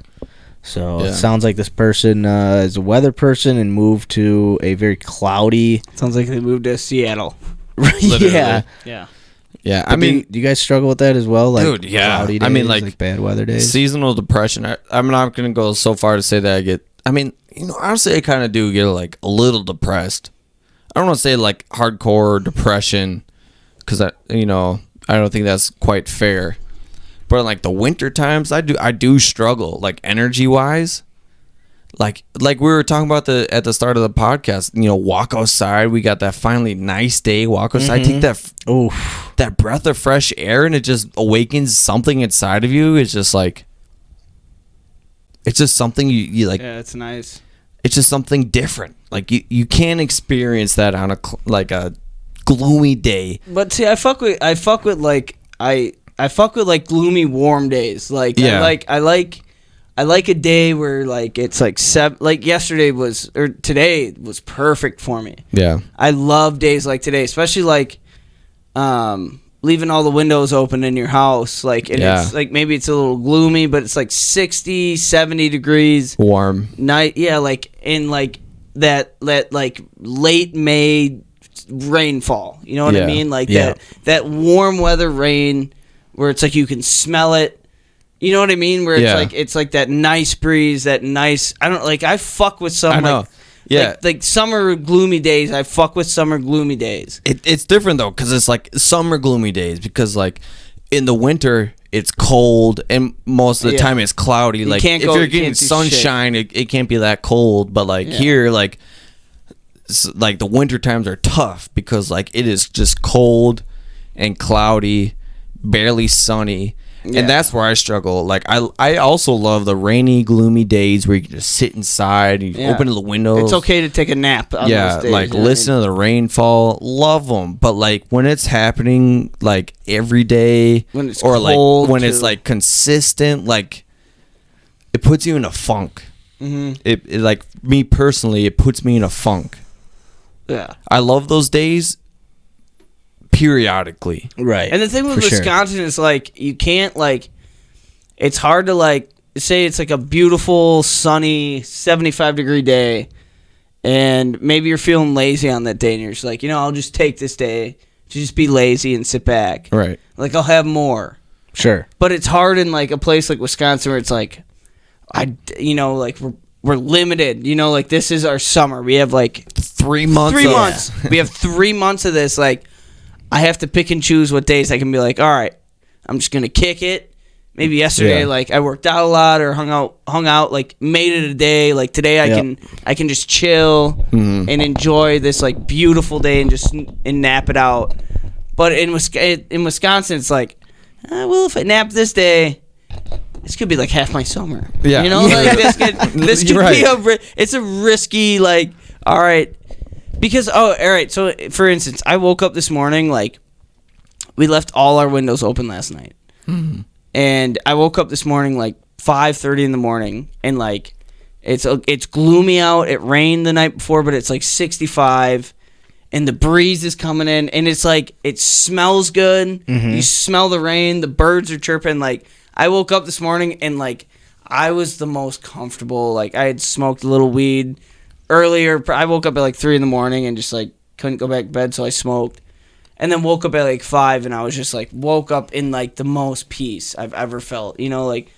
So it sounds like this person is a weather person and moved to a very cloudy. Sounds like they moved to Seattle. Yeah. Yeah, I mean, do you guys struggle with that as well? Like, dude, yeah. Cloudy days, I mean, like bad weather days. Seasonal depression. I'm not gonna go so far to say that I get. I mean, honestly, I kind of do get like a little depressed. I don't want to say like hardcore depression, because I don't think that's quite fair. But in like the winter times, I do struggle, like energy wise. Like we were talking about at the start of the podcast, walk outside. We got that finally nice day. Walk outside, take that breath of fresh air, and it just awakens something inside of you. It's just like, it's just something you like. Yeah, it's nice. It's just something different. Like you can't experience that on a gloomy day. But see, I fuck with like gloomy warm days. Like I like a day where like it's like like yesterday today was perfect for me. Yeah. I love days like today, especially like leaving all the windows open in your house, like, and it's like maybe it's a little gloomy, but it's like 60, 70 degrees warm night. Yeah, like in like that like late May rainfall. You know what I mean? Like that warm weather rain where it's like you can smell it. You know what I mean? Where it's like that nice breeze, that nice. I fuck with some. I know. Like summer gloomy days. I fuck with summer gloomy days. It's different though, because it's like summer gloomy days, because like in the winter it's cold and most of the time it's cloudy. Like if you're getting sunshine, it can't be that cold. But like here, like the winter times are tough because like it is just cold and cloudy, barely sunny. Yeah. And that's where I struggle. Like I also love the rainy, gloomy days where you can just sit inside and you open the windows. It's okay to take a nap on those days, like listen to the rainfall. Love them. But like when it's happening like every day, when it's or cold like when it's like consistent, like it puts you in a funk. Mm-hmm. It like me personally, it puts me in a funk. Yeah, I love those days. Periodically, right? And the thing with Wisconsin is like you can't like. It's hard to like say it's like a beautiful sunny 75-degree day, and maybe you're feeling lazy on that day, and you're just like, I'll just take this day to just be lazy and sit back. Right. Like I'll have more. Sure. But it's hard in like a place like Wisconsin where it's like, like we're limited. Like this is our summer. We have like 3 months. 3 months. We have 3 months of this. Like I have to pick and choose what days I can be like, all right, I'm just gonna kick it. Maybe yesterday, like I worked out a lot or hung out, like made it a day. Like today, I can just chill and enjoy this like beautiful day and just nap it out. But in Wisconsin, it's like, well, if I nap this day, this could be like half my summer. Yeah, like this could be it's a risky like. All right. Because, all right, so, for instance, I woke up this morning, like, we left all our windows open last night. Mm-hmm. And I woke up this morning, like, 5:30 in the morning, and, like, it's gloomy out. It rained the night before, but it's, like, 65, and the breeze is coming in, and it's, like, it smells good. Mm-hmm. You smell the rain. The birds are chirping. Like, I woke up this morning, and, like, I was the most comfortable. Like, I had smoked a little weed earlier. I woke up at like 3 in the morning and just like couldn't go back to bed, so I smoked, and then woke up at like 5, and I was just like woke up in like the most peace I've ever felt. Like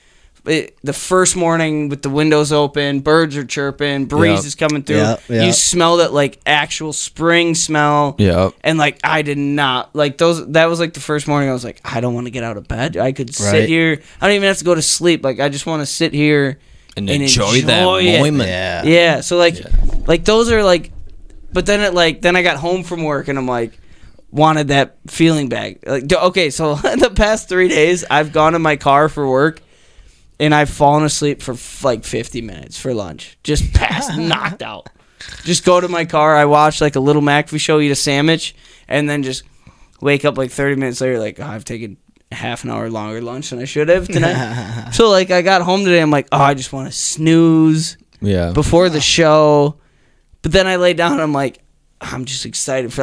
the first morning with the windows open, birds are chirping, breeze is coming through. You smell that like actual spring smell. And like I did not like those. That was like the first morning I was like, I don't want to get out of bed. I could sit here. I don't even have to go to sleep. Like I just want to sit here and enjoy that moment. Yeah. So like those are like but then then I got home from work and I'm like, wanted that feeling back. Like, okay, so the past 3 days I've gone in my car for work and I've fallen asleep for like 50 minutes for lunch. Just passed, knocked out. Just go to my car, I watch like a Little McAfee show, eat a sandwich, and then just wake up like 30 minutes later like, oh, I've taken half an hour longer lunch than I should have tonight. So like I got home today, I'm like, oh, I just want to snooze before the show. But then I lay down and I'm like, I'm just excited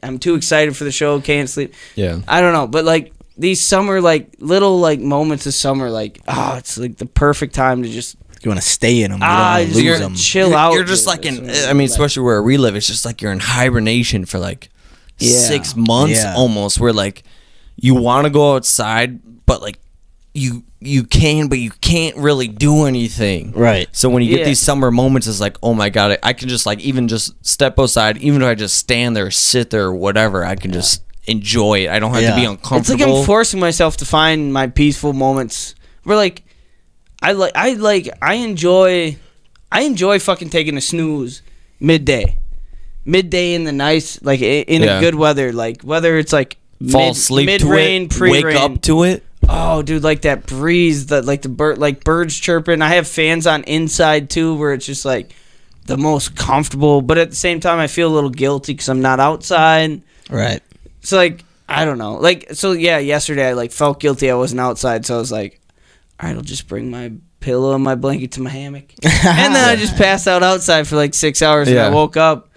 I'm too excited for the show, can't sleep. Yeah. I don't know, but like these summer like little like moments of summer, like it's like the perfect time to just you want to stay in them. You don't want to lose them. Chill out. You're just like especially where we live, it's just like you're in hibernation for like 6 months almost, where like you want to go outside, but like you can, but you can't really do anything. Right. So when you get these summer moments, it's like, oh my God, I can just like even just step outside, even if I just stand there, sit there, or whatever, I can just enjoy it. I don't have to be uncomfortable. It's like I'm forcing myself to find my peaceful moments. Where like I enjoy fucking taking a snooze midday in the nice, like in a good weather, like whether it's like fall asleep mid-rain, to it, wake up to it. Oh, dude, like that breeze, birds chirping. I have fans on inside too, where it's just like the most comfortable. But at the same time, I feel a little guilty because I'm not outside. Right. So like I don't know, like so yeah. Yesterday I like felt guilty I wasn't outside, so I was like, all right, I'll just bring my pillow and my blanket to my hammock, and then I just passed out outside for like 6 hours, and I woke up.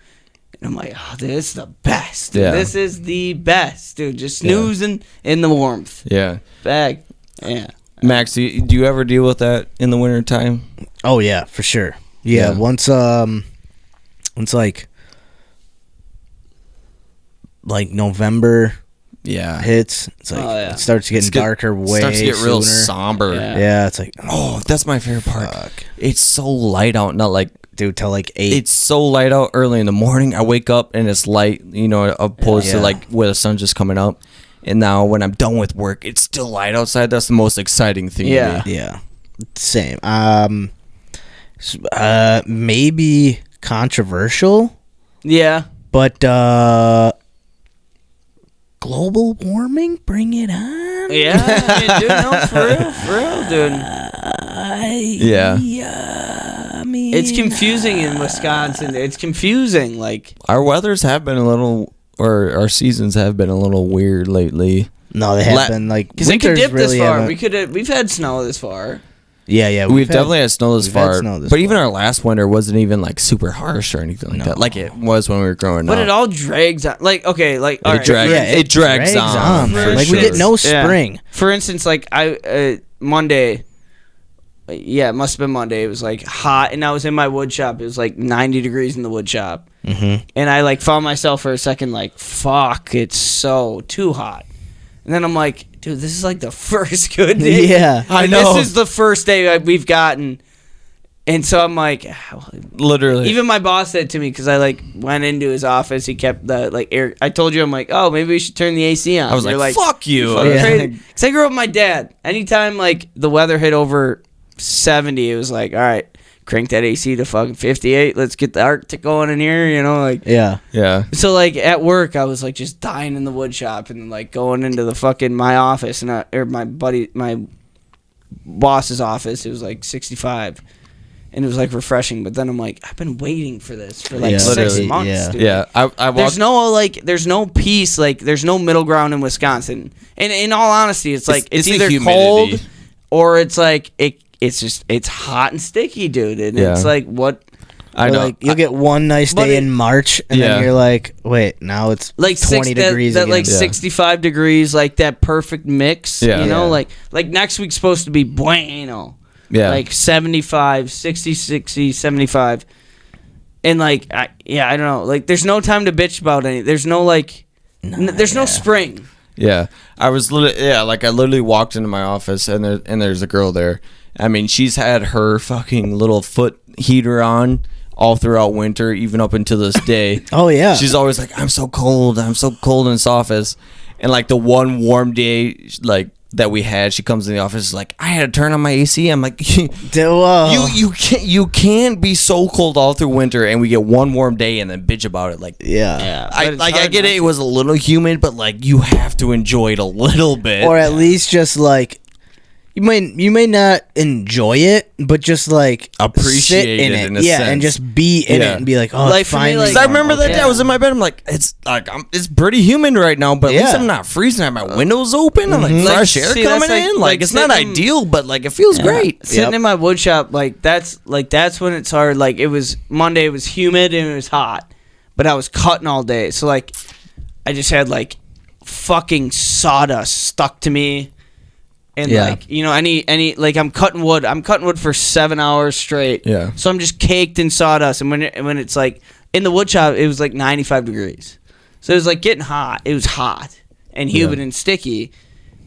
And I'm like, oh, this is the best. Dude. This is the best, dude. Just snoozing in the warmth. Yeah. Back. Yeah. Max, do you ever deal with that in the wintertime? Oh, yeah, for sure. Yeah. Once like November hits, it's like it starts getting darker way starts to get real sooner. somber. Yeah, it's like, that's my favorite part. It's so light out, not like, dude, till like 8. It's so light out early in the morning. I wake up and it's light, opposed to like where the sun's just coming up. And now when I'm done with work, it's still light outside. That's the most exciting thing to me. Yeah. Same. Maybe controversial. Yeah. But global warming, bring it on. Yeah, I mean, dude, no, for real, dude. I mean, it's confusing in Wisconsin. It's confusing. Like our weathers have been a little, or our seasons have been a little weird lately. No, they have been like because it could dip really this far. We've had snow this far. Yeah, we've definitely had snow this far. But even our last winter wasn't even like super harsh or anything like that. Like it was when we were growing up. But it all drags on. Like it drags on. Like we get no spring. Yeah. For instance, like Monday. Yeah, it must have been Monday. It was like hot, and I was in my wood shop. It was like 90 degrees in the wood shop, and I like found myself for a second like, "Fuck, it's so too hot." And then I'm like, "Dude, this is like the first good day." Yeah, I know. This is the first day we've gotten, and so I'm like, literally. Even my boss said to me because I like went into his office. He kept the like air. I told you, I'm like, "Oh, maybe we should turn the AC on." I was like, "Fuck you!" Because I grew up with my dad. Anytime like the weather hit over 70, it was like, all right, crank that AC to fucking 58. Let's get the Arctic going in here, like yeah. So like at work, I was like just dying in the wood shop and like going into the fucking my office and or my boss's office. It was like 65, and it was like refreshing. But then I'm like, I've been waiting for this for like 6 months. Dude. Yeah. I there's no peace. Like there's no middle ground in Wisconsin. And in all honesty, it's like it's either cold or it's like it's hot and sticky, dude, and it's like what I know. Like you'll get one nice day in March, and then you're like, wait, now it's like 20 degrees that again. like 65 degrees, like that perfect mix. Like next week's supposed to be bueno. Yeah, like 75, 60, 75, and like I don't know. Like there's no time to bitch about any. There's no there's no spring. Yeah, I was I literally walked into my office and there's a girl there. I mean, she's had her fucking little foot heater on all throughout winter, even up until this day. Oh yeah, she's always like, I'm so cold in this office, and like the one warm day, like that we had. She comes in the office like, I had to turn on my AC. I'm like, you can't be so cold all through winter and we get one warm day and then bitch about it. Like, I get it. It was a little humid, but like you have to enjoy it a little bit, or at least just like. You may not enjoy it, but just like appreciate sit in it it, in a sense. and just be in it and be like, oh, like it's for me, finally. like, I remember that day I was in my bed. I'm like, it's pretty humid right now, but at least I'm not freezing. I have my windows open. I'm like fresh air coming in. Like it's not ideal, but like it feels great. Sitting in my wood shop, that's when it's hard. Like it was Monday, it was humid and it was hot, but I was cutting all day, so like I just had like fucking sawdust stuck to me. And like, you know, any like I'm cutting wood for 7 hours straight. Yeah. So I'm just caked in sawdust, and when it's like in the wood shop, it was like 95 degrees. So it was like getting hot. It was hot and humid and sticky,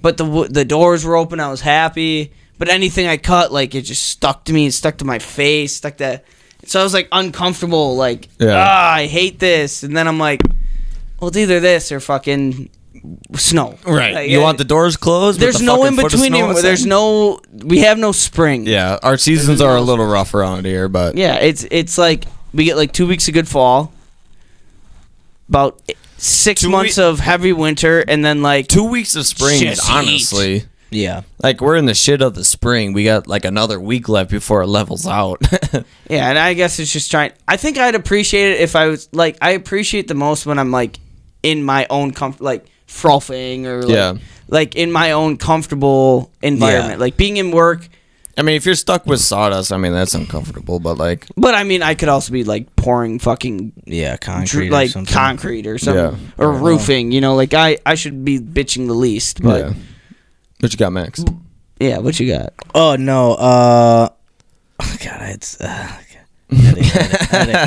but the doors were open. I was happy. But anything I cut, like it just stuck to me. It stuck to my face. So I was like uncomfortable. Like I hate this. And then I'm like, well, it's either this or fucking snow. Right. Like, you want the doors closed? There's no in between. We have no spring. Yeah, our seasons are a little rough around here, but yeah, it's like we get like 2 weeks of good fall, about 6 months of heavy winter, and then like 2 weeks of spring. Honestly, yeah, like we're in the shit of the spring. We got like another week left before it levels out. Yeah, and I guess it's just trying. I think I'd appreciate it if I was like, I appreciate the most when I'm like in my own comfort, like frothing or like in my own comfortable environment, like being in work. I mean, if you're stuck with sawdust, I mean that's uncomfortable. But I mean, I could also be like pouring fucking concrete, like or something. concrete or something, or roofing. You know, like I should be bitching the least. But what you got, Max? Yeah, what you got? Oh no, I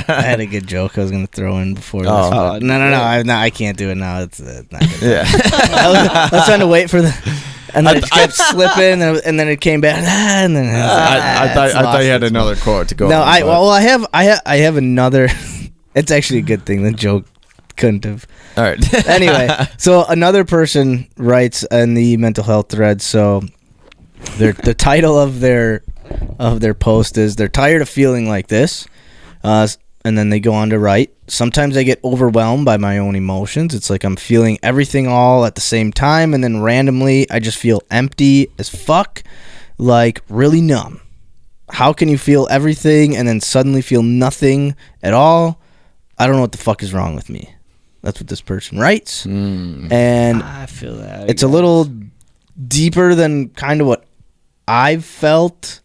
had a good joke I was gonna throw in before this. No, I can't do it now. It's not good. Yeah. I was trying to wait for and then it kept slipping, and then it came back, and then I thought you had another quote to go. No, I have another. It's actually a good thing. The joke couldn't have. All right. Anyway, so another person writes in the mental health thread. So the title of their post is they're tired of feeling like this, and then they go on to write, sometimes I get overwhelmed by my own emotions. It's like I'm feeling everything all at the same time, and then randomly I just feel empty as fuck, like really numb. How can you feel everything and then suddenly feel nothing at all? I don't know what the fuck is wrong with me. That's what this person writes. And I feel that it's a little deeper than kind of what I've felt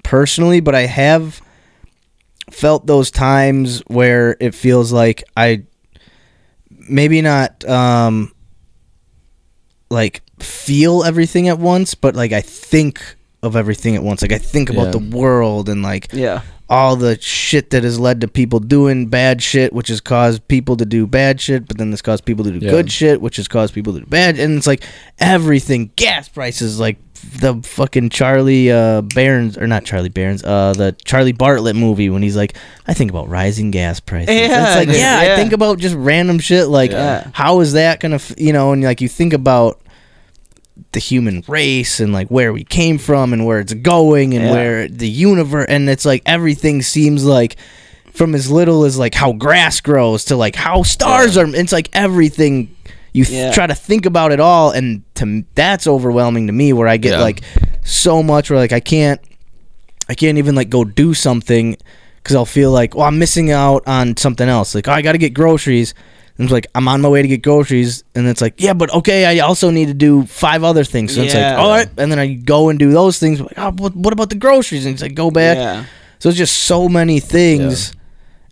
personally, but I have felt those times where it feels like I maybe not like feel everything at once, but like I think of everything at once. Like I think about the world and like all the shit that has led to people doing bad shit, which has caused people to do bad shit, but then this caused people to do good shit, which has caused people to do bad. And it's like everything, gas prices, like the fucking Charlie Barnes, or not Charlie Barnes, the Charlie Bartlett movie when he's like, I think about rising gas prices. Yeah, it's like, I think about just random shit, like how is that gonna, and like you think about the human race and like where we came from and where it's going and where the universe, and it's like everything seems like from as little as like how grass grows to like how stars are. It's like everything. You try to think about it all, and that's overwhelming to me. Where I get like so much, where like I can't even like go do something because I'll feel like, well, I'm missing out on something else. Like, oh, I got to get groceries, and it's like I'm on my way to get groceries, and it's like, yeah, but okay, I also need to do 5 other things. So it's like, all right, and then I go and do those things. Like, oh, what about the groceries? And it's like, go back. Yeah. So it's just so many things,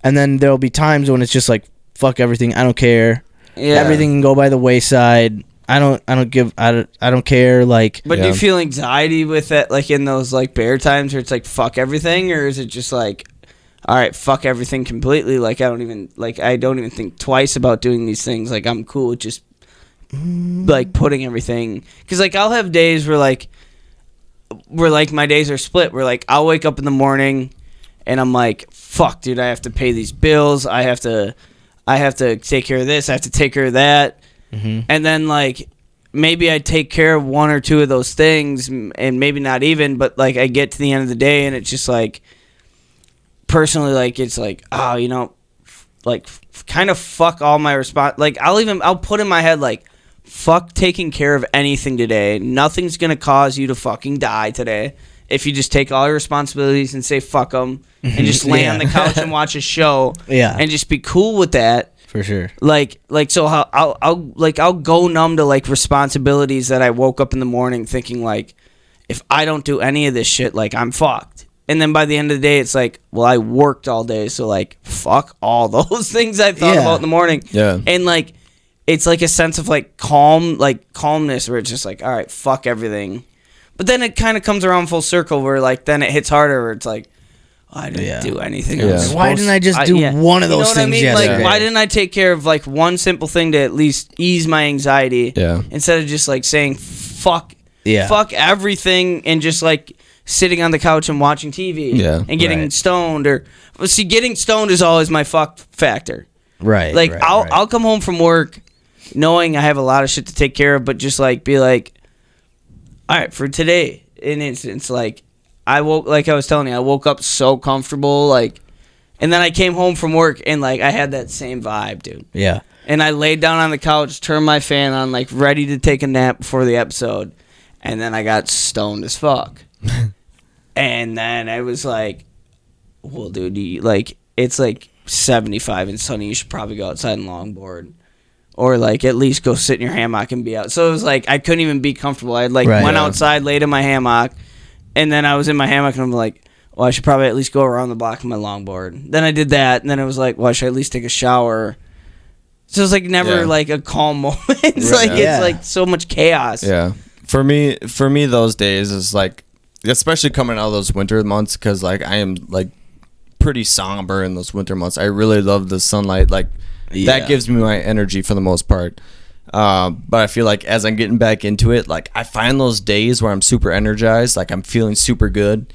and then there'll be times when it's just like, fuck everything, I don't care. Yeah. Everything can go by the wayside. I don't care. Like, but do you feel anxiety with it, like in those like bear times where it's like fuck everything, or is it just like, all right, fuck everything completely? Like I don't even think twice about doing these things. Like I'm cool with just like putting everything, because like I'll have days where like my days are split. Where like I'll wake up in the morning and I'm like, fuck, dude, I have to pay these bills. I have to take care of this. I have to take care of that. Mm-hmm. And then like maybe I take care of one or two of those things, and maybe not even, but like I get to the end of the day and it's just like, personally, like it's like, oh, you know, like kind of fuck all my response. Like I'll put in my head like, fuck taking care of anything today. Nothing's gonna cause you to fucking die today if you just take all your responsibilities and say fuck them and just lay on the couch and watch a show. Yeah, and just be cool with that. For sure. Like so I'll go numb to like responsibilities that I woke up in the morning thinking like, if I don't do any of this shit, like I'm fucked. And then by the end of the day, it's like, well, I worked all day, so like fuck all those things I thought about in the morning. Yeah. And like it's like a sense of like calmness where it's just like, all right, fuck everything. But then it kind of comes around full circle where like then it hits harder where it's like, I didn't do anything. Yeah. Why didn't I just do one of those things yesterday? Like, why didn't I take care of like one simple thing to at least ease my anxiety? Yeah. Instead of just like saying fuck everything and just like sitting on the couch and watching TV. Yeah. And getting stoned getting stoned is always my fuck factor. Right. Like I'll come home from work knowing I have a lot of shit to take care of, but just like be like, all right, for today, and it's like I was telling you, I woke up so comfortable, like, and then I came home from work and like I had that same vibe, dude. Yeah. And I laid down on the couch, turned my fan on, like ready to take a nap before the episode, and then I got stoned as fuck. And then I was like, well, dude, it's like 75 and sunny. You should probably go outside and longboard. Or, like, at least go sit in your hammock and be out. So it was like, I couldn't even be comfortable. I, like, went outside, laid in my hammock, and then I was in my hammock, and I'm like, well, I should probably at least go around the block on my longboard. Then I did that, and then it was like, well, I should at least take a shower. So it's, like, never, like, a calm moment. It's it's, like, so much chaos. Yeah. For me, those days is, like, especially coming out of those winter months, because, like, I am, like, pretty somber in those winter months. I really love the sunlight, like, that gives me my energy for the most part. But I feel like as I'm getting back into it, like I find those days where I'm super energized, like I'm feeling super good,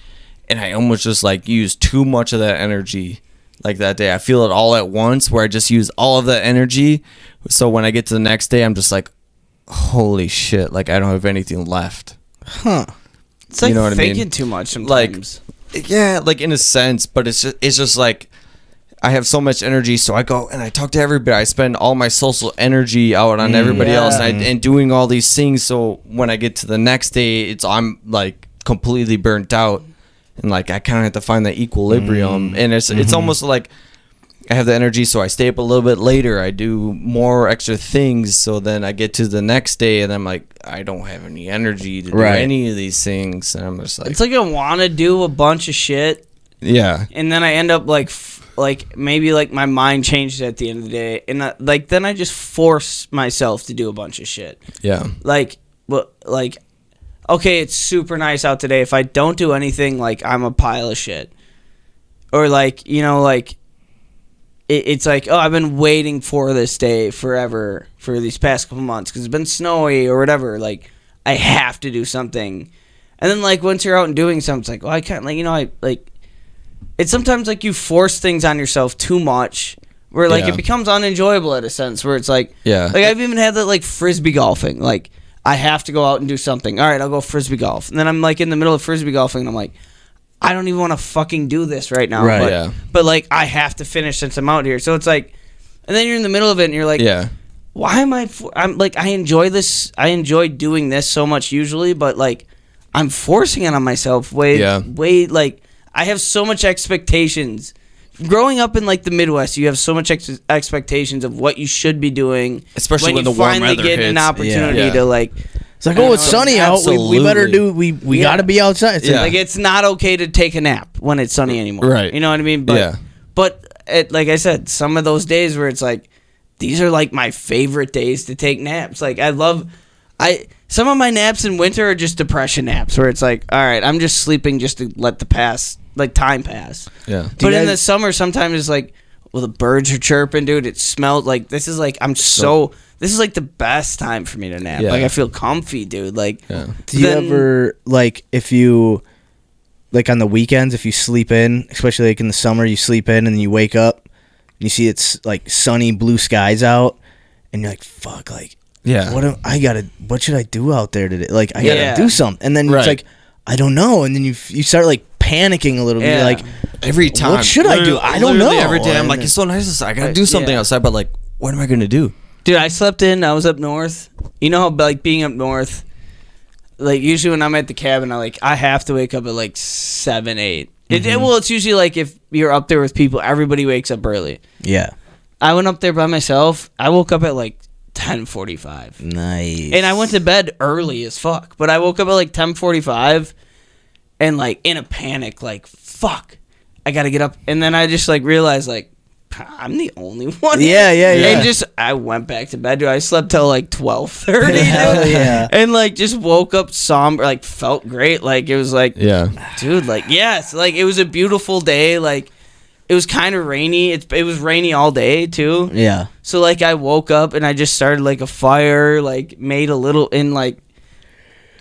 and I almost just like use too much of that energy like that day. I feel it all at once where I just use all of that energy. So when I get to the next day, I'm just like, holy shit, like I don't have anything left. Huh. It's like, you know what thinking I mean? too much sometimes. Like, yeah, like in a sense, but it's just like I have so much energy, so I go and I talk to everybody. I spend all my social energy out on everybody else and doing all these things. So when I get to the next day, I'm like completely burnt out, and like I kind of have to find that equilibrium. And it's almost like I have the energy, so I stay up a little bit later. I do more extra things, so then I get to the next day, and I'm like, I don't have any energy to do any of these things, and I'm just like, it's like I want to do a bunch of shit. Yeah. And then I end up like maybe like my mind changed at the end of the day, and then I just force myself to do a bunch of shit. Yeah. Like, well, like, okay, it's super nice out today. If I don't do anything, like I'm a pile of shit. Or like, you know, like it's like, oh, I've been waiting for this day forever for these past couple months because it's been snowy or whatever. Like I have to do something. And then like once you're out and doing something, it's like, well, I can't, like, you know, I like. It's sometimes like you force things on yourself too much where like it becomes unenjoyable in a sense where it's like, like I've even had that like frisbee golfing. Like I have to go out and do something. All right, I'll go frisbee golf. And then I'm like in the middle of frisbee golfing and I'm like, I don't even want to fucking do this right now. Right. But like I have to finish since I'm out here. So it's like, and then you're in the middle of it and you're like, why am I'm like, I enjoy this. I enjoy doing this so much usually, but like I'm forcing it on myself way like, I have so much expectations. Growing up in like the Midwest, you have so much expectations of what you should be doing, especially when you the warm finally weather get hits. an opportunity to like. It's like, oh, it's sunny out. We better do. We got to be outside. It's like it's not okay to take a nap when it's sunny anymore. Right. You know what I mean? But like I said, some of those days where it's like, these are like my favorite days to take naps. Like some of my naps in winter are just depression naps where it's like, all right, I'm just sleeping just to let time pass. Yeah. But in the summer, sometimes it's like, well, the birds are chirping, dude. It smelled like this is like this is like the best time for me to nap. Yeah. Like I feel comfy, dude. Like, do you ever like if you like on the weekends if you sleep in, especially like in the summer, you sleep in and then you wake up and you see it's like sunny blue skies out and you're like, fuck, like Yeah. What should I do out there today? Like, I gotta do something. And then Right. it's like, I don't know. And then you start like panicking a little bit. You're like, every time. what should I do? I don't know. Every day I'm like, it's so nice outside. I gotta do something outside, but like, what am I gonna do? Dude, I slept in. I was up north. You know how like being up north, like usually when I'm at the cabin, I have to wake up at like 7, 8. Well, it's usually like if you're up there with people, everybody wakes up early. Yeah. I went up there by myself. I woke up at like 10:45. Nice. And I went to bed early as fuck. But I woke up at like 10:45 and like in a panic, like, fuck, I gotta get up. And then I just like realized like, I'm the only one. Yeah. And I went back to bed, dude. I slept till like 12:30. Hell yeah. And like just woke up somber, like felt great. Like it was like, dude, like, yes, like it was a beautiful day. Like it was kind of rainy. It was rainy all day too. Yeah. So like I woke up and I just started like a fire, like made a little, and like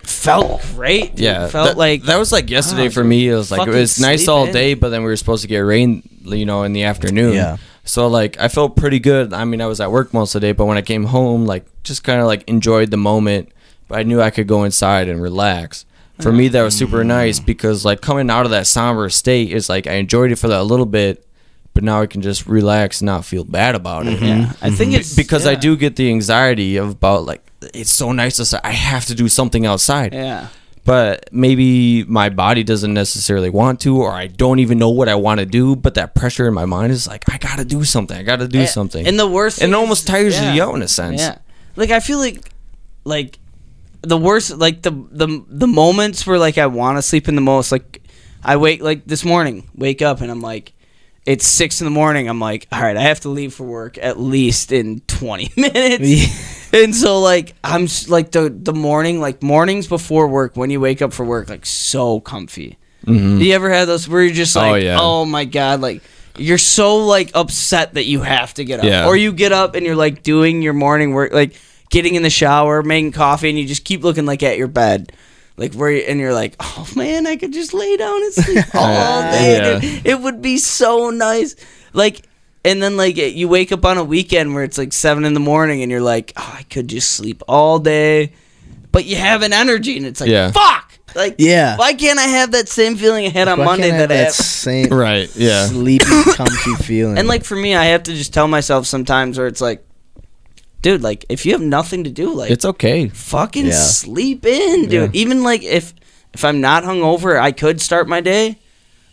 felt great. Dude. Yeah, Felt like that was like yesterday for me. It was like it was nice all day, but then we were supposed to get rain, in the afternoon. Yeah. So like I felt pretty good. I mean, I was at work most of the day, but when I came home, like just kind of like enjoyed the moment. But I knew I could go inside and relax. For me, that was super nice because like coming out of that somber state is like I enjoyed it for that little bit, but now I can just relax and not feel bad about it. Yeah, I think it's because I do get the anxiety about like it's so nice to say I have to do something outside. Yeah. But maybe my body doesn't necessarily want to, or I don't even know what I want to do. But that pressure in my mind is like, I gotta do something. I gotta do something. And the worst, and it almost tires you out in a sense. Yeah, like I feel like the worst, like the moments where like I want to sleep in the most. Like I like this morning, wake up and I'm like, it's 6 a.m. I'm like, all right, I have to leave for work at least in 20 minutes. And so like I'm like the morning, like mornings before work when you wake up for work, like so comfy. Do you ever have those where you're just like, oh my god, like you're so like upset that you have to get up, or you get up and you're like doing your morning work, like getting in the shower, making coffee, and you just keep looking like at your bed. Like and you're like, oh man, I could just lay down and sleep all day. Dude. It would be so nice. Like, and then like you wake up on a weekend where it's like 7 a.m. and you're like, oh, I could just sleep all day, but you have an energy and it's like, fuck. Like, why can't I have that same feeling I had on Monday that I have? Same right? Sleepy, comfy feeling. And like for me, I have to just tell myself sometimes where it's like, dude, like if you have nothing to do, like it's okay. Fucking sleep in, dude. Even like if I'm not hungover, I could start my day.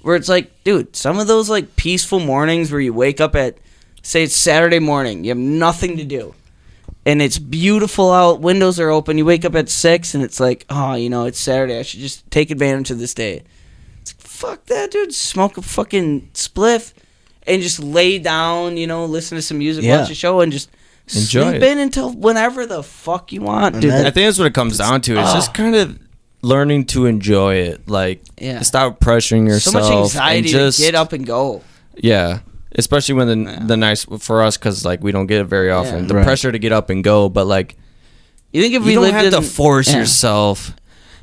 Where it's like, dude, some of those like peaceful mornings where you wake up at, say it's Saturday morning, you have nothing to do, and it's beautiful out, windows are open. You wake up at 6 and it's like, oh, it's Saturday. I should just take advantage of this day. It's like, fuck that, dude. Smoke a fucking spliff and just lay down, listen to some music, watch a show, and just enjoy sleep in until whenever the fuck you want, dude. I think that's what it comes down to. It's just kind of learning to enjoy it. Like, stop pressuring yourself. So much anxiety to get up and go. Yeah. Especially when the nice, for us, because, like, we don't get it very often. Yeah. The pressure to get up and go, but, like, you think if we don't lived have to force yourself.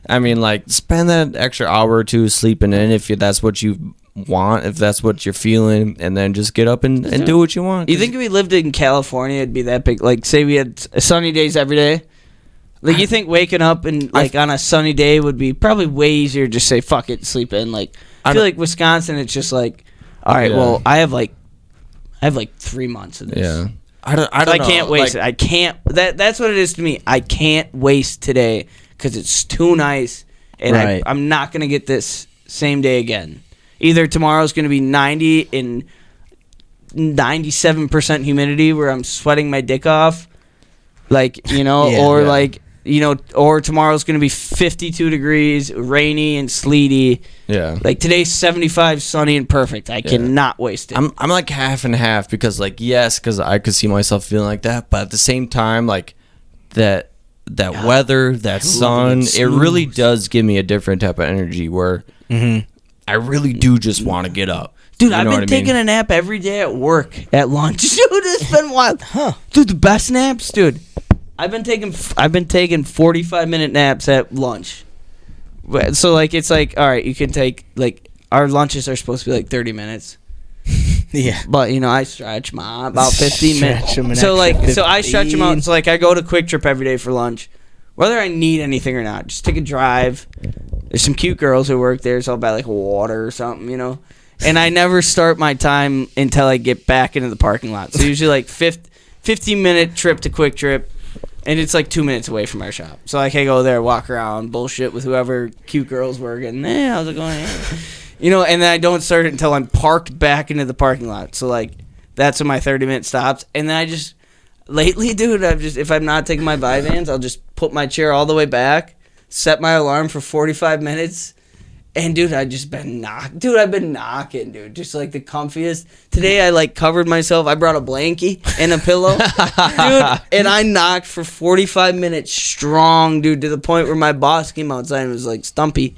I mean, like, spend that extra hour or two sleeping in if that's what you want, if that's what you're feeling, and then just get up and do what you want. You think if we lived in California, it'd be that big? Like, say we had sunny days every day. Like, you think waking up and like on a sunny day would be probably way easier to just say fuck it, sleep in. Like, I feel like Wisconsin, it's just like, all right, well, I have like 3 months of this. Yeah, I don't know. I can't waste it. I can't. That's what it is to me. I can't waste today because it's too nice, and I'm not gonna get this same day again. Either tomorrow's gonna be 90 and 97% humidity where I'm sweating my dick off, like or tomorrow's gonna be 52 degrees, rainy and sleety. Yeah, like today's 75, sunny and perfect. I cannot waste it. I'm like half and half because like because I could see myself feeling like that, but at the same time like that weather, that sun, it really does give me a different type of energy where I really do just want to get up. Dude, I've been taking a nap every day at work, at lunch. Dude, it's been wild. Dude, the best naps, dude. I've been taking 45-minute naps at lunch. So like it's like, all right, you can take like our lunches are supposed to be like 30 minutes. Yeah. But I stretch them out about 15 Stretch 'em minutes. an So extra so I stretch them out. 15. So I go to Quick Trip every day for lunch, whether I need anything or not. Just take a drive. There's some cute girls who work there, so I'll buy like water or something, And I never start my time until I get back into the parking lot. So usually like 15-minute trip to Quick Trip, and it's like 2 minutes away from our shop. So I can go there, walk around, bullshit with whoever cute girls working. How's it going? And then I don't start it until I'm parked back into the parking lot. So like that's when my 30-minute stops. And then I just lately, dude, if I'm not taking my Vyvanse, I'll just put my chair all the way back, set my alarm for 45 minutes. And, dude, I've been knocking, dude. Just, like, the comfiest. Today, I, like, covered myself. I brought a blankie and a pillow. Dude, and I knocked for 45 minutes strong, dude, to the point where my boss came outside and was, like, stumpy.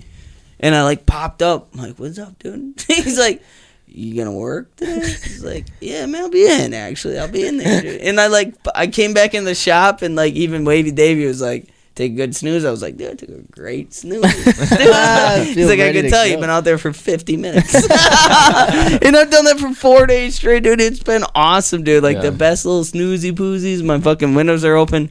And I, like, popped up. I'm like, what's up, dude? He's like, you gonna work today? He's like, yeah, man, I'll be in, actually. I'll be in there, dude. And I came back in the shop, and, like, even Wavy Davey was like, take a good snooze. I was like, dude, I took a great snooze. He's like, I can tell you've been out there for 50 minutes. And I've done that for 4 days straight, dude. It's been awesome, dude. Like, the best little snoozy poozies. My fucking windows are open.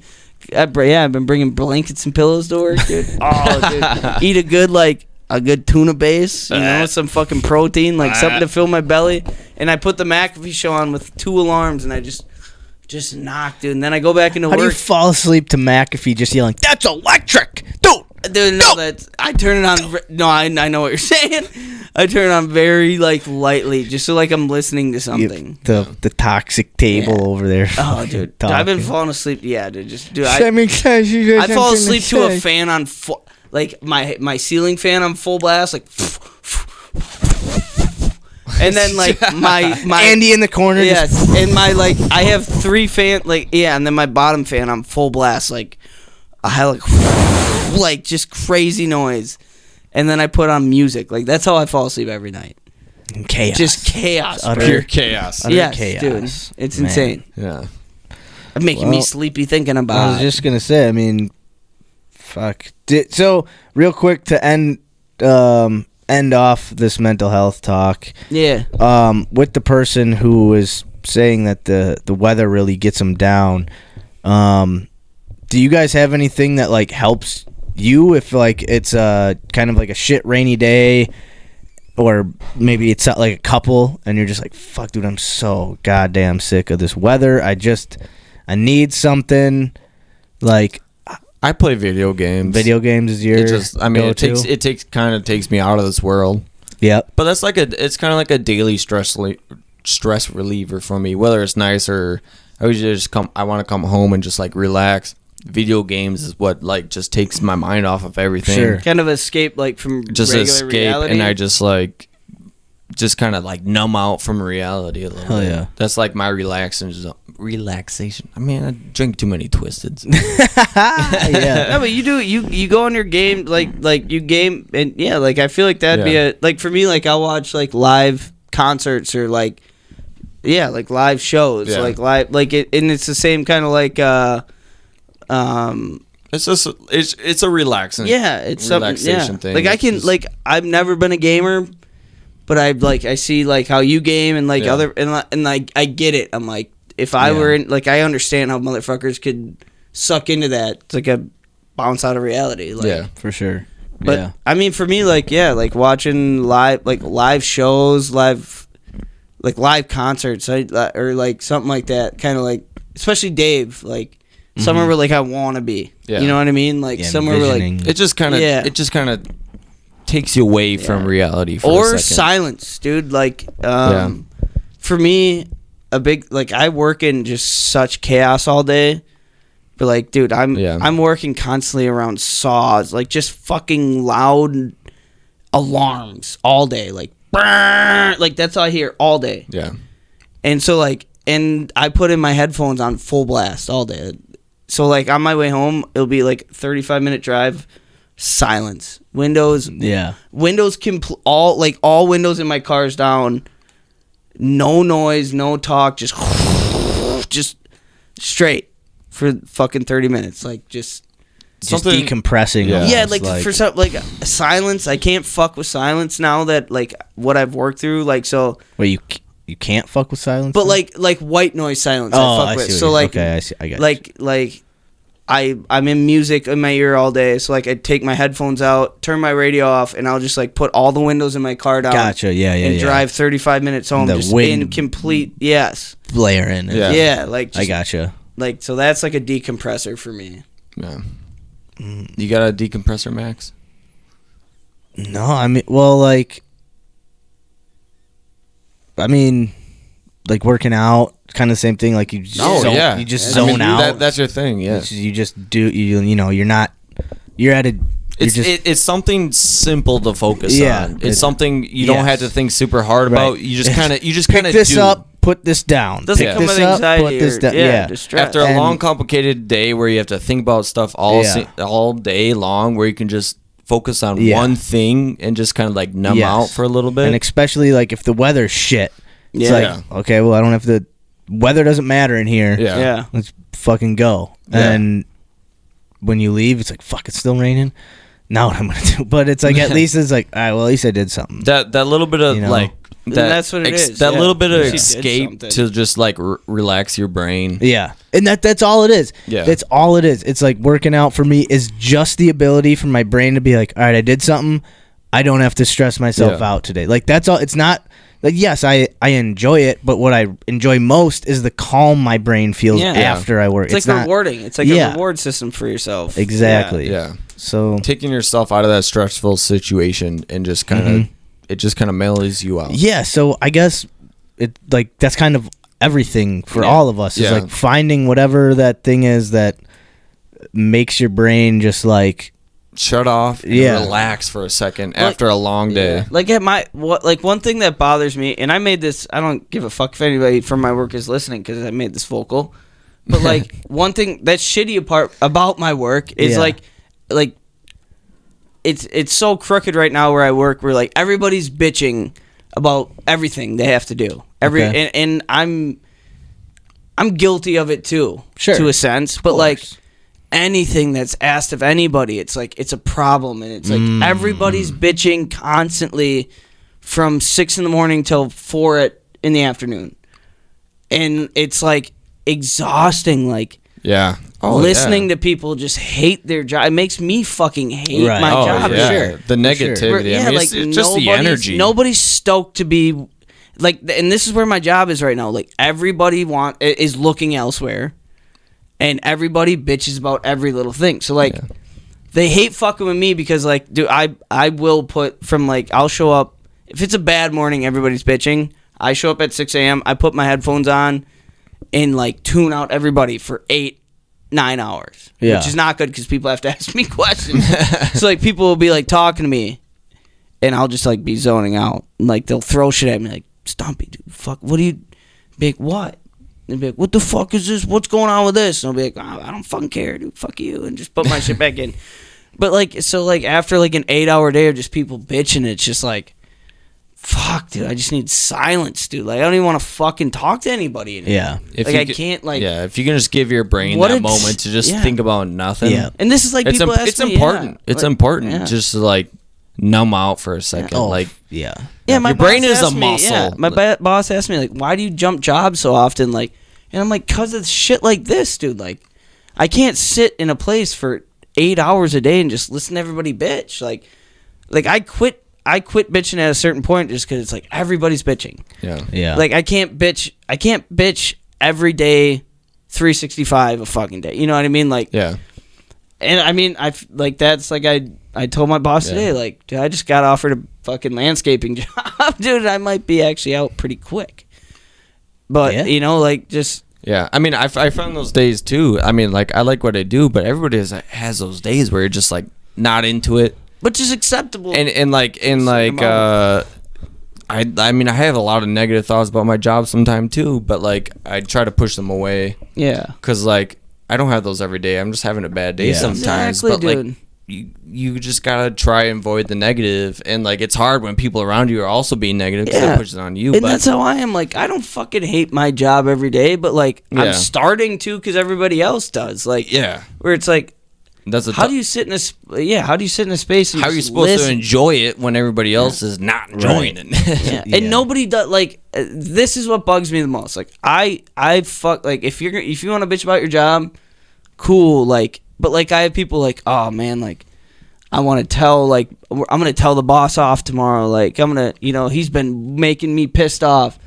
I've been bringing blankets and pillows to work, dude. Oh, dude. Eat a good tuna base, some fucking protein, like something to fill my belly. And I put the McAfee show on with 2 alarms, and I just knock, dude. And then I go back into work. How do you fall asleep to McAfee just yelling, "That's electric, dude"? Dude, no, I turn it on. No, I know what you're saying. I turn it on very lightly, just so I'm listening to something. The toxic table over there. Oh, dude, I've been falling asleep. Yeah, dude, I fall asleep to a fan on my ceiling fan on full blast, and then my Andy in the corner. Yes, and I have 3 fan and then my bottom fan on full blast, I have just crazy noise, and then I put on music. That's how I fall asleep every night. Chaos. Just chaos. Pure chaos. Yes, chaos, dude. It's man. insane. Yeah. Making me sleepy thinking about I was just gonna say. I mean, fuck. So real quick to end off this mental health talk. Yeah. With the person who is saying that the weather really gets them down. Do you guys have anything that helps you if it's kind of a shit rainy day, or maybe it's not a couple and you're just like, fuck, dude, I'm so goddamn sick of this weather. I need something I play video games. Video games is your it takes me out of this world. Yep. But that's it's kind of like a daily stress reliever for me. Whether it's nice or I want to come home and just relax. Video games is what just takes my mind off of everything. Sure. kind of escape from Just regular escape, reality. and I just kind of numb out from reality a little Hell bit. yeah. That's my relaxation. I mean, I drink too many Twisteds. Yeah. No, but you go on your game you game, and I feel that'd be for me I'll watch live concerts or live shows Yeah. live and it's the same kind of It's just it's a relaxing. yeah, it's something. relaxation Yeah. thing. I It's can just- I've never been a gamer, but I see how you game and Yeah. other and I get it. I'm if I were in I understand how motherfuckers could suck into that. It's a bounce out of reality. Yeah. For sure. But yeah. I mean, for me, watching live shows, live concerts, or something like that. Kind of especially Dave, somewhere where I want to be. Yeah. You know what I mean? Somewhere where envisioning. It just kind of Yeah. it just kind of takes you away from reality for a or second. silence, dude. Yeah. For me, a big I work in just such chaos all day. But dude, I'm working constantly around saws, just fucking loud alarms all day, brrr, that's all I hear all day. Yeah. And so and I put in my headphones on full blast all day. So on my way home, it'll be 35-minute drive, silence, windows, Yeah. windows all windows in my car's down, no noise, no talk, just straight for fucking 30 minutes, just Just Something- decompressing. Yeah. almost, for some silence. I can't fuck with silence now that what I've worked through. So where you you can't fuck with silence. But like white noise silence, I fuck with. So like, okay, I got like I'm in music in my ear all day. So like I take my headphones out, turn my radio off, and I'll just like put all the windows in my car down. Gotcha. And drive 35 minutes home, the just wind in complete blaring. Yeah, like just, I gotcha. Like so that's like a decompressor for me. Yeah. You got a decompressor, Max? No, I mean, well, like working out, kind of the same thing. Like you just you just zone out. That's your thing, yeah. You just do. You know, you're not. You're at a. It's something simple to focus on. It's something you don't have to think super hard about. You just kind of pick this up, put this down. Doesn't come with anxiety. After a long, complicated day where you have to think about stuff all day long, where you can just focus on one thing and just kind of like numb out for a little bit. And especially like if the weather's shit, it's like, okay, well, I don't have to. Weather doesn't matter in here. Yeah. Let's fucking go. And when you leave, it's like, fuck, it's still raining. Now what I'm gonna do? But it's like at least it's like, all right, well, at least I did something. That little bit of that's what it is. That little bit of escape to just like relax your brain. Yeah, and that's all it is. Yeah, that's all it is. It's like working out for me is just the ability for my brain to be like, all right, I did something. I don't have to stress myself out today. Like that's all. It's not like, yes, I enjoy it, but what I enjoy most is the calm my brain feels after I work. It's like rewarding. It's like a reward system for yourself. Exactly. Yeah. So taking yourself out of that stressful situation and just kind of it just kind of mellows you out. Yeah. So I guess it like that's kind of everything for all of us is like finding whatever that thing is that makes your brain just like shut off and relax for a second after a long day. Like one thing that bothers me, and I made this, I don't give a fuck if anybody from my work is listening because I made this vocal, but like one thing that's shitty part about my work is like it's so crooked right now where I work where like everybody's bitching about everything they have to do. And I'm guilty of it too, to a sense, but like anything that's asked of anybody, it's like it's a problem, and it's like everybody's bitching constantly from 6 a.m. till 4 in the afternoon, and it's like exhausting. Like listening to people just hate their job, it makes me fucking hate my job. The negativity. I mean, like it's just the energy. Nobody's stoked to be like, and this is where my job is right now. Like everybody is looking elsewhere. And everybody bitches about every little thing. So, like, they hate fucking with me because, like, dude, I will put from, like, I'll show up. If it's a bad morning, everybody's bitching. I show up at 6 a.m. I put my headphones on and, like, tune out everybody for 8-9 hours. Yeah. Which is not good because people have to ask me questions. So, like, people will be, like, talking to me. And I'll just, like, be zoning out. And, like, they'll throw shit at me. Like, Stumpy, dude, fuck, what do you... Big, what? And be like, what the fuck is this? What's going on with this? And I'll be like, I don't fucking care, dude. Fuck you. And just put my shit back in. But, like, so, like, after, like, an 8-hour day of just people bitching, it's just like, fuck, dude. I just need silence, dude. Like, I don't even want to fucking talk to anybody anymore. Yeah. I can't, like... Yeah, if you can just give your brain that moment to just think about nothing. Yeah. And this is, like, people ask me... It's important. It's important just to, like, numb out for a second. Like... Yeah. Yeah, my your brain is a me, muscle. My boss asked me, like, why do you jump jobs so often? Like, and I'm like, cause of shit like this, dude. Like, I can't sit in a place for 8 hours a day and just listen to everybody bitch. Like I quit bitching at a certain point just because it's like everybody's bitching. Yeah. Like I can't bitch every day, 365 a fucking day. You know what I mean? Like, yeah. And I mean, that's like I told my boss today, like, dude, I just got offered a fucking landscaping job, dude. I might be actually out pretty quick. But you know, like, just I mean, I found those days too. I mean, like, I like what I do, but everybody has those days where you're just like not into it, which is acceptable. I mean, I have a lot of negative thoughts about my job sometimes too, but like I try to push them away. Yeah, because like I don't have those every day. I'm just having a bad day sometimes. Exactly, but dude. Like you just gotta try and avoid the negative, and like it's hard when people around you are also being negative because they're pushing on you. And that's how I am. Like, I don't fucking hate my job every day, but like I'm starting to because everybody else does. Like, where it's like, That's how do you sit in a how do you sit in a space and how are you supposed to enjoy it when everybody else is not enjoying it? And nobody does. Like, this is what bugs me the most. Like, I fuck, like, if you want to bitch about your job, cool, like, but like I have people like, oh man, like, I want to tell, like, I'm gonna tell the boss off tomorrow, like, I'm gonna, he's been making me pissed off,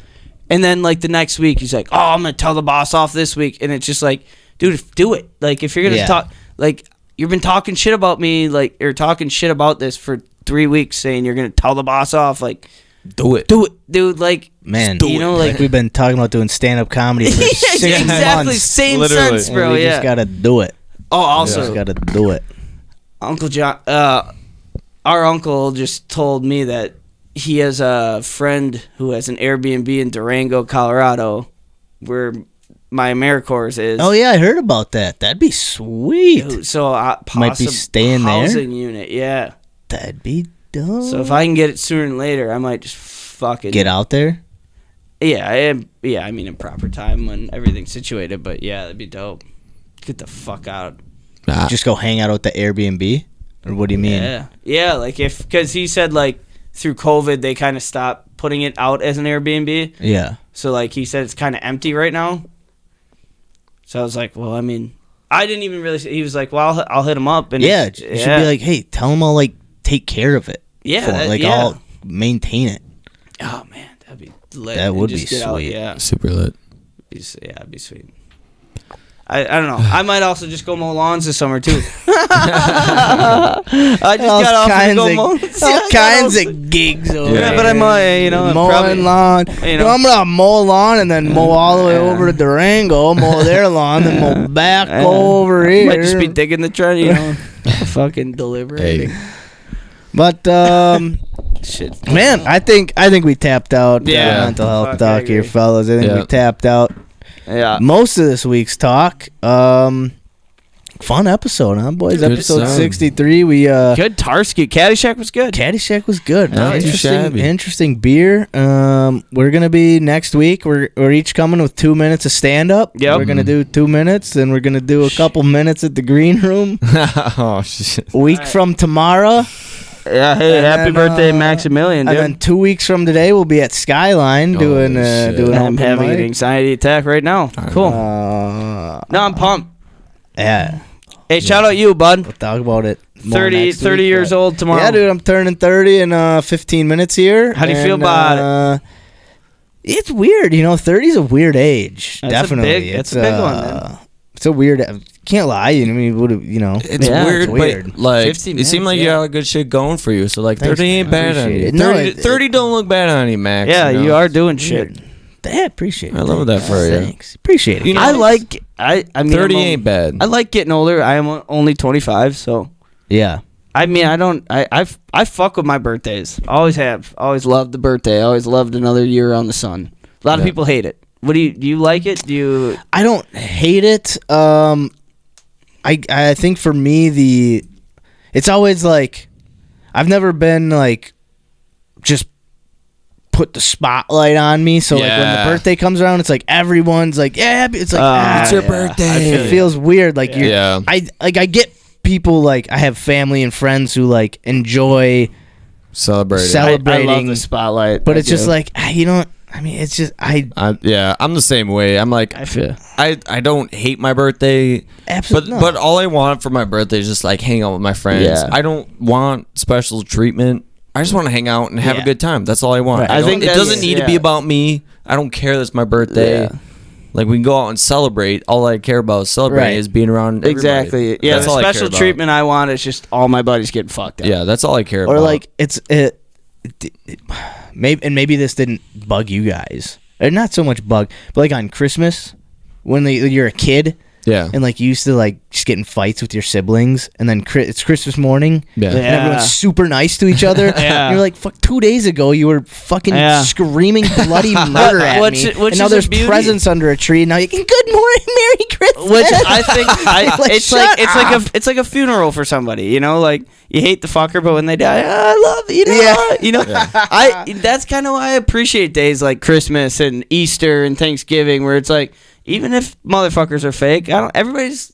and then like the next week he's like, oh, I'm gonna tell the boss off this week, and it's just like, dude, do it. Like, if you're gonna talk, like, you've been talking shit about me, like, or talking shit about this for 3 weeks, saying you're gonna tell the boss off, like, do it, dude. Like, man, like we've been talking about doing stand-up comedy for 6 exactly, months. same Literally. sense, bro. And we just gotta do it. Oh, also, just gotta do it. Uncle John, our uncle just told me that he has a friend who has an Airbnb in Durango, Colorado, where my AmeriCorps is. Oh yeah, I heard about that. That'd be sweet. Dude, so might be staying there. Housing unit, yeah. That'd be dope. So if I can get it sooner than later, I might just fucking get out there. Yeah, I mean in proper time when everything's situated. But yeah, that'd be dope. Get the fuck out. Just go hang out at the Airbnb, or what do you mean? Yeah, like because he said like through COVID they kind of stopped putting it out as an Airbnb. Yeah. So like he said it's kind of empty right now. So I was like, well, I mean, I didn't even really. He was like, well, I'll hit him up, and you should be like, hey, tell him I'll like take care of it. Yeah, I'll maintain it. Oh man, that'd be lit. That would be sweet. Super lit. It'd be sweet. I don't know. I might also just go mow lawns this summer too. I just got off to go mow. All kinds of gigs over Yeah, there. but I'm mowing lawn. I'm gonna mow lawn and then mow all the way over to Durango, mow their lawn, then mow back over here. Might just be digging the trench, fucking delivering. Hey. But shit, man, I think we tapped out. Mental health talk here, fellas. I think we tapped out. Yeah. Most of this week's talk. Fun episode, huh, boys? Good Episode sound. 63. We good Tarski. Caddyshack was good. Caddyshack was good. Not too shabby. Interesting beer. We're gonna be next week. We're each coming with 2 minutes of stand up. Yep. We're gonna do 2 minutes, then we're gonna do a couple minutes at the green room. Oh shit. A week from tomorrow. Yeah, hey, And happy then, birthday, Maximilian, dude. And then 2 weeks from today, we'll be at Skyline doing I'm open having an mic. anxiety attack right now. Cool. No, I'm pumped. Yeah. Hey, shout out you, bud. We'll talk about it more 30 next week, years but- old tomorrow. Yeah, dude, I'm turning 30 in 15 minutes here. How do you feel about it? It's weird, 30 is a weird age. That's Definitely. that's a big one, man. It's a weird. Can't lie. I mean, It's Yeah, weird, it's weird. but like 15 it seemed like minutes, you got good shit going for you. So like Thanks, 30 ain't man. bad on you. Appreciate it. 30, 30 don't look bad on you, Max. Yeah, you are doing Weird. shit. Yeah, appreciate it. I love that for you. Thanks. Appreciate it. You know, I mean, 30 ain't bad. I like getting older. I am only 25, so Yeah. I mean, I fuck with my birthdays. Always have. Always loved the birthday. Always loved another year on the sun. A lot of people hate it. What do you like it? I don't hate it. I think for me it's always like I've never been like just put the spotlight on me. So like when the birthday comes around, it's like everyone's like, yeah, it's like it's your birthday. It feels weird. Like Yeah. I get people like I have family and friends who like enjoy Celebrating. I love celebrating, the spotlight, but it's just like I mean, it's just I'm the same way. I'm like I feel. I don't hate my birthday. absolutely But all I want for my birthday is just like hang out with my friends. Yeah. I don't want special treatment. I just want to hang out and have a good time. That's all I want. Right. I I think it doesn't that's- need to be yeah. about me. I don't care that's my birthday. Yeah. Like we can go out and celebrate. All I care about is celebrating Right. is being around everybody. Exactly. Yeah, That's the all I care special about. treatment I want is just all my buddies getting fucked up. Yeah, that's all I care about. or like maybe this didn't bug you guys. Or not so much bug, but like on Christmas when you're a kid yeah. and like you used to like just get in fights with your siblings, and then it's Christmas morning. Yeah. And everyone's super nice to each other. Yeah. And you're like, fuck, 2 days ago you were fucking Yeah. screaming bloody murder at Which- me. which and now is a there's beauty. presents under a tree. And now you can, good morning, Merry Christmas. Which I think Like, it's like a funeral for somebody, like you hate the fucker, but when they die, I love you. That's kind of why I appreciate days like Christmas and Easter and Thanksgiving, where it's like even if motherfuckers are fake, everybody's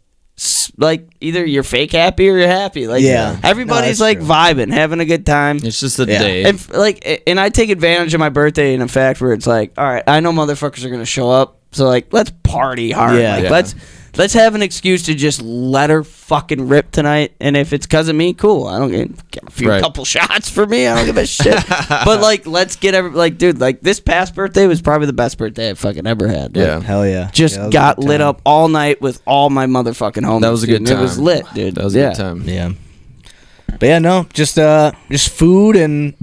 like either you're fake happy or you're happy. Like everybody's like vibing, having a good time. It's just a day. And I take advantage of my birthday in a fact where it's like, all right, I know motherfuckers are gonna show up, so like let's party hard. Let's have an excuse to just let her fucking rip tonight. And if it's because of me, cool. I don't get a few couple shots for me. I don't give a shit. But like, let's get dude, like this past birthday was probably the best birthday I fucking ever had. Yeah, hell yeah. Just got lit up all night with all my motherfucking homies. That was a good time. It was lit, dude. That was a good time. Yeah. But yeah, no, just food and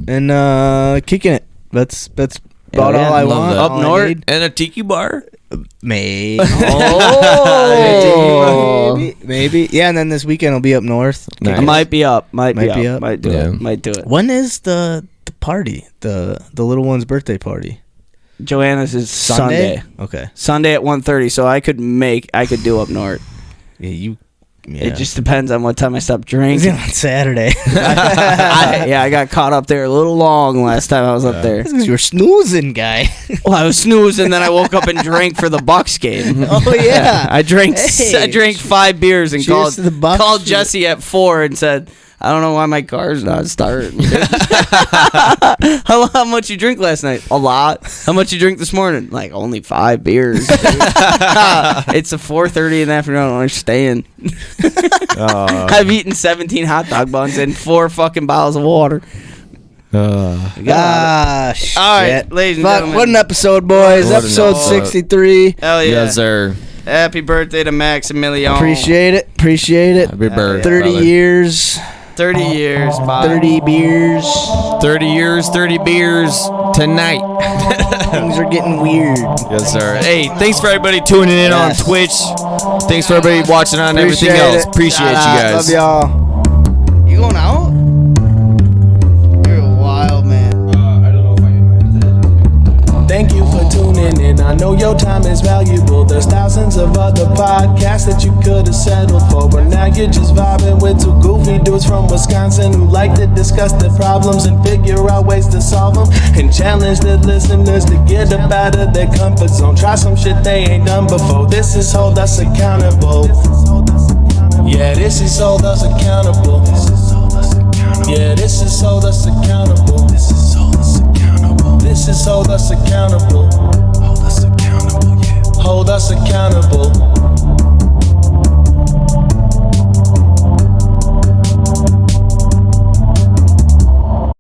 kicking it. That's about all I want. That. Up north and a tiki bar. Maybe. Maybe. Yeah, and then this weekend I'll be up north. Nice. I might be up. Might do it. Might do it. When is the party? The little one's birthday party? Joanna's is Sunday. Okay. Sunday at 1:30, so I could do up north. Yeah, It just depends on what time I stop drinking. On Saturday. I got caught up there a little long last time I was up there. Because you were snoozing, guy. Well, I was snoozing, then I woke up and drank for the Bucks game. Oh yeah, I drank 5 beers and called Jesse at 4 and said, I don't know why my car's not starting. How much you drink last night? A lot. How much you drink this morning? Like only 5 beers. It's a 4:30 in the afternoon. I don't understand. I've eaten 17 hot dog buns and 4 fucking bottles of water. Shit. All right, ladies and gentlemen. What an episode, boys. Episode 63. Hell yeah. Yes, sir. Happy birthday to Maximilian. Appreciate it. Happy birthday. 30 years. 30 years, Bob. 30 beers. 30 years, 30 beers tonight. Things are getting weird. Yes, sir. Hey, thanks for everybody tuning in on Twitch. Thanks for everybody watching on everything else. Appreciate you guys. Love y'all. You going out? You're a wild man. I don't know if I can. Thank you for tuning in. I know your time is valuable. There's thousands of other podcasts that you could have settled for, but now you're just vibing with 2 goofy dudes from Wisconsin who like to discuss their problems and figure out ways to solve them, and challenge the listeners to get up out of their comfort zone. Try some shit they ain't done before. This is Hold Us Accountable. Yeah, this is Hold Us Accountable. Yeah, this is Hold Us Accountable. This is Hold Us Accountable. This is Hold Us Accountable. Hold Us Accountable, yeah. Hold Us Accountable.